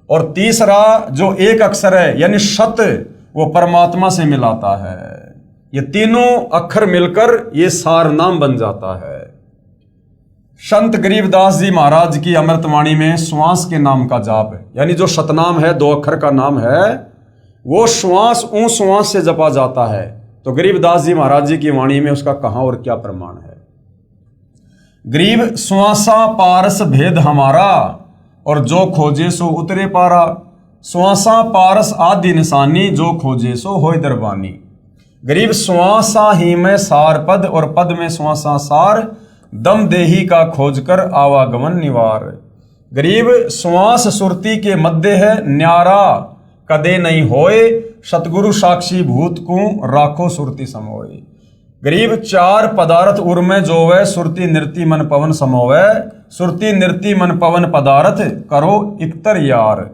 और तीसरा जो एक अक्षर है यानी सत्य, वो परमात्मा से मिलाता है। ये तीनों अक्षर मिलकर ये सार नाम बन जाता है। संत गरीबदास जी महाराज की अमृतवाणी में श्वास के नाम का जाप है, यानी जो सतनाम है, 2 अक्षर का नाम है, वो श्वास ऊ श्वास से जपा जाता है। तो गरीबदास जी महाराज जी की वाणी में उसका कहां और क्या प्रमाण है? गरीब श्वासा पारस भेद हमारा, और जो खोजे सो उतरे पारा। श्वासा पारस आदि निशानी, जो खोजे सो होय दरबानी। गरीब श्वासा ही में सार पद, और पद में श्वासा सार, दम देही का खोज कर आवागमन निवार। गरीब श्वास सुरती के मध्य है, न्यारा कदे नहीं होए, सतगुरु साक्षी भूत को राखो सुरती समोए। गरीब 4 पदार्थ उर्मे जोवे, सुरती नृति मन पवन समोवे, सुरती नृति मन पवन पदारथ करो इकतर यार,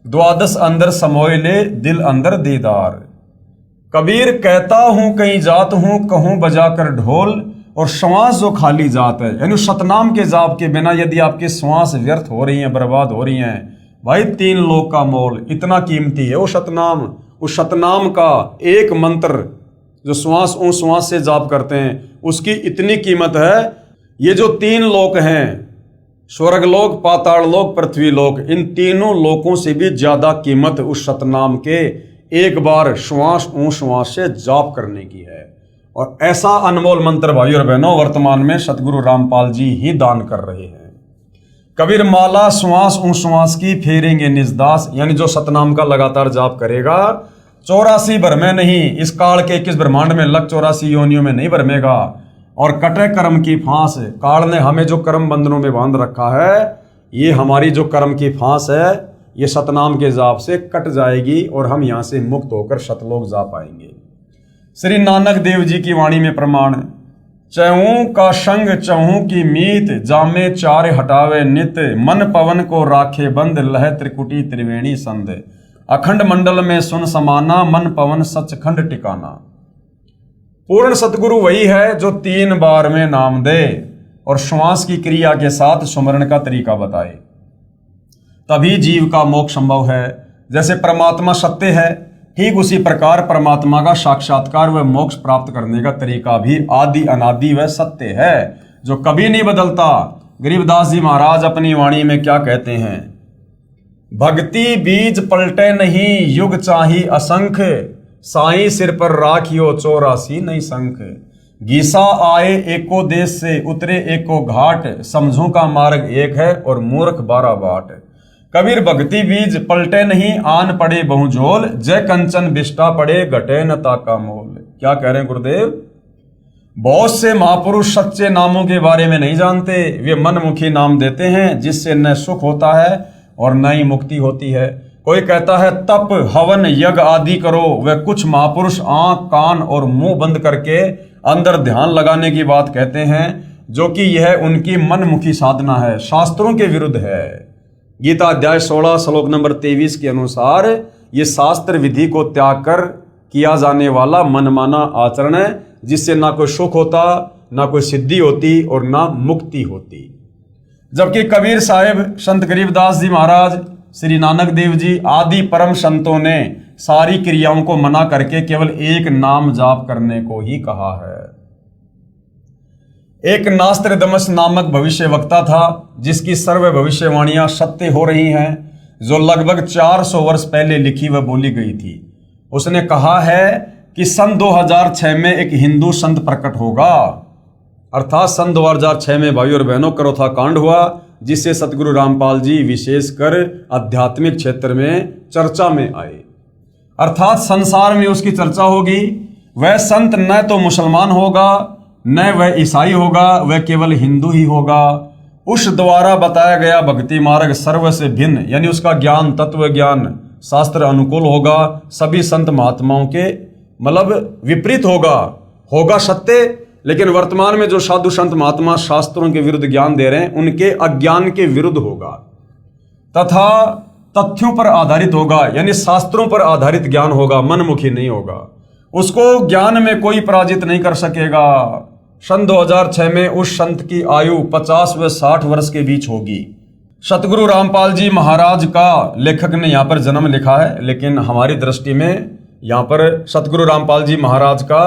द्वादश अंदर समोय ले दिल अंदर दीदार। कबीर कहता हूं कहीं जात हूं कहूं बजा कर ढोल, और श्वास जो खाली जात है, यानी सतनाम के जाप के बिना यदि आपकी श्वास व्यर्थ हो रही हैं, बर्बाद हो रही हैं, भाई 3 लोक का मोल इतना कीमती है वो सतनाम। उस सतनाम का एक मंत्र जो श्वास उस श्वास से जाप करते हैं उसकी इतनी कीमत है। ये जो 3 लोक हैं, स्वर्गलोक, पाताल लोक, पृथ्वी लोक, इन तीनों लोकों से भी ज्यादा कीमत उस सतनाम के एक बार श्वास श्वास से जाप करने की है। और ऐसा अनमोल मंत्र भाइयों और बहनों वर्तमान में सतगुरु रामपाल जी ही दान कर रहे हैं। कबीर माला श्वास श्वास की फेरेंगे निजदास, यानी जो सतनाम का लगातार जाप करेगा 84 भर नहीं, इस काल के 21 ब्रह्मांड में लग 84 योनियों में नहीं भरमेगा। और कटे कर्म की फांस, काल ने हमें जो कर्म बंधनों में बांध रखा है, ये हमारी जो कर्म की फांस है ये सतनाम के जाप से कट जाएगी और हम यहाँ से मुक्त होकर सतलोक जा पाएंगे। श्री नानक देव जी की वाणी में प्रमाण, चहूं का संग चहूं की मीत, जामे चार हटावे नित, मन पवन को राखे बंद, लह त्रिकुटी त्रिवेणी संध, अखंड मंडल में सुन समाना, मन पवन सचखंड टिकाना। पूर्ण सतगुरु वही है जो 3 बार में नाम दे और श्वास की क्रिया के साथ सुमरण का तरीका बताए, तभी जीव का मोक्ष संभव है। जैसे परमात्मा सत्य है, ठीक उसी प्रकार परमात्मा का साक्षात्कार व मोक्ष प्राप्त करने का तरीका भी आदि अनादि व सत्य है, जो कभी नहीं बदलता। गरीबदास जी महाराज अपनी वाणी में क्या कहते हैं, भक्ति बीज पलटे नहीं, युग चाही असंख्य, साई सिर पर राखियो 84 नहीं संख, गीसा आए एको देश से उतरे एको घाट, समझों का मार्ग एक है और मूर्ख 12 बाट। कबीर भक्ति बीज पलटे नहीं, आन पड़े बहुझोल, जय कंचन बिष्टा पड़े घटे न ताका मोल। क्या कह रहे हैं गुरुदेव, बहुत से महापुरुष सच्चे नामों के बारे में नहीं जानते, वे मनमुखी नाम देते हैं जिससे न सुख होता है और न ही मुक्ति होती है। कोई कहता है तप हवन यज्ञ आदि करो, वे कुछ महापुरुष आंख कान और मुंह बंद करके अंदर ध्यान लगाने की बात कहते हैं, जो कि यह उनकी मनमुखी साधना है, शास्त्रों के विरुद्ध है। गीता अध्याय 16 श्लोक नंबर 23 के अनुसार ये शास्त्र विधि को त्याग कर किया जाने वाला मनमाना आचरण है, जिससे ना कोई सुख होता, ना कोई सिद्धि होती और ना मुक्ति होती। जबकि कबीर साहिब, संत गरीबदास जी महाराज, श्री नानक देव जी आदि परम संतों ने सारी क्रियाओं को मना करके केवल एक नाम जाप करने को ही कहा है। एक नास्त्रदमस नामक भविष्य वक्ता था, जिसकी सर्व भविष्यवाणियां सत्य हो रही हैं, जो लगभग 400 वर्ष पहले लिखी व बोली गई थी। उसने कहा है कि सन 2006 में एक हिंदू संत प्रकट होगा, अर्थात सन 2006 में भाइयों और बहनों करोथा कांड हुआ, जिससे सतगुरु रामपाल जी विशेषकर आध्यात्मिक क्षेत्र में चर्चा में आए, अर्थात संसार में उसकी चर्चा होगी। वह संत न तो मुसलमान होगा, न वह ईसाई होगा, वह केवल हिंदू ही होगा। उस द्वारा बताया गया भक्ति मार्ग सर्व से भिन्न, यानी उसका ज्ञान तत्व ज्ञान शास्त्र अनुकूल होगा, सभी संत महात्माओं के मतलब विपरीत होगा सत्य। लेकिन वर्तमान में जो साधु संत महात्मा शास्त्रों के विरुद्ध ज्ञान दे रहे हैं, उनके अज्ञान के विरुद्ध होगा, तथा तथ्यों पर आधारित होगा, यानी शास्त्रों पर आधारित ज्ञान होगा, मनमुखी नहीं होगा। उसको ज्ञान में कोई पराजित नहीं कर सकेगा। सन 2006 में उस संत की आयु 50 व 60 वर्ष के बीच होगी। सतगुरु रामपाल जी महाराज का लेखक ने यहाँ पर जन्म लिखा है, लेकिन हमारी दृष्टि में यहाँ पर सतगुरु रामपाल जी महाराज का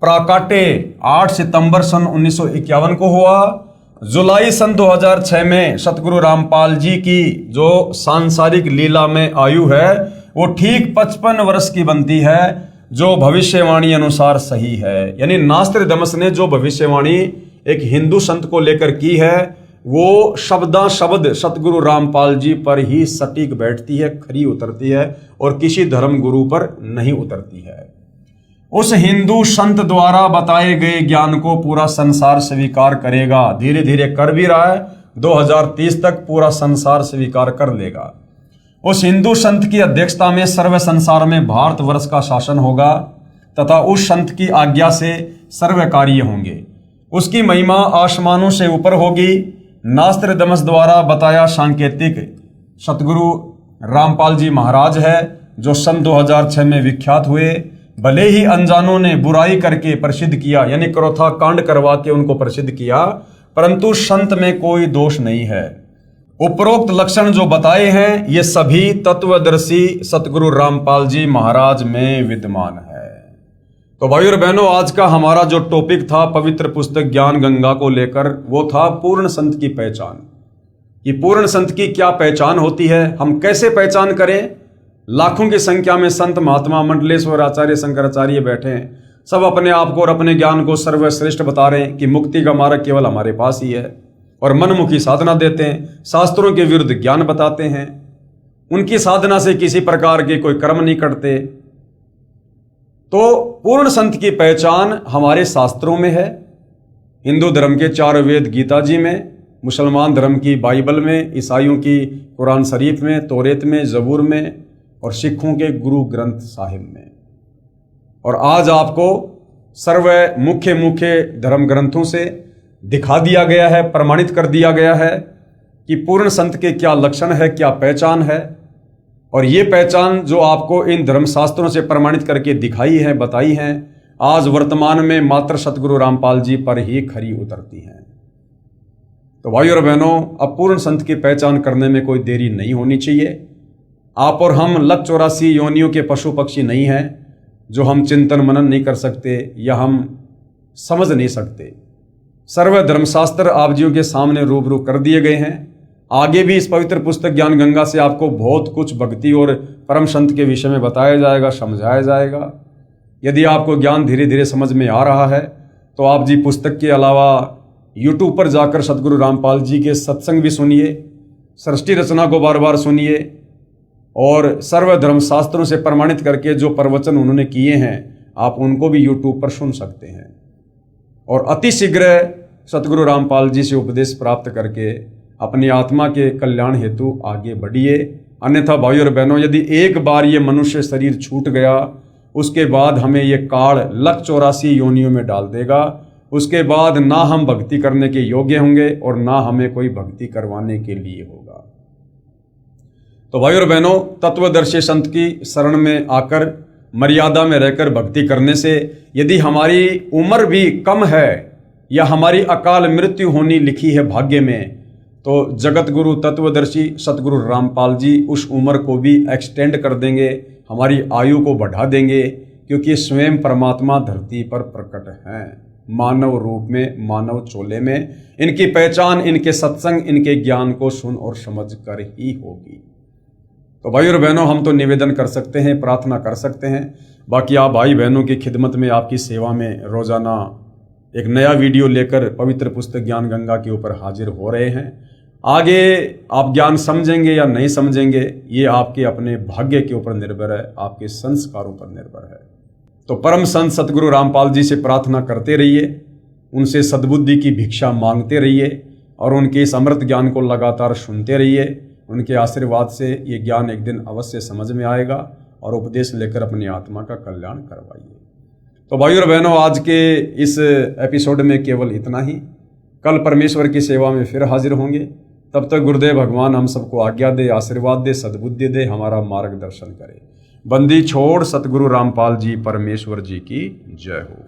प्राकाट्य 8 सितंबर सन 1951 को हुआ। जुलाई सन 2006 में सतगुरु रामपाल जी की जो सांसारिक लीला में आयु है वो ठीक 55 वर्ष की बनती है, जो भविष्यवाणी अनुसार सही है। यानी नास्त्रदमस ने जो भविष्यवाणी एक हिंदू संत को लेकर की है, वो शब्दा शब्द सतगुरु रामपाल जी पर ही सटीक बैठती है, खरी उतरती है और किसी धर्म गुरु पर नहीं उतरती है। उस हिंदू संत द्वारा बताए गए ज्ञान को पूरा संसार स्वीकार करेगा, धीरे धीरे कर भी रहा है, 2030 तक पूरा संसार स्वीकार कर लेगा। उस हिंदू संत की अध्यक्षता में सर्व संसार में भारतवर्ष का शासन होगा तथा उस संत की आज्ञा से सर्व कार्य होंगे। उसकी महिमा आसमानों से ऊपर होगी। नास्त्रदमस द्वारा बताया सांकेतिक सतगुरु रामपाल जी महाराज है, जो सन 2006 में विख्यात हुए। भले ही अनजानों ने बुराई करके प्रसिद्ध किया, यानी क्रोथा कांड करवा के उनको प्रसिद्ध किया, परंतु संत में कोई दोष नहीं है। उपरोक्त लक्षण जो बताए हैं ये सभी तत्वदर्शी सतगुरु रामपाल जी महाराज में विद्यमान है। तो भाई और बहनों, आज का हमारा जो टॉपिक था पवित्र पुस्तक ज्ञान गंगा को लेकर, वो था पूर्ण संत की पहचान। कि पूर्ण संत की क्या पहचान होती है, हम कैसे पहचान करें। लाखों की संख्या में संत महात्मा मंडलेश्वर आचार्य शंकराचार्य बैठे हैं, सब अपने आप को और अपने ज्ञान को सर्वश्रेष्ठ बता रहे हैं कि मुक्ति का मार्ग केवल हमारे पास ही है, और मनमुखी साधना देते हैं, शास्त्रों के विरुद्ध ज्ञान बताते हैं, उनकी साधना से किसी प्रकार के कोई कर्म नहीं करते। तो पूर्ण संत की पहचान हमारे शास्त्रों में है। हिंदू धर्म के 4 वेद गीता जी में, मुसलमान धर्म की बाइबल में, ईसाइयों की कुरान शरीफ में, तौरेत में, जबूर में, और सिखों के गुरु ग्रंथ साहिब में। और आज आपको सर्व मुख्य धर्म ग्रंथों से दिखा दिया गया है, प्रमाणित कर दिया गया है कि पूर्ण संत के क्या लक्षण है, क्या पहचान है। और ये पहचान जो आपको इन धर्मशास्त्रों से प्रमाणित करके दिखाई है, बताई है, आज वर्तमान में मात्र सतगुरु रामपाल जी पर ही खरी उतरती हैं। तो भाई और बहनों, अब पूर्ण संत की पहचान करने में कोई देरी नहीं होनी चाहिए। आप और हम 184 योनियों के पशु पक्षी नहीं हैं जो हम चिंतन मनन नहीं कर सकते या हम समझ नहीं सकते। सर्व धर्मशास्त्र आप जियों के सामने रूबरू कर दिए गए हैं। आगे भी इस पवित्र पुस्तक ज्ञान गंगा से आपको बहुत कुछ भक्ति और परम संत के विषय में बताया जाएगा, समझाया जाएगा। यदि आपको ज्ञान धीरे धीरे समझ में आ रहा है तो आप जी पुस्तक के अलावा यूट्यूब पर जाकर सतगुरु रामपाल जी के सत्संग भी सुनिए, सृष्टि रचना को बार बार सुनिए, और सर्व धर्मशास्त्रों से प्रमाणित करके जो प्रवचन उन्होंने किए हैं आप उनको भी यूट्यूब पर सुन सकते हैं। और अति शीघ्र सतगुरु रामपाल जी से उपदेश प्राप्त करके अपनी आत्मा के कल्याण हेतु आगे बढ़िए। अन्यथा भाई और बहनों, यदि एक बार ये मनुष्य शरीर छूट गया, उसके बाद हमें ये काल 184 योनियों में डाल देगा। उसके बाद ना हम भक्ति करने के योग्य होंगे और ना हमें कोई भक्ति करवाने के लिए होगा। तो भाई और बहनों, तत्वदर्शी संत की शरण में आकर मर्यादा में रहकर भक्ति करने से यदि हमारी उम्र भी कम है या हमारी अकाल मृत्यु होनी लिखी है भाग्य में, तो जगत गुरु तत्वदर्शी सतगुरु रामपाल जी उस उम्र को भी एक्सटेंड कर देंगे, हमारी आयु को बढ़ा देंगे, क्योंकि स्वयं परमात्मा धरती पर प्रकट हैं, मानव रूप में, मानव चोले में। इनकी पहचान इनके सत्संग, इनके ज्ञान को सुन और समझ कर ही होगी। तो भाई और बहनों, हम तो निवेदन कर सकते हैं, प्रार्थना कर सकते हैं। बाकी आप भाई बहनों की खिदमत में, आपकी सेवा में रोजाना एक नया वीडियो लेकर पवित्र पुस्तक ज्ञान गंगा के ऊपर हाजिर हो रहे हैं। आगे आप ज्ञान समझेंगे या नहीं समझेंगे, ये आपके अपने भाग्य के ऊपर निर्भर है, आपके संस्कारों पर निर्भर है। तो परम संत सतगुरु रामपाल जी से प्रार्थना करते रहिए, उनसे सद्बुद्धि की भिक्षा मांगते रहिए और उनके इस अमृत ज्ञान को लगातार सुनते रहिए। उनके आशीर्वाद से ये ज्ञान एक दिन अवश्य समझ में आएगा और उपदेश लेकर अपनी आत्मा का कल्याण करवाइए। तो भाई और बहनों, आज के इस एपिसोड में केवल इतना ही। कल परमेश्वर की सेवा में फिर हाजिर होंगे। तब तक गुरुदेव भगवान हम सबको आज्ञा दे, आशीर्वाद दे, सद्बुद्धि दे, हमारा मार्गदर्शन करे। बंदी छोड़ सतगुरु रामपाल जी परमेश्वर जी की जय हो।